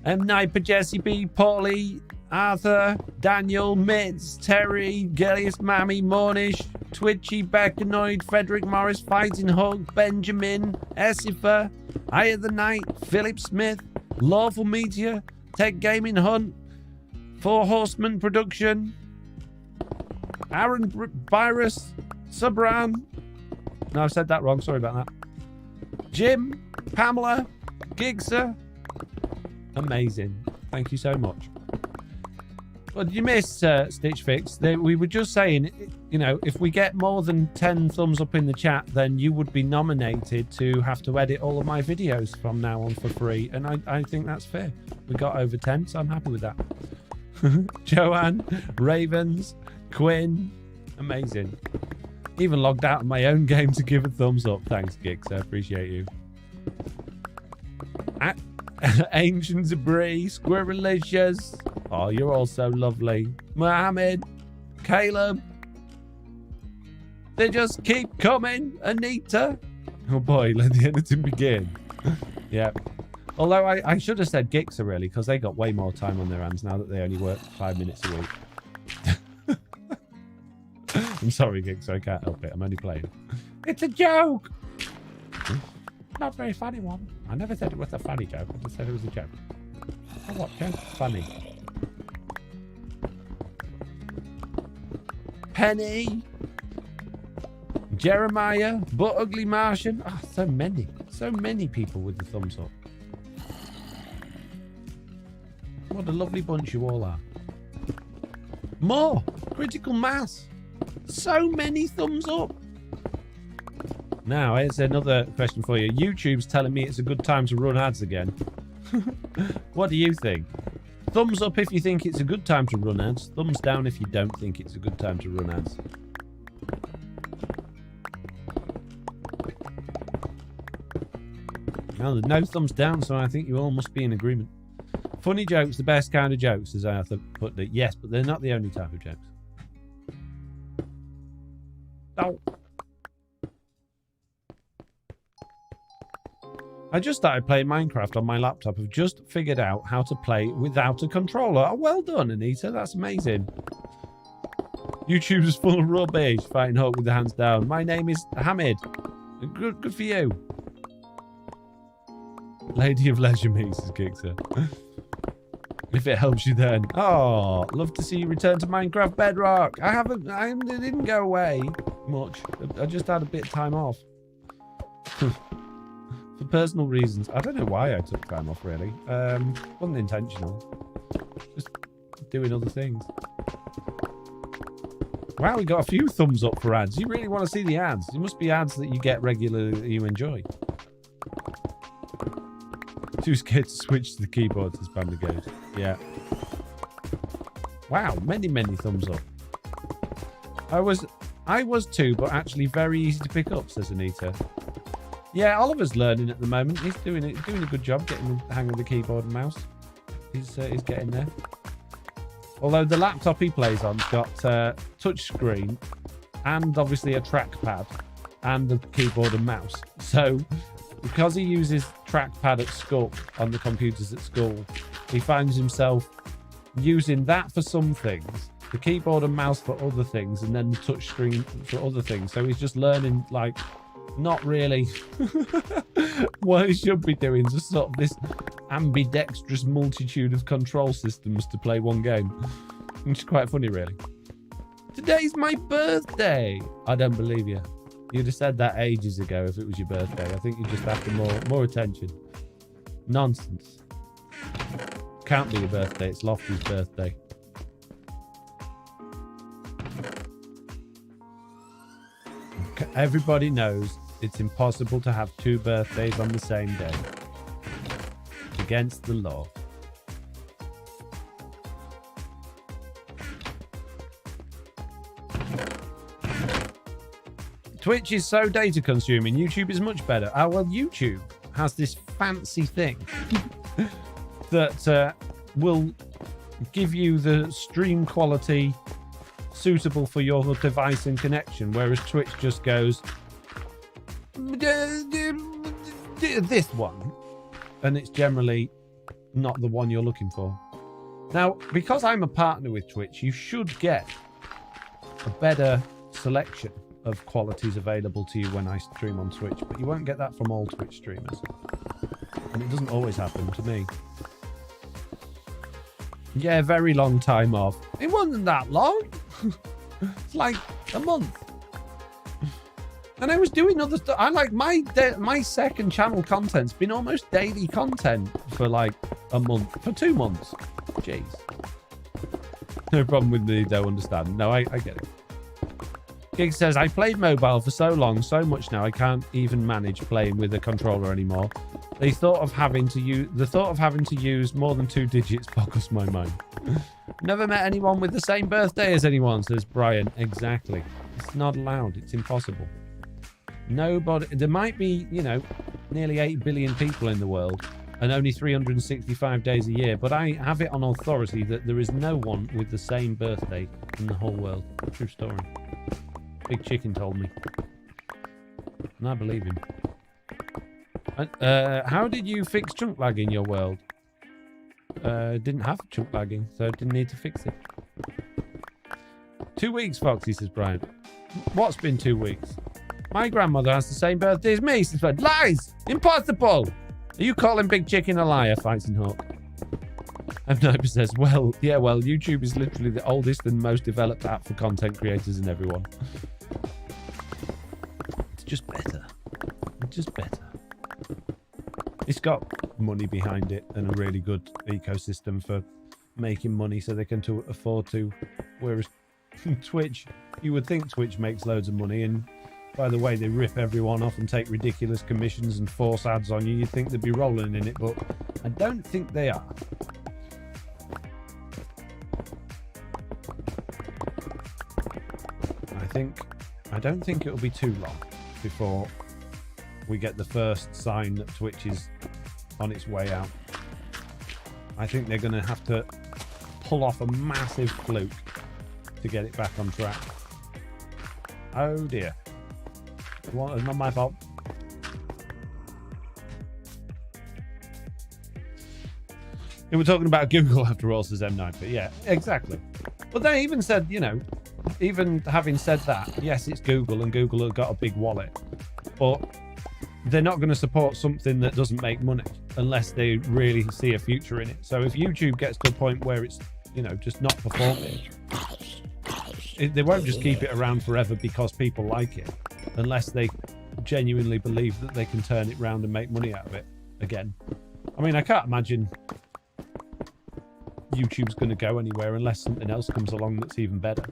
Niper, Jesse B, Paulie, Arthur, Daniel, Mitz, Terry, Gellius, Mammy, Mornish, Twitchy, Beckanoid, Frederick Morris, Fighting Hug, Benjamin, Essifer, Higher the Night, Philip Smith, Lawful Meteor, Tech Gaming Hunt, 4 Horsemen Production, Aaron Virus, Subran. No, I've said that wrong. Sorry about that. Jim, Pamela, Gigser. Amazing. Thank you so much. What did you miss, Stitch Fix? We were just saying, you know, if we get more than 10 thumbs up in the chat, then you would be nominated to have to edit all of my videos from now on for free. And I think that's fair. We got over 10, so I'm happy with that. Joanne, Ravens, Quinn, amazing. Even logged out of my own game to give a thumbs up. Thanks, Gix. I appreciate you. Ancient Debris, Squirrelicious. Oh, you're all so lovely. Mohammed, Caleb. They just keep coming. Anita. Oh boy, let the editing begin. Yeah. Although I should have said Gixer really, because they got way more time on their hands now that they only work 5 minutes a week. I'm sorry, Gixer, I can't help it. I'm only playing. It's a joke. Not a very funny one. I never said it was a funny joke. I just said it was a joke. Oh, what joke? Funny. Penny. Jeremiah. But Ugly Martian. Ah, oh, so many. So many people with the thumbs up. What a lovely bunch you all are. More. Critical mass. So many thumbs up. Now, here's another question for you. YouTube's telling me it's a good time to run ads again. What do you think? Thumbs up if you think it's a good time to run ads. Thumbs down if you don't think it's a good time to run ads. Well, there's no thumbs down, so I think you all must be in agreement. Funny jokes, the best kind of jokes, as Arthur put it. Yes, but they're not the only type of jokes. Oh. I just started playing Minecraft on my laptop. I've just figured out how to play without a controller. Oh, well done, Anita. That's amazing. YouTube's full of rubbish. Fighting Hulk with the hands down. My name is Hamid. Good for you. Lady of Leisure Me, says Gixer. If it helps you then. Oh, love to see you return to Minecraft Bedrock. I didn't go away much. I just had a bit of time off. For personal reasons. I don't know why I took time off, really. Wasn't intentional. Just doing other things. Wow, we got a few thumbs up for ads. You really want to see the ads? It must be ads that you get regularly that you enjoy. Too scared to switch to the keyboard to spam the games. Yeah. Wow, many thumbs up. I was too, but actually very easy to pick up, says Anita. Yeah, Oliver's learning at the moment. He's doing a good job getting the hang of the keyboard and mouse. He's getting there. Although the laptop he plays on's got touch screen and obviously a trackpad and a keyboard and mouse. So because he uses trackpad at school on the computers at school, he finds himself using that for some things, the keyboard and mouse for other things, and then the touch screen for other things. So he's just learning, like, not really what he should be doing, just sort of this ambidextrous multitude of control systems to play one game, which is quite funny, really. Today's my birthday. I don't believe you. You'd have said that ages ago if it was your birthday. I think you just after more attention. Nonsense. Can't be your birthday. It's Lofty's birthday. Everybody knows it's impossible to have two birthdays on the same day. It's against the law. Twitch is so data consuming. YouTube is much better. Oh, well, YouTube has this fancy thing that will give you the stream quality suitable for your device and connection, whereas Twitch just goes this one, and it's generally not the one you're looking for. Now, because I'm a partner with Twitch, you should get a better selection of qualities available to you when I stream on Twitch, but you won't get that from all Twitch streamers, and it doesn't always happen to me. Yeah, very long time off. It wasn't that long. It's like a month. And I was doing other stuff. I like my second channel content's been almost daily content for like a month, for 2 months. Jeez. No problem with me, don't understand. No, I get it. Gig says, I played mobile for so long, so much now, I can't even manage playing with a controller anymore. The thought of having to use more than 2 digits boggles my mind. Never met anyone with the same birthday as anyone, says Brian. Exactly. It's not allowed. It's impossible. Nobody. There might be, you know, nearly 8 billion people in the world and only 365 days a year, but I have it on authority that there is no one with the same birthday in the whole world. True story. Big Chicken told me. And I believe him. How did you fix chunk lag in your world? Didn't have chunk lagging, so didn't need to fix it. 2 weeks, Foxy, says Brian. What's been 2 weeks? My grandmother has the same birthday as me, says Brian. Lies! Impossible! Are you calling Big Chicken a liar, Fighting Hawk? F9 says, well, yeah, well, YouTube is literally the oldest and most developed app for content creators and everyone. It's just better. It's just better. It's got money behind it and a really good ecosystem for making money so they can afford to. Whereas Twitch, you would think Twitch makes loads of money, and by the way, they rip everyone off and take ridiculous commissions and force ads on you. You'd think they'd be rolling in it, but I don't think they are. I don't think it'll be too long before we get the first sign that Twitch is on its way out. I think they're going to have to pull off a massive fluke to get it back on track. Oh dear. Well, it's not my fault. We were talking about Google after all, says M9, but yeah, exactly. But they even said, you know, even having said that, yes, it's Google and Google have got a big wallet, but they're not going to support something that doesn't make money unless they really see a future in it. So if YouTube gets to a point where it's, you know, just not performing, they won't just keep it around forever because people like it, unless they genuinely believe that they can turn it around and make money out of it again. I mean, I can't imagine YouTube's going to go anywhere unless something else comes along that's even better,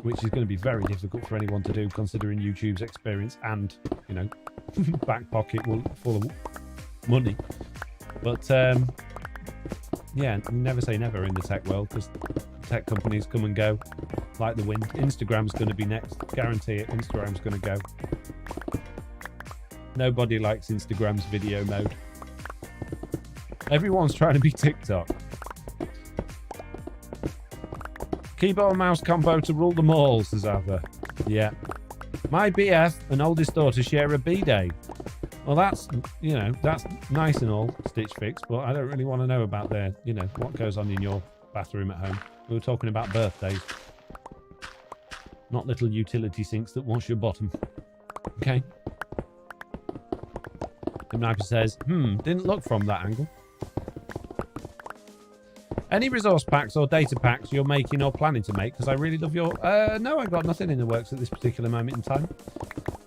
which is going to be very difficult for anyone to do considering YouTube's experience and, you know, back pocket full of money. But yeah, never say never in the tech world, because tech companies come and go like the wind. Instagram's going to be next, guarantee it. Instagram's going to go. Nobody likes Instagram's video mode. Everyone's trying to be TikTok. Keyboard and mouse combo to rule them all, says Arthur. Yeah. My BF and oldest daughter share a B-day. Well, that's, you know, that's nice and all, Stitch Fix, but I don't really want to know about their, you know, what goes on in your bathroom at home. We were talking about birthdays. Not little utility sinks that wash your bottom. Okay. The Sniper says, didn't look from that angle. Any resource packs or data packs you're making or planning to make? Because I really love your... no, I've got nothing in the works at this particular moment in time.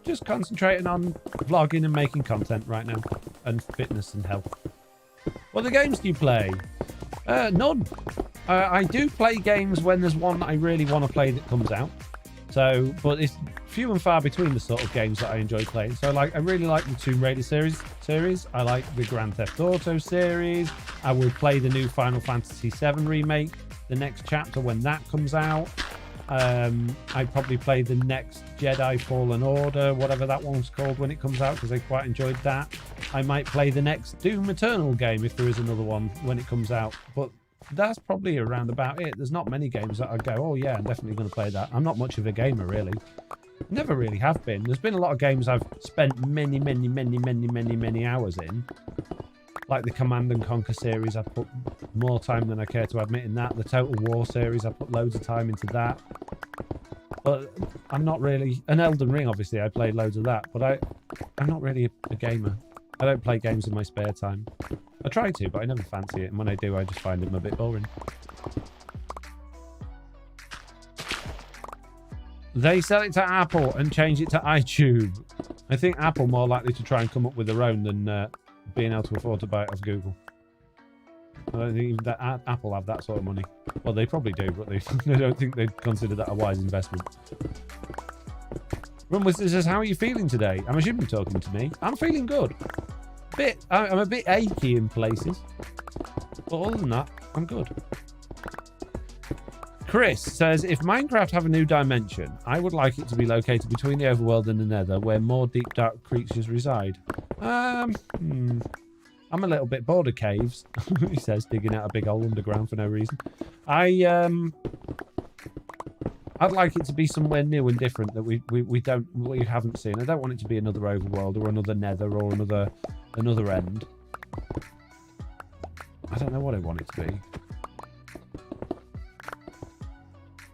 Just concentrating on vlogging and making content right now. And fitness and health. What other games do you play? None. I do play games when there's one that I really want to play that comes out. So, but it's few and far between the sort of games that I enjoy playing. So, like, I really like the Tomb Raider series. I like the Grand Theft Auto series. I will play the new Final Fantasy VII remake, the next chapter when that comes out. I probably play the next Jedi Fallen Order, whatever that one's called, when it comes out, because I quite enjoyed that. I might play the next Doom Eternal game if there is another one when it comes out. But that's probably around about it. There's not many games that I go, oh yeah, I'm definitely going to play that. I'm not much of a gamer, really. Never really have been. There's been a lot of games I've spent many hours in. Like the Command and Conquer series, I put more time than I care to admit in that. The Total War series, I put loads of time into that. But I'm not really... And Elden Ring, obviously, I played loads of that. But I'm not really a gamer. I don't play games in my spare time. I try to, but I never fancy it. And when I do, I just find them a bit boring. They sell it to Apple and change it to iTunes. I think Apple more likely to try and come up with their own than being able to afford to buy it off Google. I don't think even that Apple have that sort of money. Well, they probably do, but they I don't think they'd consider that a wise investment. Runwith says, how are you feeling today? I'm assuming you're talking to me. I'm feeling good. I'm a bit achy in places. But other than that, I'm good. Chris says, if Minecraft have a new dimension, I would like it to be located between the overworld and the nether, where more deep dark creatures reside. I'm a little bit bored of caves, he says, digging out a big hole underground for no reason. I'd like it to be somewhere new and different that we haven't seen. I don't want it to be another overworld or another nether or another end. I don't know what I want it to be.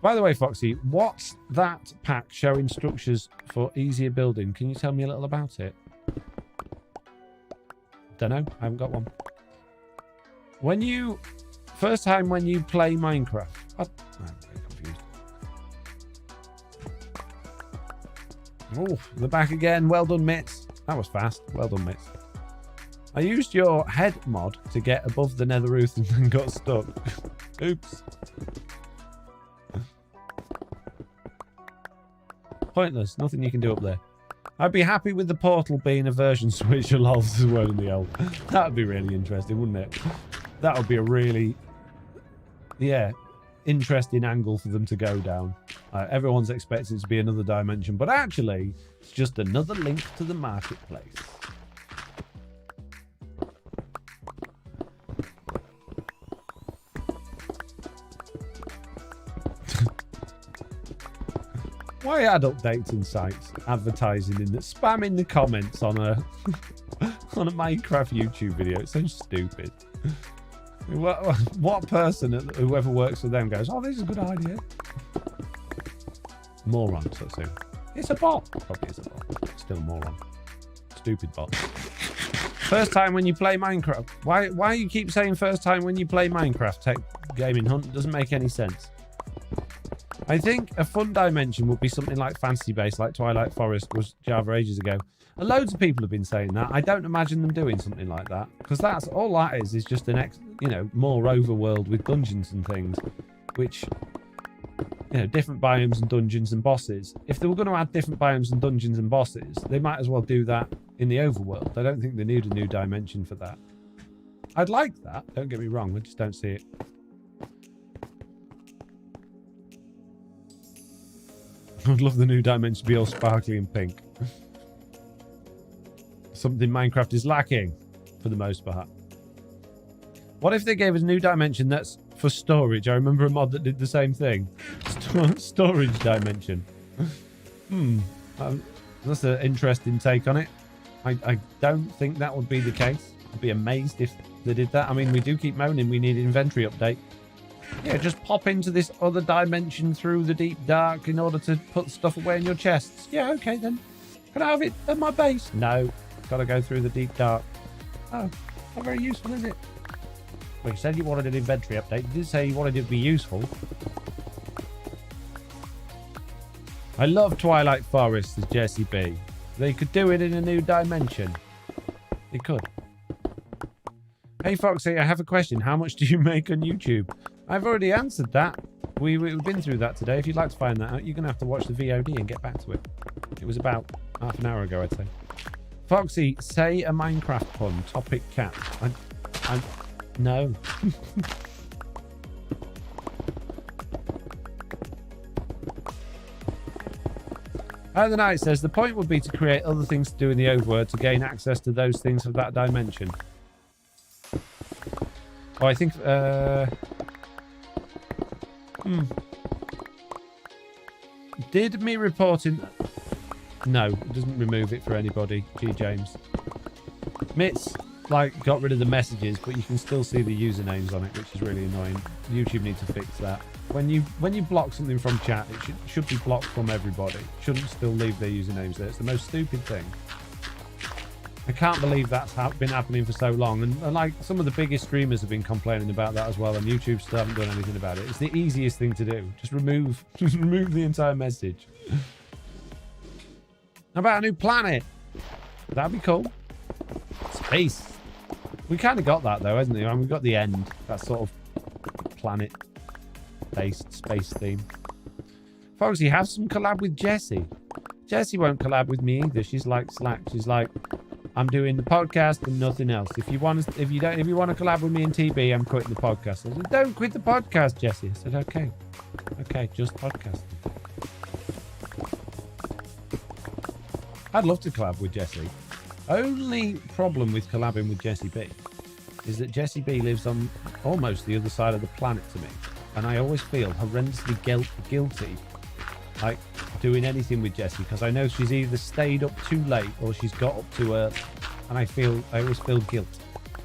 By the way, Foxy, what's that pack showing structures for easier building? Can you tell me a little about it? Don't know. I haven't got one. First time when you play Minecraft. I'm very confused. Oh, they're back again. Well done, Mitts. That was fast. Well done, Mitts. I used your head mod to get above the nether roof and then got stuck. Oops. Pointless. Nothing you can do up there. I'd be happy with the portal being a version switch of LOLs as well in the old. That would be really interesting, wouldn't it? That would be a really, interesting angle for them to go down. Everyone's expecting it to be another dimension, but actually, it's just another link to the marketplace. Why add updates in sites, advertising in spamming the comments on a on a Minecraft YouTube video? It's so stupid. What person, whoever works for them, goes, "Oh, this is a good idea." Moron, so soon. It's a bot. Probably is a bot. Still a moron. Stupid bot. First time when you play Minecraft. Why you keep saying first time when you play Minecraft? Tech Gaming Hunt doesn't make any sense. I think a fun dimension would be something like fantasy based, like Twilight Forest was Java ages ago. And loads of people have been saying that. I don't imagine them doing something like that, because that's all that is just an more overworld with dungeons and things, which, different biomes and dungeons and bosses. If they were going to add different biomes and dungeons and bosses, they might as well do that in the overworld. I don't think they need a new dimension for that. I'd like that, don't get me wrong, I just don't see it. I'd love the new dimension to be all sparkly and pink. Something Minecraft is lacking, for the most part. What if they gave us a new dimension that's for storage? I remember a mod that did the same thing. Storage dimension. That's an interesting take on it. I don't think that would be the case. I'd be amazed if they did that. I mean, we do keep moaning we need an inventory update. Yeah, just pop into this other dimension through the deep dark in order to put stuff away in your chests. Yeah, okay then. Can I have it at my base? No. Gotta go through the deep dark. Oh, not very useful, is it? Well, you said you wanted an inventory update. You did say you wanted it to be useful. I love Twilight Forest, as Jesse B. They could do it in a new dimension. They could. Hey, Foxy, I have a question. How much do you make on YouTube? I've already answered that. We've been through that today. If you'd like to find that out, you're going to have to watch the VOD and get back to it. It was about half an hour ago, I'd say. Foxy, say a Minecraft pun. Topic cat. No. The Knight says, the point would be to create other things to do in the overworld to gain access to those things of that dimension. Oh, I think... Did me reporting... No, it doesn't remove it for anybody. G. James. Mitts, got rid of the messages, but you can still see the usernames on it, which is really annoying. YouTube needs to fix that. When you block something from chat, it should be blocked from everybody. It shouldn't still leave their usernames there. It's the most stupid thing. I can't believe that's been happening for so long. And some of the biggest streamers have been complaining about that as well, and YouTube still haven't done anything about it. It's the easiest thing to do. Just remove the entire message. How about a new planet? That'd be cool. Space. We kind of got that, though, hasn't it? I mean, we got the end. That sort of planet-based space theme. Foxy, have some collab with Jessie. Jessie won't collab with me either. She's like Slack. She's like, I'm doing the podcast and nothing else. If you want to collab with me in TB, I'm quitting the podcast. I said, don't quit the podcast, Jessie. I said, okay. Okay, just podcasting. I'd love to collab with Jessie. Only problem with collabing with Jessie B is that Jessie B lives on almost the other side of the planet to me. And I always feel horrendously guilty, like, doing anything with Jessie, because I know she's either stayed up too late or she's got up too early. And I always feel guilt.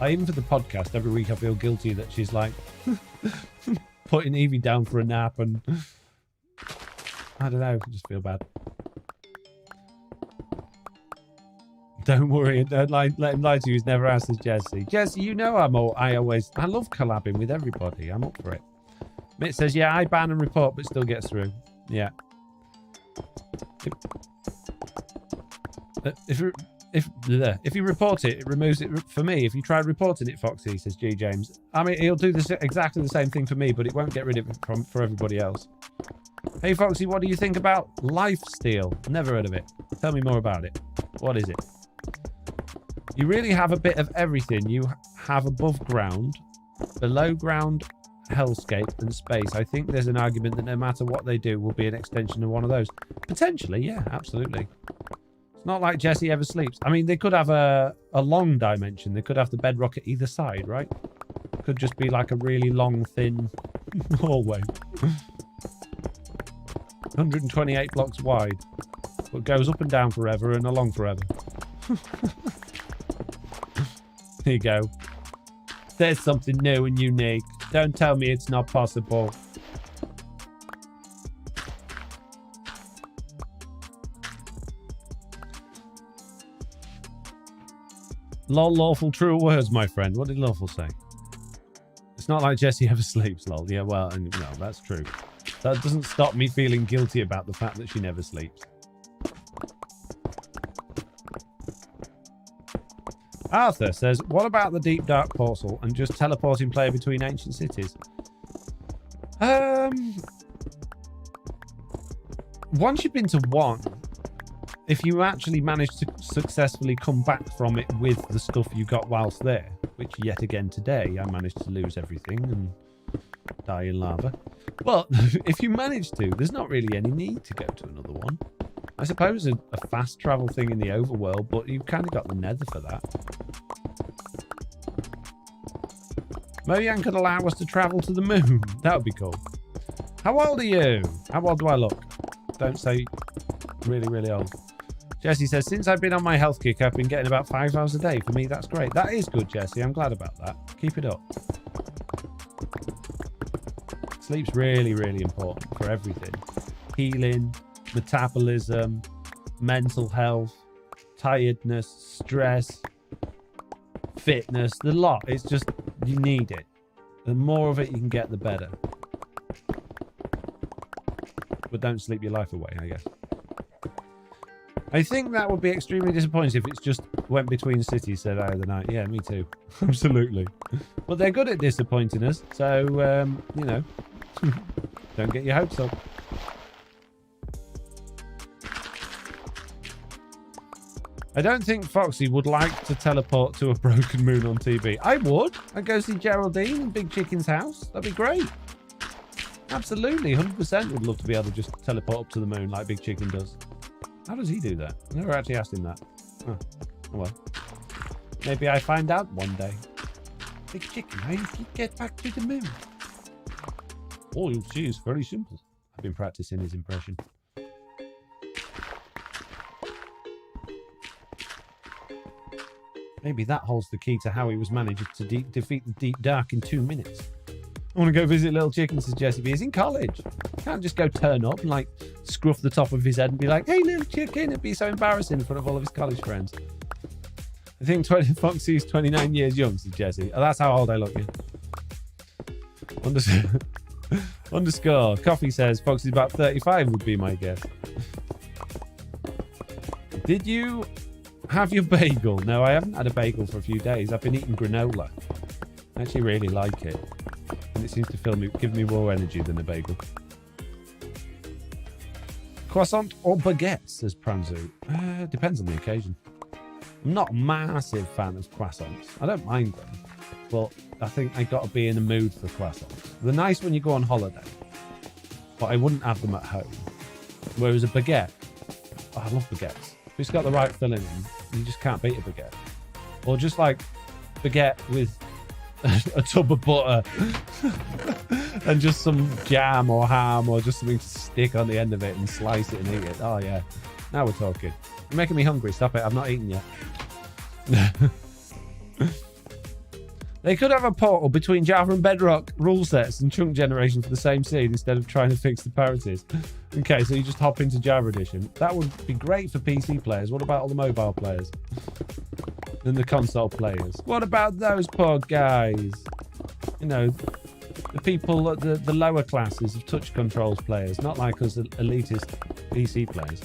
Even for the podcast, every week I feel guilty that she's like putting Evie down for a nap, and I don't know, I just feel bad. Don't worry, don't let him lie to you. He's never asked us, Jessie. Jessie, you know I love collabing with everybody. I'm up for it. Mitt says, yeah, I ban and report, but still gets through. Yeah. If you report it, it removes it for me. If you try reporting it, Foxy, says G James. I mean, he'll do exactly the same thing for me, but it won't get rid of it for everybody else. Hey, Foxy, what do you think about lifesteal? Never heard of it. Tell me more about it. What is it? You really have a bit of everything. You have above ground, below ground, hellscape, and space. I think there's an argument that no matter what they do will be an extension of one of those. Potentially, yeah, absolutely. It's not like Jessie ever sleeps. I mean, they could have a long dimension. They could have the bedrock at either side, right? It could just be like a really long, thin hallway. 128 blocks wide, but goes up and down forever and along forever. There you go. There's something new and unique. Don't tell me it's not possible. Lol, lawful, true words, my friend. What did lawful say? It's not like Jessie ever sleeps, lol. Yeah, well, no, that's true. That doesn't stop me feeling guilty about the fact that she never sleeps. Arthur says, what about the deep dark portal and just teleporting player between ancient cities? Once you've been to one, if you actually manage to successfully come back from it with the stuff you got whilst there, which yet again today I managed to lose everything and die in lava. But if you manage to, there's not really any need to go to another one. I suppose a fast travel thing in the overworld, but you've kind of got the nether for that. Mojang could allow us to travel to the moon. That would be cool. How old are you? How old do I look? Don't say really, really old. Jessie says, since I've been on my health kick, I've been getting about 5 hours a day. For me, that's great. That is good, Jessie. I'm glad about that. Keep it up. Sleep's really, really important for everything. Healing, metabolism, mental health, tiredness, stress, fitness, the lot. It's just, you need it. The more of it you can get, the better. But don't sleep your life away, I guess. I think that would be extremely disappointing if it's just went between cities, said I the night. Yeah, me too. Absolutely. But they're good at disappointing us, so, you know, don't get your hopes up. I don't think Foxy would like to teleport to a broken moon on TV. I would. I'd go see Geraldine in Big Chicken's house. That'd be great. Absolutely. 100% would love to be able to just teleport up to the moon like Big Chicken does. How does he do that? I never actually asked him that. Oh well. Maybe I find out one day. Big Chicken, how do you get back to the moon? All you'll see is very simple. I've been practicing his impression. Maybe that holds the key to how he was managed to defeat the deep dark in 2 minutes. I want to go visit Little Chicken, says Jessie B. He's in college. You can't just go turn up and like scruff the top of his head and be like, hey, Little Chicken. It'd be so embarrassing in front of all of his college friends. I think Foxy's 29 years young, says Jessie. Oh, that's how old I look, yeah. Underscore. Coffee says Foxy's about 35 would be my guess. Did you Have your bagel. No, I haven't had a bagel for a few days. I've been eating granola. I actually really like it. And it seems to give me more energy than a bagel. Croissant or baguette, says Pranzu. Depends on the occasion. I'm not a massive fan of croissants. I don't mind them. But I think I got to be in the mood for croissants. They're nice when you go on holiday. But I wouldn't have them at home. Whereas a baguette, oh, I love baguettes. If it's got the right filling in, you just can't beat a baguette. Or just like baguette with a tub of butter and just some jam or ham or just something to stick on the end of it and slice it and eat it. Oh yeah, now we're talking. You're making me hungry. Stop it. I've not eaten yet. They could have a portal between Java and Bedrock rule sets and chunk generation for the same seed instead of trying to fix the parities. Okay, so you just hop into Java Edition. That would be great for PC players. What about all the mobile players? And the console players? What about those poor guys? You know, the people at the lower classes of touch controls players, not like us elitist PC players.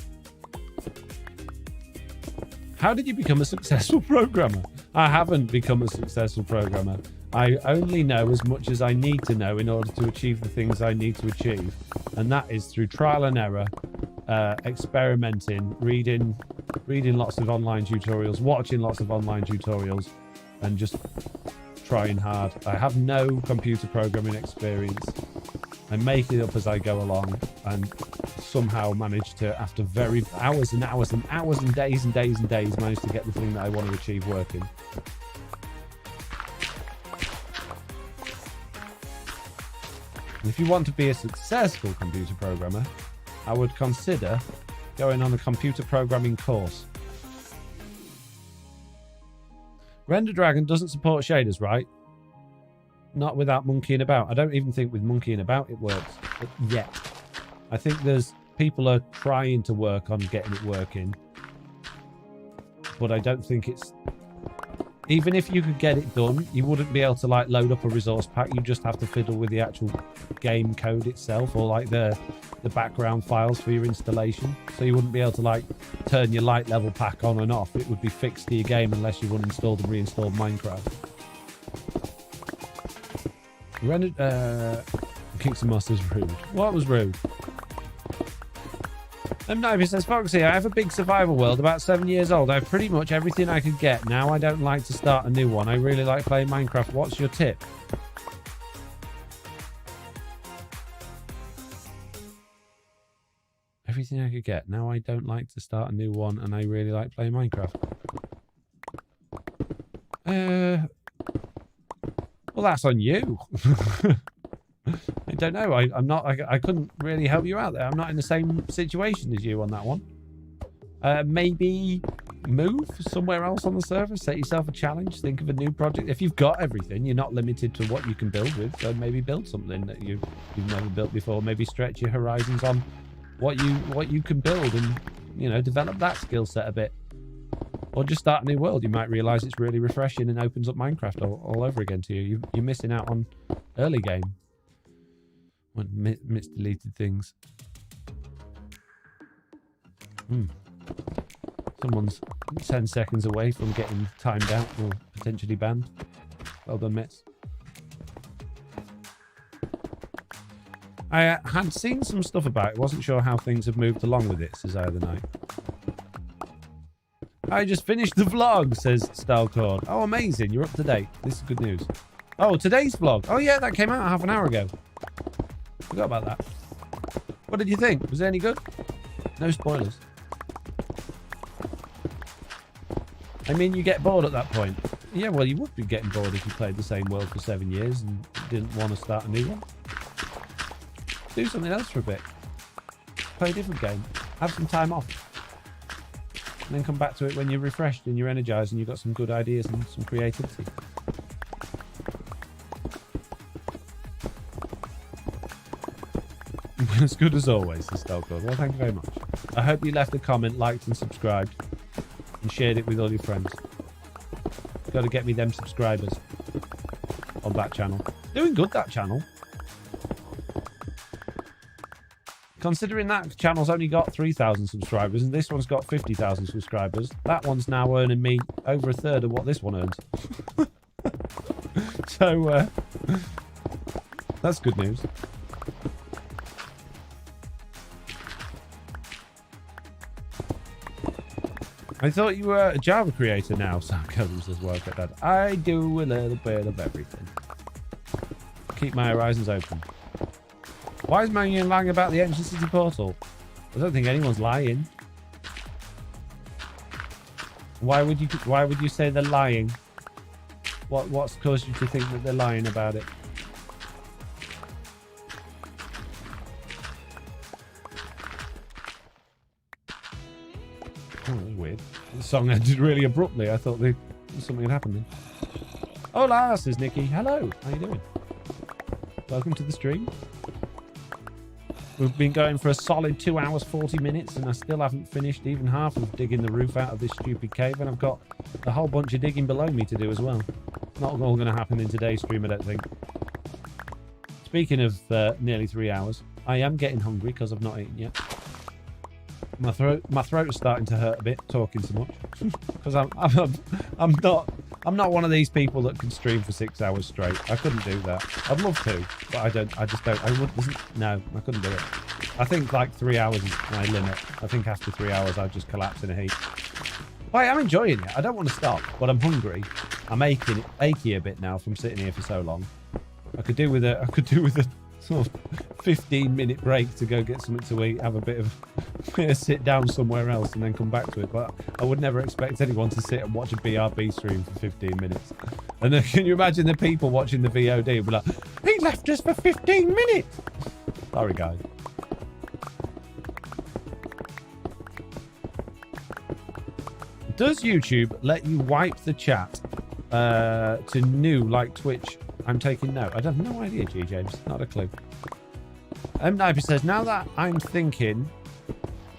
How did you become a successful programmer? I haven't become a successful programmer. I only know as much as I need to know in order to achieve the things I need to achieve. And that is through trial and error, experimenting, reading lots of online tutorials, watching lots of online tutorials, and just trying hard. I have no computer programming experience. I make it up as I go along and somehow manage to, after very hours and hours and hours and days and days and days, manage to get the thing that I want to achieve working. And if you want to be a successful computer programmer, I would consider going on a computer programming course. Render Dragon doesn't support shaders, right? Not without monkeying about. I don't even think with monkeying about it works yet. I think there's people are trying to work on getting it working, but I don't think it's, even if you could get it done, you wouldn't be able to like load up a resource pack. You just have to fiddle with the actual game code itself, or like the background files for your installation. So you wouldn't be able to like turn your light level pack on and off. It would be fixed to your game unless you uninstalled and reinstalled Minecraft. Kicks and Moss is rude. What was rude? M9 says, Foxy, I have a big survival world, about 7 years old. I have pretty much everything I could get. Now I don't like to start a new one. I really like playing Minecraft. What's your tip? Everything I could get. Now I don't like to start a new one, and I really like playing Minecraft. Well, that's on you. I don't know. I'm not. I couldn't really help you out there. I'm not in the same situation as you on that one. Maybe move somewhere else on the server. Set yourself a challenge. Think of a new project. If you've got everything, you're not limited to what you can build with. So maybe build something that you've never built before. Maybe stretch your horizons on what you can build, and you know, develop that skill set a bit. Or just start a new world. You might realise it's really refreshing and opens up Minecraft all over again to you. You're missing out on early game. Deleted things. Someone's 10 seconds away from getting timed out or potentially banned. Well done, Mitz. I had seen some stuff about it. Wasn't sure how things have moved along with it, says Either Night. I just finished the vlog, says Stylecord. Oh, amazing. You're up to date. This is good news. Oh, today's vlog. Oh, yeah, that came out half an hour ago. Forgot about that. What did you think? Was it any good? No spoilers. I mean, you get bored at that point. Yeah, well, you would be getting bored if you played the same world for 7 years and didn't want to start a new one. Do something else for a bit. Play a different game. Have some time off. And then come back to it when you're refreshed and you're energized and you've got some good ideas and some creativity. As good as always, says Stelcode. Well, thank you very much. I hope you left a comment, liked and subscribed, and shared it with all your friends. Got to get me them subscribers on that channel. Doing good, that channel. Considering that channel's only got 3,000 subscribers and this one's got 50,000 subscribers, that one's now earning me over a third of what this one earns. So, that's good news. I thought you were a Java creator now, Sam Combs says, work at that. I do a little bit of everything. Keep my horizons open. Why is Marion lying about the Ancient City portal? I don't think anyone's lying. Why would you say they're lying? What's caused you to think that they're lying about it? Oh, that was weird. The song ended really abruptly. I thought something had happened then. Hola, says Nikki. Hello. How you doing? Welcome to the stream. We've been going for a solid 2 hours, 40 minutes, and I still haven't finished even half of digging the roof out of this stupid cave, and I've got a whole bunch of digging below me to do as well. Not all going to happen in today's stream, I don't think. Speaking of nearly 3 hours, I am getting hungry because I've not eaten yet. My throat is starting to hurt a bit talking so much because I'm not one of these people that can stream for 6 hours straight. I couldn't do that. I'd love to, but I don't. I just don't. No, I couldn't do it. I think like 3 hours is my limit. I think after 3 hours I'd just collapse in a heap. But I'm enjoying it. I don't want to stop, but I'm hungry. I'm achy a bit now from sitting here for so long. I could do with a sort of 15-minute break to go get something to eat, have a bit of sit down somewhere else and then come back to it. But I would never expect anyone to sit and watch a BRB stream for 15 minutes. And then, can you imagine the people watching the VOD would be like, he left us for 15 minutes. Sorry, guys. Does YouTube let you wipe the chat to new like Twitch? I'm taking note. I have no idea, G. James. Not a clue. M. says, now that I'm thinking,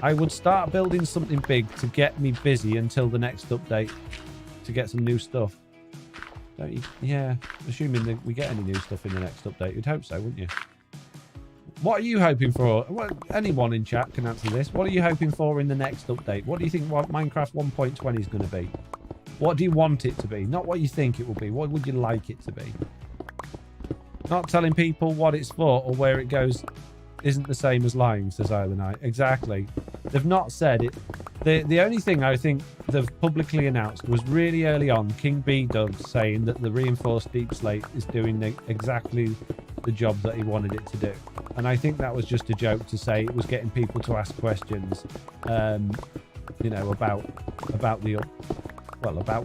I would start building something big to get me busy until the next update to get some new stuff. Don't you? Yeah, assuming that we get any new stuff in the next update. You'd hope so, wouldn't you? What are you hoping for? Well, anyone in chat can answer this. What are you hoping for in the next update? What do you think Minecraft 1.20 is going to be? What do you want it to be? Not what you think it will be. What would you like it to be? Not telling people what it's for or where it goes isn't the same as lying, says Island Knight. Exactly. They've not said it. The only thing I think they've publicly announced was really early on, King B Dub saying that the reinforced deep slate is doing exactly the job that he wanted it to do. And I think that was just a joke to say it was getting people to ask questions, you know, about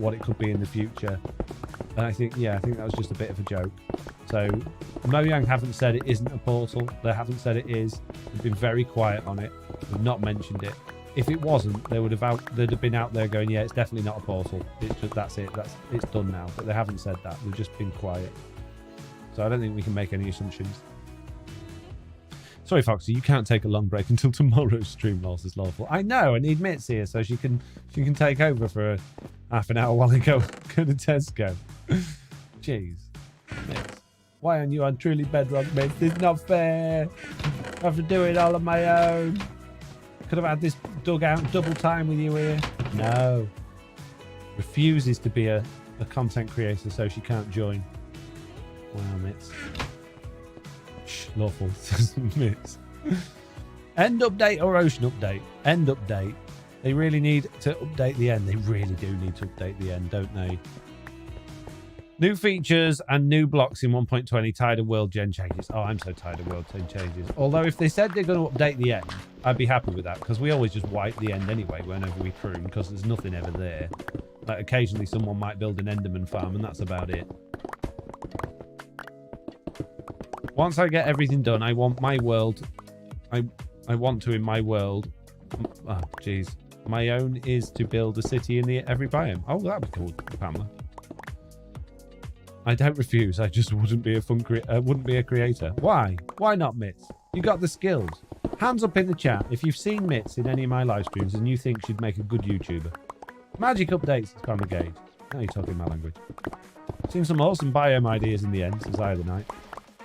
what it could be in the future. And I think that was just a bit of a joke. So Mojang haven't said it isn't a portal. They haven't said it is. They've been very quiet on it. They've not mentioned it. If it wasn't, they'd have been out there going, yeah, it's definitely not a portal. It's just, that's it. It's done now. But they haven't said that. They've just been quiet. So I don't think we can make any assumptions. Sorry, Foxy, you can't take a long break until tomorrow's stream, Loss is lawful. I know, I need Mitz here so she can take over for a half an hour while I go to Tesco. Jeez. Mitz. Why aren't you on truly Bedrock, Mitz? It's not fair. I have to do it all on my own. Could have had this dug out double time with you here. No. Refuses to be a content creator so she can't join. Wow, Mitz. Shh, lawful. Mitz. End update or ocean update? End update. They really need to update the end. They really do need to update the end, don't they? New features and new blocks in 1.20. Tired of world gen changes. Oh, I'm so tired of world gen changes. Although if they said they're going to update the end, I'd be happy with that because we always just wipe the end anyway whenever we prune because there's nothing ever there. Like occasionally someone might build an Enderman farm and that's about it. Once I get everything done, I want my world. I want to in my world. Oh, jeez. My own is to build a city in every biome. Oh, that'd be cool, Pamela. I don't refuse. I just wouldn't be a creator. Why? Why not, Mitz? You got the skills. Hands up in the chat if you've seen Mitz in any of my live streams and you think she'd make a good YouTuber. Magic updates, Spammer Gage. Now you're talking my language. Seen some awesome biome ideas in the end, says I the night.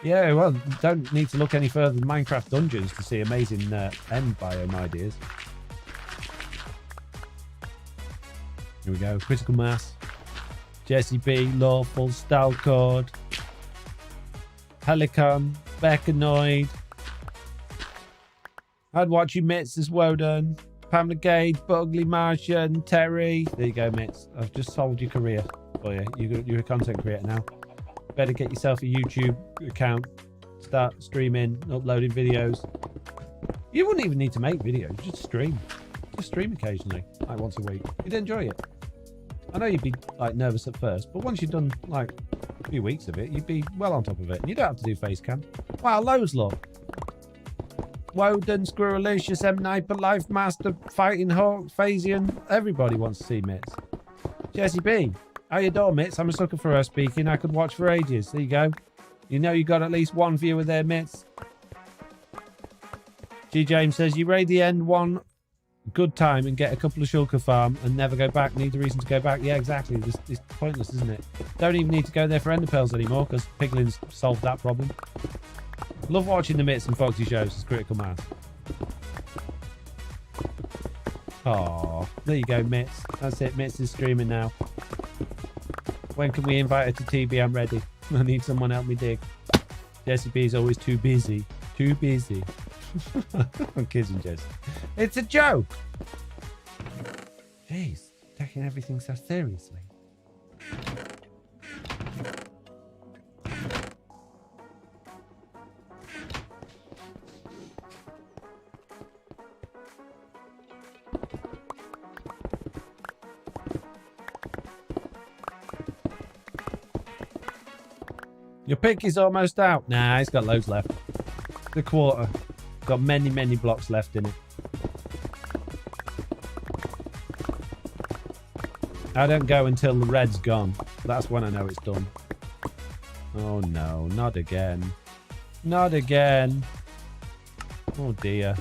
Yeah, well, don't need to look any further than Minecraft Dungeons to see amazing end biome ideas. Here we go. Critical Mass. Jesse B. Lawful. Stalcord. Helicon. Beckanoid. I'd watch you, Mitz, as Woden. Pamela Gage. Bugly Martian. Terry. There you go, Mitz. I've just solved your career for you. You're a content creator now. Better get yourself a YouTube account. Start streaming, uploading videos. You wouldn't even need to make videos. Just stream. Just stream occasionally, like once a week. You'd enjoy it. I know you'd be like nervous at first, but once you've done like a few weeks of it, you'd be well on top of it. And you don't have to do face cam. Wow, loads, look. Woden, Squirrelicious, M. Niper, Life Master, Fighting Hawk, Phasian. Everybody wants to see Mitz. Jesse B. How you doing, Mitz? I'm a sucker for her speaking. I could watch for ages. There you go. You know you got at least one viewer there, Mitz. G. James says, you raid the end one good time and get a couple of shulker farm and never go back. Need a reason to go back. Yeah, exactly. It's pointless, isn't it? Don't even need to go there for ender pearls anymore because Piglin's solved that problem. Love watching the Mitz and Foxy shows as Critical Mass. Oh, there you go, Mitz. That's it. Mitz is streaming now. When can we invite her to TB? I'm ready. I need someone help me dig. Jesse B is always too busy. Too busy. I'm kidding, Jesse. It's a joke. Jeez, taking everything so seriously. Your pick is almost out. Nah, it's got loads left. The quarter. Got many, many blocks left in it. I don't go until the red's gone. That's when I know it's done. Oh no, not again. Not again. Oh dear.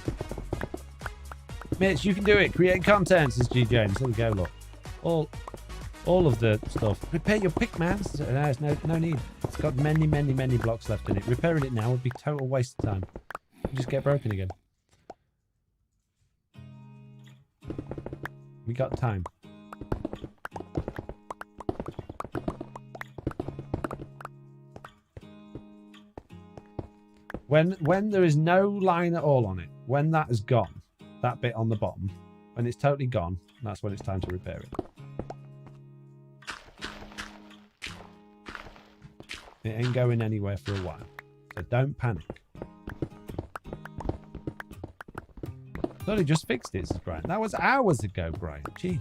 Mitch, you can do it. Create content, says G. James. There we go, look. All of the stuff. Repair your pick, man. There's no need. It's got many, many, many blocks left in it. Repairing it now would be total waste of time. You just get broken again. We got time. When there is no line at all on it, when that is gone, that bit on the bottom, when it's totally gone, that's when it's time to repair it. It ain't going anywhere for a while, so don't panic. Thought he just fixed it, says Brian. That was hours ago, Brian. Gee.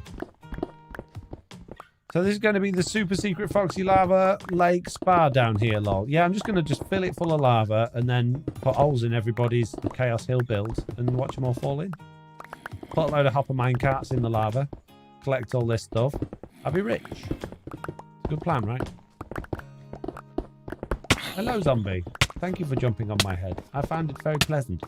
So this is going to be the super secret Foxy Lava Lake Spa down here, lol. Yeah, I'm just going to fill it full of lava and then put holes in everybody's Chaos Hill build and watch them all fall in. Put a load of hopper mine carts in the lava. Collect all this stuff. I'll be rich. Good plan, right? Hello, zombie. Thank you for jumping on my head. I found it very pleasant.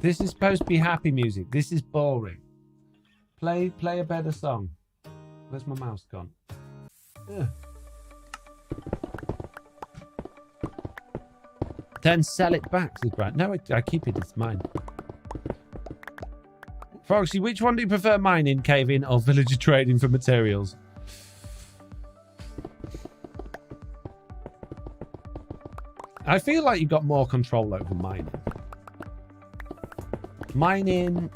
This is supposed to be happy music. This is boring. Play a better song. Where's my mouse gone? Ugh. Then sell it back, says Brad. No, I keep it. It's mine. Foxy, which one do you prefer, mining, caving, or villager trading for materials? I feel like you've got more control over mining. Mining,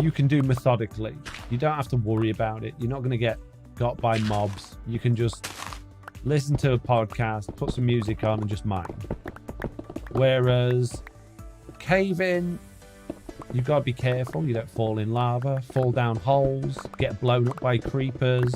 you can do methodically. You don't have to worry about it. You're not going to get got by mobs. You can just listen to a podcast, put some music on, and just mine. Whereas caving, you've got to be careful. You don't fall in lava, fall down holes, get blown up by creepers.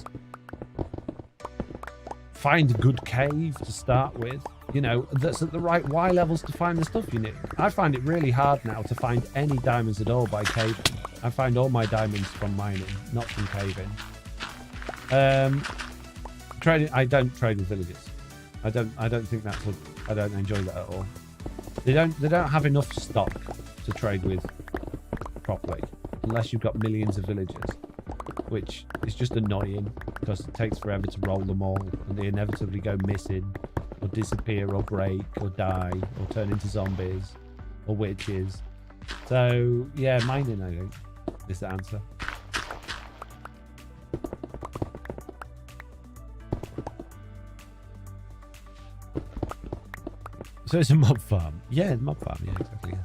Find a good cave to start with. You know, that's at the right Y levels to find the stuff you need. I find it really hard now to find any diamonds at all by caving. I find all my diamonds from mining, not from caving. Trading, I don't trade with villagers. I don't think that's I don't enjoy that at all. They don't have enough stock to trade with properly. Unless you've got millions of villagers. Which is just annoying. Because it takes forever to roll them all. And they inevitably go missing. Or disappear, or break, or die. Or turn into zombies. Or witches. So, yeah, mining, I think, is the answer. So it's a mob farm. Yeah, mob farm. Yeah, exactly. Yeah.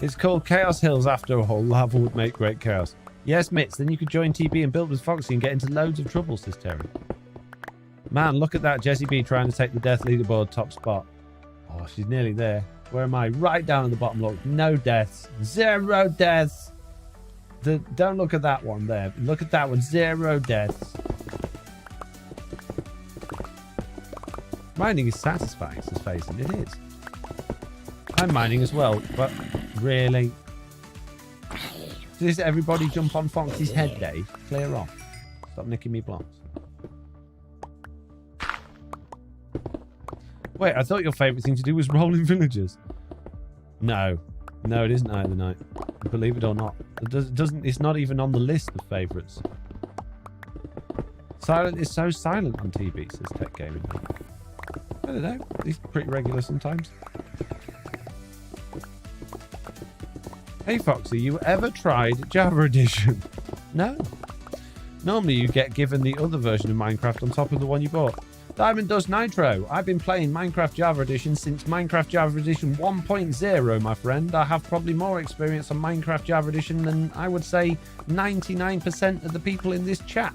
It's called Chaos Hills after all. Lava would make great chaos. Yes, Mitz. Then you could join TB and build with Foxy and get into loads of trouble, says Terry. Man, look at that Jessie B trying to take the death leaderboard top spot. Oh, she's nearly there. Where am I? Right down at the bottom. Look, no deaths. 0 deaths. Don't look at that one there. Look at that one. 0 deaths. Mining is satisfying, says Faison. It is. I'm mining as well, but really? Does everybody jump on Foxy's head, Dave? Clear off. Stop nicking me blocks. Wait, I thought your favourite thing to do was rolling villagers. No. No, it isn't either night. Believe it or not. It's not even on the list of favourites. Silent is so silent on TV, says Tech Gaming. I don't know. He's pretty regular sometimes. Hey Foxy, you ever tried Java Edition? No. Normally you get given the other version of Minecraft on top of the one you bought. Diamond Does Nitro. I've been playing Minecraft Java Edition since Minecraft Java Edition 1.0, my friend. I have probably more experience on Minecraft Java Edition than I would say 99% of the people in this chat.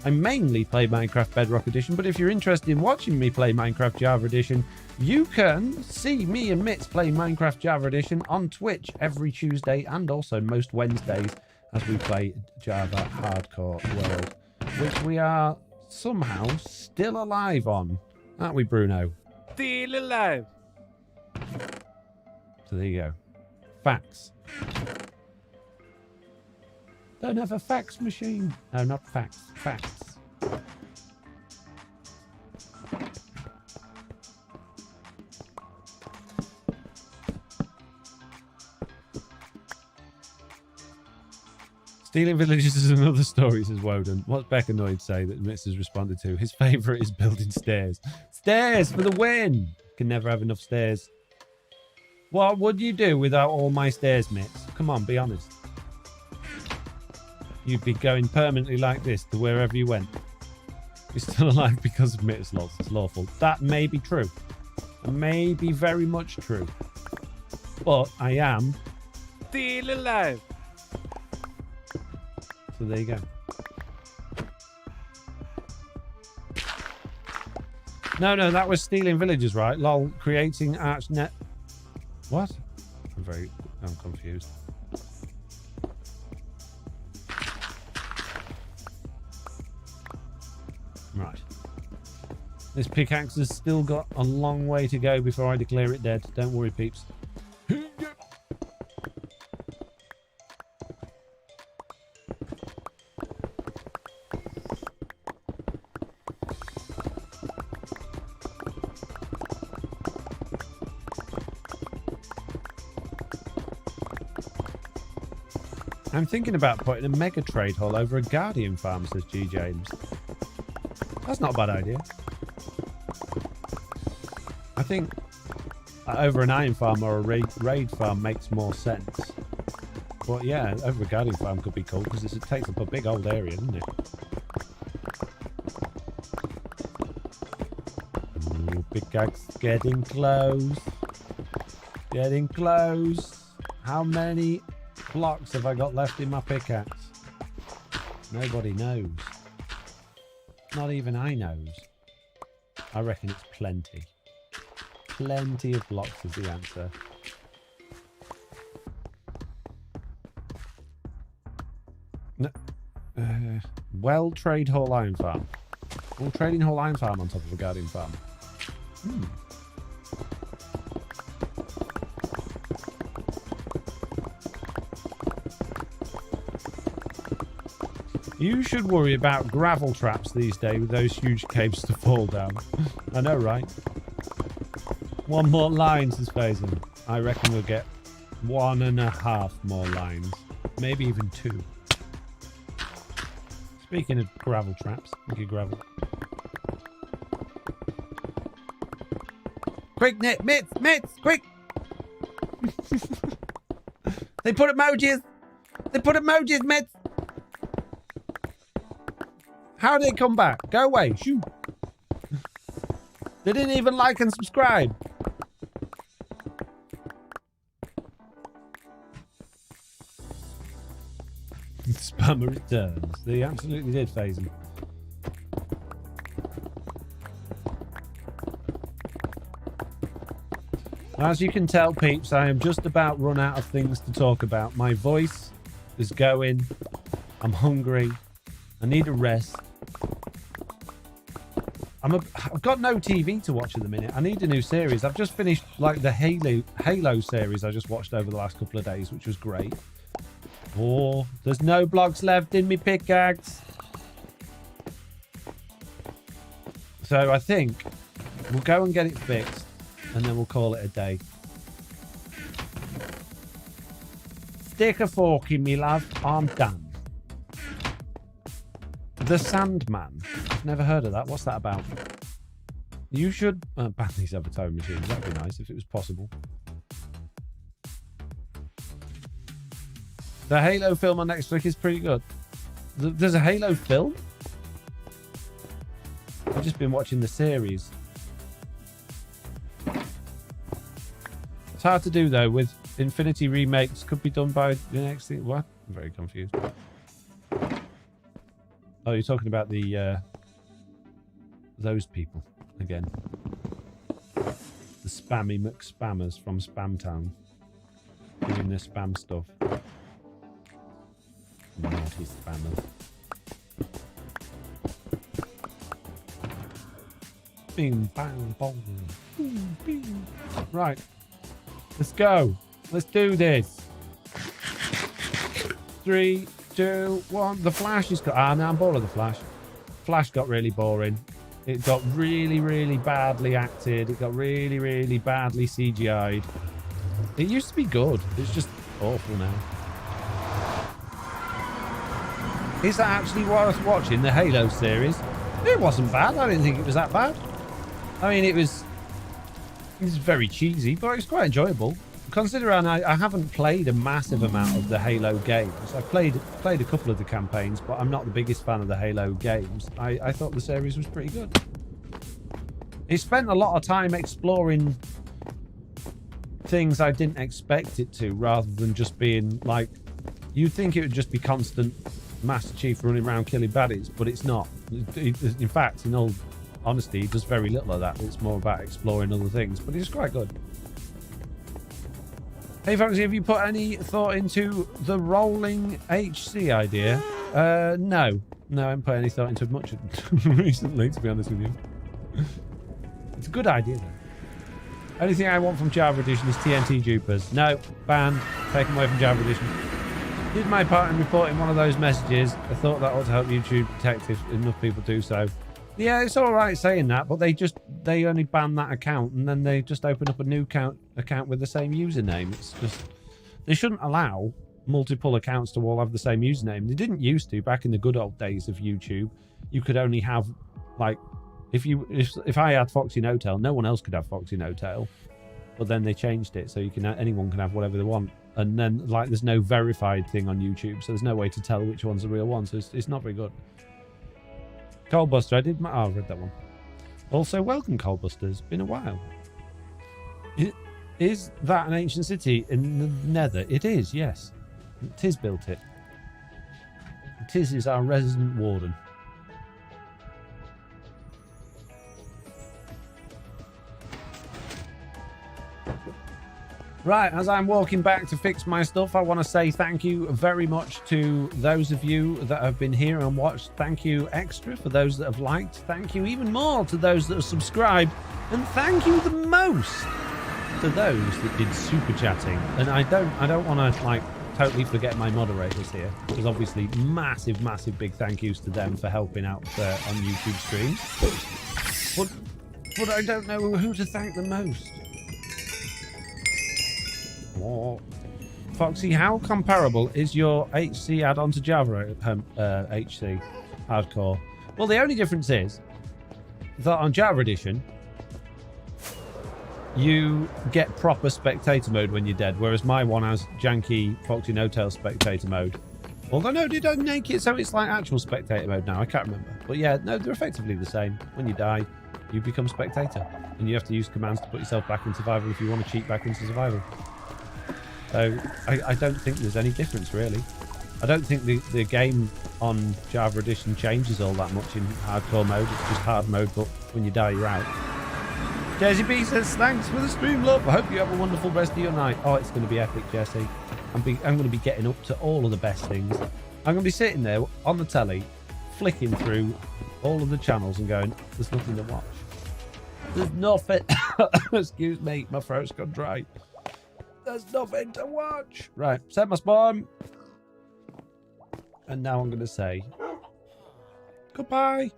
I mainly play Minecraft Bedrock Edition, but if you're interested in watching me play Minecraft Java Edition, you can see me and Mitz play Minecraft Java Edition on Twitch every Tuesday and also most Wednesdays as we play Java Hardcore World, which we are somehow still alive on. Aren't we, Bruno? Still alive. So there you go. Facts. Don't have a fax machine. No, not fax. Facts. Stealing villages is another story, says Woden. What's Beckanoid say that Mitz has responded to? His favourite is building stairs. Stairs for the win! Can never have enough stairs. What would you do without all my stairs, Mitz? Come on, be honest. You'd be going permanently like this to wherever you went. You're still alive because of Mitz loss. It's lawful. That may be true. It may be very much true. But I am Still alive. So there you go. No, that was stealing villages, right? Lol, creating ArchNet. What? I'm confused. Right. This pickaxe has still got a long way to go before I declare it dead. Don't worry, peeps. I'm thinking about putting a mega trade hall over a Guardian farm, says G. James. That's not a bad idea. I think over an iron farm or a raid farm makes more sense. But yeah, over a Guardian farm could be cool because it takes up a big old area, doesn't it? Ooh, pickaxe getting close. Getting close. How many blocks have I got left in my pickaxe? Nobody knows. Not even I knows. I reckon it's plenty. Plenty of blocks is the answer. No, well, trade hall iron farm. Well, trading hall iron farm on top of a Guardian farm. You should worry about gravel traps these days with those huge caves to fall down. I know, right? One more line, says Faison. I reckon we'll get 1.5 more lines. Maybe even 2. Speaking of gravel traps, thank you, gravel. Quick, Mitts, quick! They put emojis! They put emojis, Mitts! How did it come back? Go away, shoo! They didn't even like and subscribe. Spammer returns. They absolutely did, Phasey. As you can tell, peeps, I am just about run out of things to talk about. My voice is going. I'm hungry. I need a rest. I've got no TV to watch at the minute. I need a new series. I've just finished like the Halo series I just watched over the last couple of days, which was great. Oh, there's no blocks left in me pickaxe. So I think we'll go and get it fixed, and then we'll call it a day. Stick a fork in me, love. I'm done. The Sandman. I've never heard of that. What's that about? You should ban these avatar machines. That'd be nice if it was possible. The Halo film on Netflix is pretty good. There's a Halo film? I've just been watching the series. It's hard to do though with Infinity remakes. Could be done by the next thing. What? I'm very confused. Oh, you're talking about the those people again. The spammy McSpammers from Spamtown doing their spam stuff. Naughty spammers. Bing, bang, bong. Bing, bing. Right. Let's go. Let's do this. 3, 2, 1. The Flash is got. Ah, no, I'm bored of the Flash. Flash got really boring. It got really, really badly acted. It got really, really badly CGI'd. It used to be good. It's just awful now. Is that actually worth watching, the Halo series? It wasn't bad. I didn't think it was that bad. I mean, it was very cheesy, but it's quite enjoyable. Considering I haven't played a massive amount of the Halo games. I've played a couple of the campaigns, but I'm not the biggest fan of the Halo games. I thought the series was pretty good. It spent a lot of time exploring things I didn't expect it to, rather than just being like, you'd think it would just be constant Master Chief running around killing baddies, but it's not. In fact, in all honesty, he does very little of that. It's more about exploring other things, but it's quite good. Hey Foxy, have you put any thought into the rolling HC idea? No, I haven't put any thought into it much recently, to be honest with you. It's a good idea though. Anything I want from Java Edition is TNT dupers. No, banned, taken away from Java Edition. Did my part in reporting one of those messages. I thought that ought to help YouTube detect if enough people do so. Yeah, it's all right saying that, but they only ban that account and then they just open up a new account with the same username. It's just, they shouldn't allow multiple accounts to all have the same username. They didn't used to back in the good old days of YouTube. You could only have like, if I had FoxyNoTail, no one else could have FoxyNoTail. But then they changed it so you can anyone can have whatever they want. And then like there's no verified thing on YouTube, so there's no way to tell which one's the real one. So it's not very good. Coalbuster, I read that one. Also, welcome Coalbusters. Been a while. Is that an ancient city in the Nether? It is, yes. Tiz built it. Tiz is our resident warden. Right, as I'm walking back to fix my stuff, I want to say thank you very much to those of you that have been here and watched. Thank you extra for those that have liked. Thank you even more to those that have subscribed. And thank you the most to those that did super chatting. And I don't want to like totally forget my moderators here, because obviously massive big thank yous to them for helping out on YouTube streams. But I don't know who to thank the most. Foxy, how comparable is your HC add-on to Java HC hardcore? Well, the only difference is that on Java Edition, you get proper spectator mode when you're dead, whereas my one has janky FoxyNoTail spectator mode. Although, no, they don't make it so it's like actual spectator mode now. I can't remember. But yeah, no, they're effectively the same. When you die, you become spectator. And you have to use commands to put yourself back in survival if you want to cheat back into survival. So I don't think there's any difference, really. I don't think the game on Java Edition changes all that much in hardcore mode. It's just hard mode, but when you die, you're out. Jesse B says, thanks for the stream, love. I hope you have a wonderful rest of your night. Oh, it's going to be epic, Jesse. I'm going to be getting up to all of the best things. I'm going to be sitting there on the telly, flicking through all of the channels and going, there's nothing to watch. There's nothing. Excuse me, my throat's gone dry. There's nothing to watch. Right, set my spawn. And now I'm going to say goodbye.